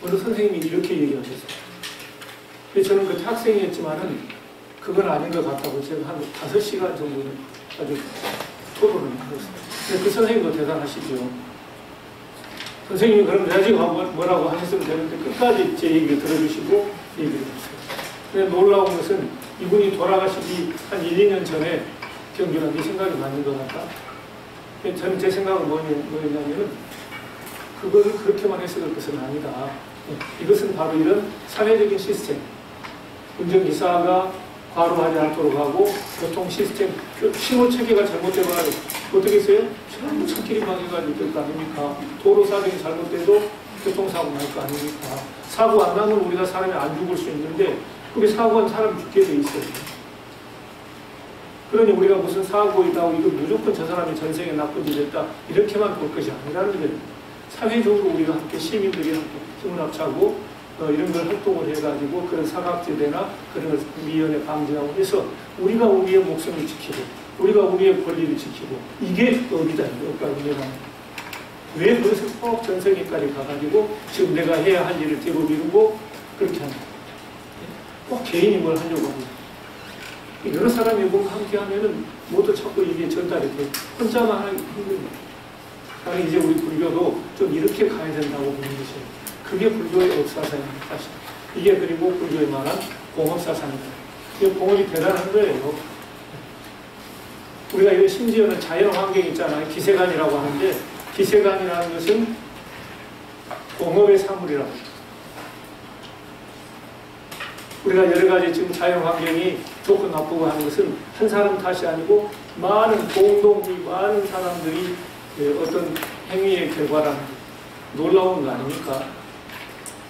어느 선생님이 이렇게 얘기하셨어요. 저는 그때 학생이었지만은 그건 아닌 것 같다고 제가 한 5시간 정도는 아주 토론을 했어요. 근데 그 선생님도 대단하시죠. 선생님이 그럼 내가 지금 뭐라고 하셨으면 되는데 끝까지 제 얘기를 들어주시고 얘기를 했어요. 근데 놀라운 것은 이분이 돌아가시기 한 1, 2년 전에 경규랑 네 생각이 맞는 것 같다. 저는 제 생각은 뭐였냐면은 그걸 그렇게만 해서 될 것은 아니다. 이것은 바로 이런 사회적인 시스템, 운전기사가 과로하지 않도록 하고 교통 시스템, 신호 체계가 잘못되면 어떻게 했어요? 전부 차끼리 망해가지고 될 거 아닙니까? 도로 사정이 잘못돼도 교통사고 날 거 아닙니까? 사고 안 나면 우리가 사람이 안 죽을 수 있는데 그게 사고한 사람이 죽게 돼 있어요. 그러니 우리가 무슨 사고이다, 이거 무조건 저 사람이 전생에 나쁜 일을 했다 이렇게만 볼 것이 아니라는 거예요. 사회적으로 우리가 함께 시민들이 함께 힘을 합치고 이런 걸 활동을 해가지고 그런 사각지대나 그런 걸 미연에 방지하고 해서 우리가 우리의 목숨을 지키고 우리가 우리의 권리를 지키고 이게 법이다. 왜 그것을 꼭 전생에까지 가가지고 지금 내가 해야 할 일을 대고 미루고 그렇게 합니다. 꼭 개인이 뭘 하려고 합니다. 여러 사람이 뭔가 함께 하면은 모두 자꾸 이게 전달이 돼. 혼자만 하기 힘듭니다. 나는 이제 우리 불교도 좀 이렇게 가야 된다고 보는 것이에요. 그게 불교의 업사상입니다. 사실. 이게 그리고 불교의 말한 공업사상이다. 이 공업이 대단한 거예요. 우리가 이거 심지어는 자연환경 있잖아요. 기세간이라고 하는데 기세간이라는 것은 공업의 사물이라고. 우리가 여러 가지 지금 자연환경이 좋고 나쁘고 하는 것은 한 사람 탓이 아니고 많은 공동체, 많은 사람들이 어떤 행위의 결과라는 놀라운 거 아닙니까?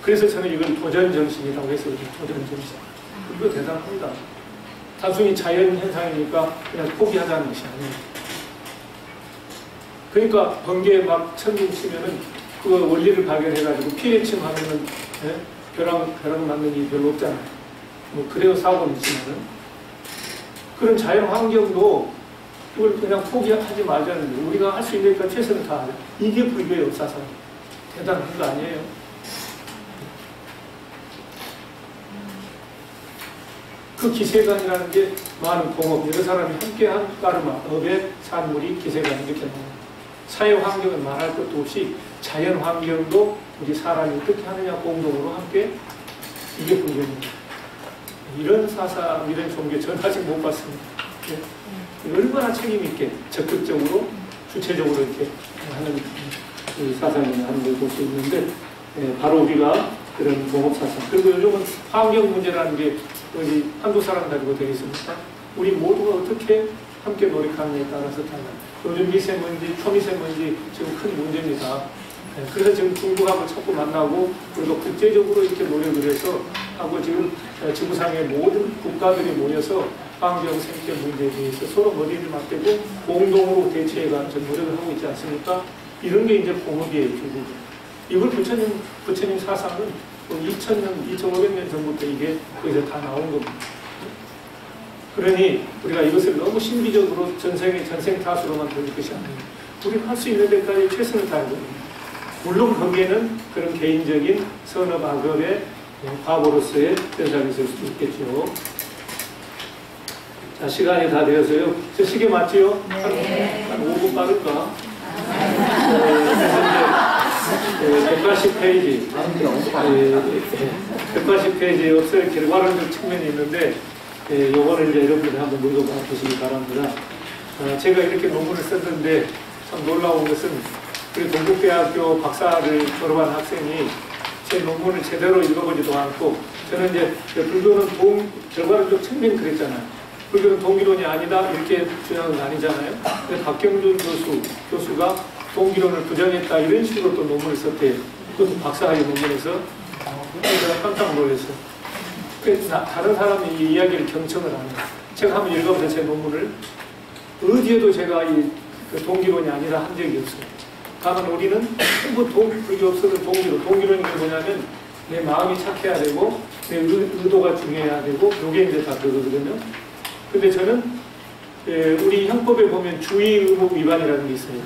그래서 저는 이걸 도전정신이라고 해서 도전정신. 이거 대단합니다. 단순히 자연현상이니까 그냥 포기하자는 것이 아니에요. 그러니까 번개에 막 천둥 치면은 그 원리를 발견해가지고 피레침 하면은 벼락 맞는 일이 별로 없잖아요. 뭐 그래요 사고는 있지만은 그런 자연환경도 이걸 그냥 포기하지 말자는 거예요. 우리가 할 수 있는 것까지 최선을 다하자. 이게 불교의 역사상 대단한 거 아니에요? 그 기세간이라는 게 많은 공업, 여러 사람이 함께한 까르마, 업의 산물이 기세간이 이렇게 나옵니다. 사회환경은 말할 것도 없이 자연환경도 우리 사람이 어떻게 하느냐 공동으로 함께 이게 불교입니다. 이런 사상, 이런 종교 전 아직 못 봤습니다. 얼마나 책임있게 적극적으로 주체적으로 이렇게 하는 사상이라는 걸 볼 수 있는데 바로 우리가 그런 공업사상. 그리고 요즘은 환경 문제라는 게 어디 한두 사람 가지고 되겠습니까? 우리 모두가 어떻게 함께 노력하느냐에 따라서 달라요. 요즘 미세먼지, 초미세먼지 지금 큰 문제입니다. 그래서 지금 중국하고 자꾸 만나고 우리가 국제적으로 이렇게 노력을 해서 하고 지금 지구상의 모든 국가들이 모여서 환경 생태 문제에 대해서 서로 머리를 맞대고 공동으로 대처해가는 노력을 하고 있지 않습니까? 이런 게 이제 공업이에요, 결국. 이걸 부처님 사상은 2000년, 2500년 전부터 이게 거기서 다 나온 겁니다. 그러니 우리가 이것을 너무 신비적으로 전생 타수로만 돌릴 것이 아니에요. 우리가 할 수 있는 데까지 최선을 다해야 됩니다. 물론 거기에는 그런 개인적인 선업 악업의 과보로서의 현상이 있을 수도 있겠죠. 자, 시간이 다 되어서요. 저 시계 맞지요? 네. 한 5분 빠를까? 그래서 이제 180페이지, 180페이지에 업설의 결과론적 측면이 있는데, 요거를 이제 여러분들이 한번 물어봐 보시기 바랍니다. 제가 이렇게 논문을 썼는데 참 놀라운 것은 우리 동국대학교 박사를 졸업한 학생이 제 논문을 제대로 읽어보지도 않고, 저는 이제 불교는 결과론적 측면이 그랬잖아요. 불교는 동기론이 아니다 이렇게 주장은 아니잖아요. 근데 박경준 교수가 동기론을 부정했다 이런 식으로 또 논문을 썼대요. 그것도 박사학위 논문에서. 제가 깜짝 놀랐어요. 다른 사람이 이 이야기를 경청을 안 해요. 제가 한번 읽어보세요. 제 논문을. 어디에도 제가 그 동기론이 아니라 한 적이 없어요. 다만 우리는 전부 불교 없어도 동기론이 뭐냐면 내 마음이 착해야 되고 의도가 중요해야 되고, 요게 이제 다 그거거든요. 근데 저는, 우리 형법에 보면 주의 의무 위반이라는 게 있어요.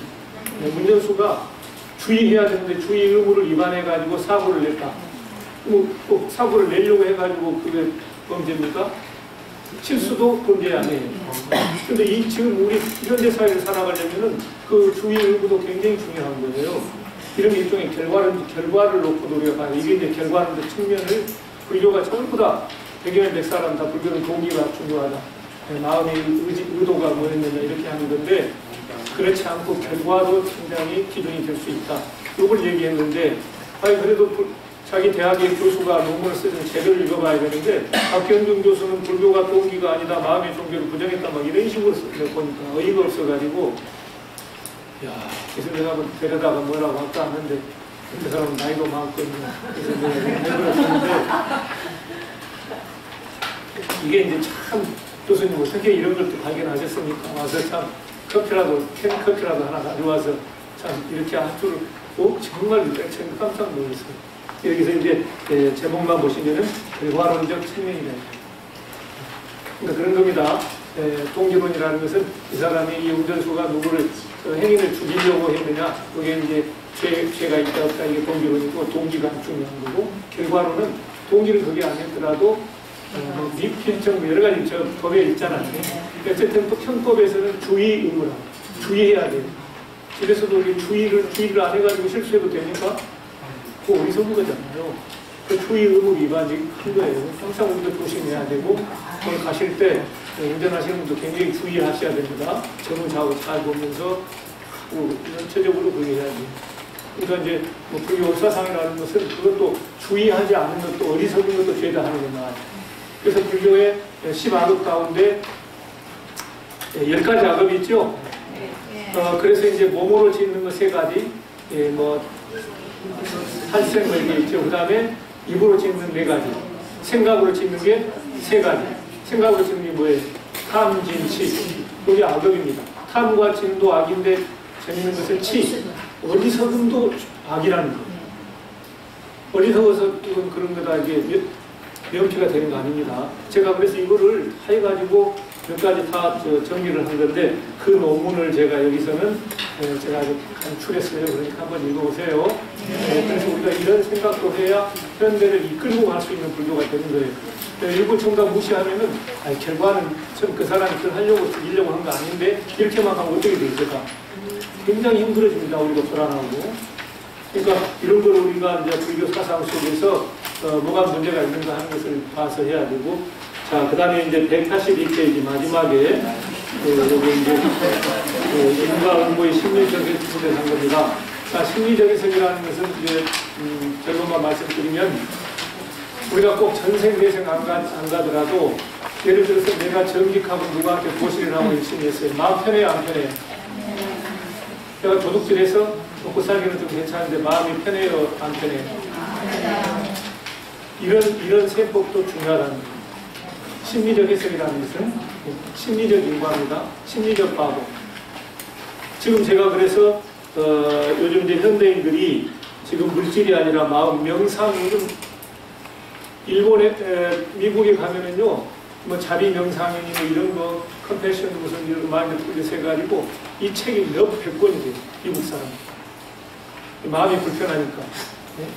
운전수가 주의해야 되는데 주의 의무를 위반해가지고 사고를 냈다. 꼭 사고를 내려고 해가지고 그게 범죄입니까? 실수도 범죄 아니에요. 근데 지금 우리 현대사회를 살아가려면은 그 주의 의무도 굉장히 중요한 거예요. 이런 일종의 결과를 놓고 노력하는, 이게 이제 결과론적 측면을 불교가 전부 다 100여 100사람 다 불교는 동기가 중요하다. 마음의 의도가 뭐였느냐 이렇게 하는 건데, 그렇지 않고 결과도 굉장히 기준이 될 수 있다. 이걸 얘기했는데, 아니 그래도 자기 대학의 교수가 논문을 쓰는 제도를 읽어봐야 되는데, 박현중 교수는 불교가 동기가 아니다, 마음의 종교를 부정했다, 막 이런 식으로 보니까 어이가 없어가지고, 야, 그래서 내가 데려다가 뭐라고 할까 하는데, 그 사람은 나이도 많거든요. 그래서 내가 내버렸는데, 이게 이제 참, 교수님 어떻게 이런 걸 또 발견하셨습니까? 와서 참, 캔 커피라도 하나 가져와서, 참, 이렇게 한 줄을, 정말 깜짝 놀랐어요. 여기서 이제 제목만 보시면은 결과론적 측면이다. 그러니까 그런 겁니다. 동기론이라는 것은 이 사람이 이 운전수가 누구를 행인을 죽이려고 했느냐, 그게 이제 죄가 있다 없다, 이게 동기론이고, 동기가 중요한 거고, 결과론은 동기를 그게 안 했더라도 미필정 여러 가지 저 법에 있잖아요. 어쨌든 또 형법에서는 주의 의무라, 주의해야 돼요. 집에서도 우리 주의를 안 해가지고 실수해도 되니까 그 어리석은 거잖아요. 그 주의 의무 위반이 큰 거예요. 항상 우리도 조심해야 되고, 거기 가실 때 운전하시는 분도 굉장히 주의하셔야 됩니다. 전후 좌우 잘 보면서 전체적으로 그렇게 해야 돼요. 그러니까 이제 뭐 불교 사상이라는 것은 그것도 주의하지 않는 것도 어리석은 것도 죄다 하는 거나. 그래서 불교의 10악업 가운데 10가지 악업이 있죠. 그래서 이제 몸으로 짓는 거 3가지, 뭐 탈생 뭐 이게 있죠. 그 다음에 입으로 짓는 4가지, 생각으로 짓는 게 3가지. 생각으로 짓는 게 뭐예요? 탐, 진, 치. 이게 악업입니다. 탐과 진도 악인데 재밌는 것은 치. 어리석음도 악이라는 거. 어리석어서 이건 그런 거다 이게 명피가 되는 거 아닙니다. 제가 그래서 이거를 해가지고 몇 가지 다 정리를 한 건데, 그 논문을 제가 여기서는 제가 아주 간추렸어요. 그러니까 한번 읽어보세요. 그래서 우리가 이런 생각도 해야 현대를 이끌고 갈 수 있는 불교가 되는 거예요. 일부 정답 무시하면은, 결과는 참 그 사람이 그걸 하려고 죽이려고 한 거 아닌데, 이렇게만 하면 어떻게 될까? 굉장히 힘들어집니다. 우리가 불안하고. 그러니까 이런 걸 우리가 이제 불교 사상 속에서 뭐가 문제가 있는가 하는 것을 봐서 해야 되고, 자, 그 다음에 이제 182페이지 마지막에, 여기 이제, 인과 응보의 심리적 해석을 한 겁니다. 자, 심리적 해석이라는 것은 이제, 결론만 말씀드리면, 우리가 꼭 전생, 내생 안 가더라도, 예를 들어서 내가 정직하고 누구한테 보시를 하고 열심히 했어요. 마음 편해요, 안 편해요? 내가 도둑질해서 먹고 살기는 좀 괜찮은데, 마음이 편해요, 안 편해요? 이런 세법도 중요하다는 거예요. 심리적 해석이라는 것은 심리적 인과입니다. 심리적 바보. 지금 제가 그래서 요즘 이제 현대인들이 지금 물질이 아니라 마음, 명상은 일본에 미국에 가면은요, 뭐 자비 명상이니 뭐 이런 거 컴패션 무슨 이런 마인드 풀리스 해가지고 이 책이 몇백 권이 돼요. 미국 사람. 마음이 불편하니까. 네?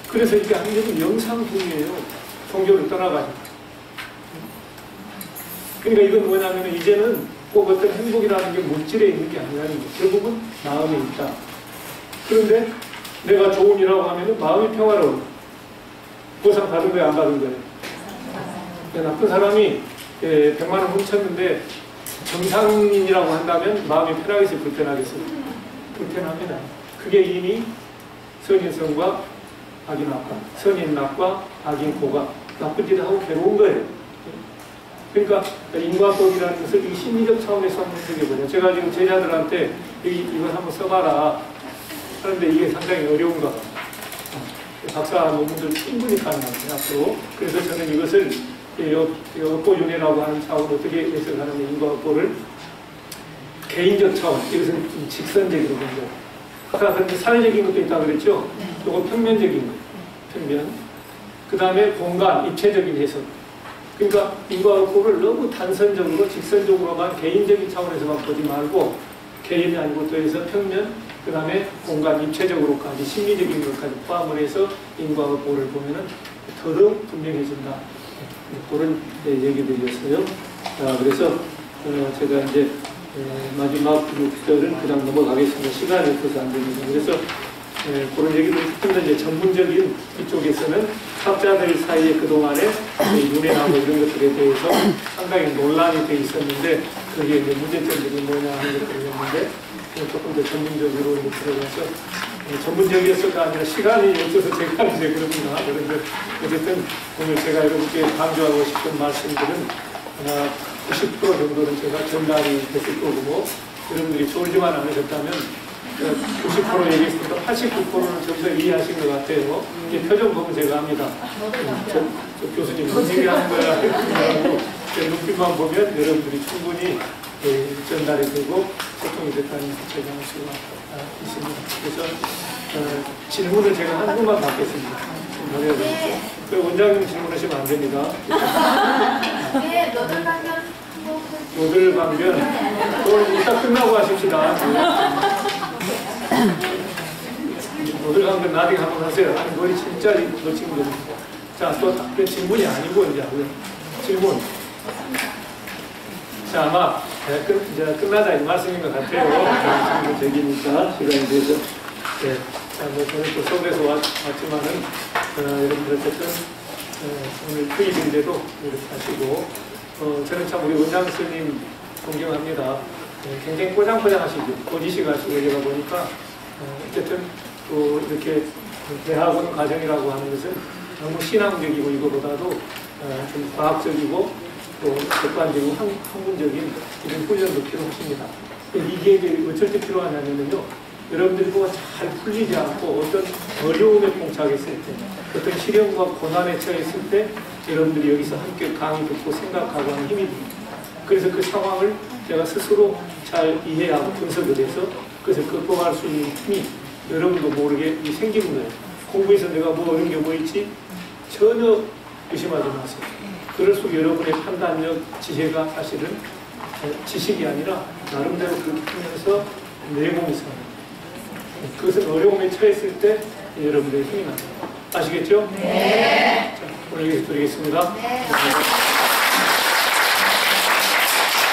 그래서 이게 완전히 명상 중이에요. 종교를 떠나가지고. 그러니까 이건 뭐냐면 이제는 꼭 어떤 행복이라는 게 물질에 있는 게 아니라는 거예요. 결국은 마음에 있다. 그런데 내가 좋은 일하고 하면은 마음이 평화로워. 보상 받은 거예요, 안 받은 거예요? 나쁜 사람이 100만 원 훔쳤는데 정상인이라고 한다면 마음이 편하겠어요, 불편하겠어요? 불편합니다. 그게 이미 선인성과 악인 악과, 선인 낙과 악인 고가, 나쁜 짓을 하고 괴로운 거예요. 그러니까 인과법이라는 것을 이 심리적 차원에서 한번 생각해보죠. 제가 지금 제자들한테 이걸 한번 써봐라 하는데 이게 상당히 어려운가 봐요. 박사 논문들 충분히 가능합니다, 앞으로. 그래서 저는 이것을 업보윤회라고 하는 차원 어떻게 해석하는 인과업보를 개인적 차원, 이것은 직선적으로 본 거. 아까 그런데 사회적인 것도 있다고 그랬죠? 이거 평면적인 거, 평면. 그 다음에 공간, 입체적인 해석. 그러니까 인과응보를 너무 단선적으로, 직선적으로만 개인적인 차원에서만 보지 말고 개인이 아니고 또 해서 평면, 그 다음에 공간, 입체적으로까지, 심리적인 것까지 포함을 해서 인과응보를 보면은 더더욱 분명해진다. 그런 얘기들이었어요. 그래서 제가 이제 마지막 6절은 그냥 넘어가겠습니다. 시간이 없어서 안 됩니다. 그래서 그런 얘기들 조금 더 이제 전문적인 이쪽에서는 학자들 사이에 그동안에 윤회하고 이런 것들에 대해서 상당히 논란이 돼 있었는데 그게 이제 문제점들이 뭐냐 하는 것들이었는데 조금 더 전문적으로 이제 들어가서 전문적이어서가 아니라 시간이 없어서 제가 이제 그렇구나. 그런데 어쨌든 오늘 제가 여러분께 강조하고 싶은 말씀들은 90% 정도는 제가 전달이 됐을 거고 여러분들이 졸지만 않으셨다면 90% 얘기했으니까 89%는 전부 이해하신 것 같아요. 이제 표정 보면 제가 합니다. 저 교수님 무슨 얘기하는 거야? 하고 눈빛만 보면 여러분들이 충분히 전달이 되고 소통이 됐다는 제가 알 수가 있습니다. 그래서 질문을 제가 한 분만 받겠습니다. 그 원장님 질문하시면 안 됩니다. 네, 너들 강연 노들 강변 그걸 이따 끝나고 하십시다. 노들 강변 나중에 한번 하세요. 아니 머리 진짜 놓친 거죠. 자, 또 질문이 아니고 이제 질문. 자, 아마 이제 끝나자 이 말씀인 것 같아요. 질문 제기니까 시간이 돼서. 네. 자, 저는 또 서울에서 왔지만은 여러분들 어쨌든 오늘 토요일인데도 이렇게 하시고 저는 참 우리 원장 스님 존경합니다. 굉장히 꼬장꼬장하시고 고지식하시고 이러다 보니까 어쨌든 또 이렇게 대학원 과정이라고 하는 것은 너무 신앙적이고 이거보다도 좀 과학적이고 또 객관적이고 학문적인 이런 훈련도 필요하십니다. 이게 이제 어쩔 때 필요하냐면요. 여러분들이 뭐가 잘 풀리지 않고 어떤 어려움에 봉착했을 때 어떤 시련과 고난에 처했을 때 여러분들이 여기서 함께 강의 듣고 생각하고 하는 힘이 듭니다. 그래서 그 상황을 제가 스스로 잘 이해하고 분석을 해서 그것을 극복할 수 있는 힘이 여러분도 모르게 생기는 거예요. 공부에서 내가 뭐 어려운 게 뭐 있지? 전혀 의심하지 마세요. 그럴수록 여러분의 판단력, 지혜가 사실은 지식이 아니라 나름대로 그렇게 하면서 내공이 있어요. 그것은 어려움에 처했을 때 여러분들의 힘이 납니다. 아시겠죠? 네. 자, 오늘 여기서 드리겠습니다. 네.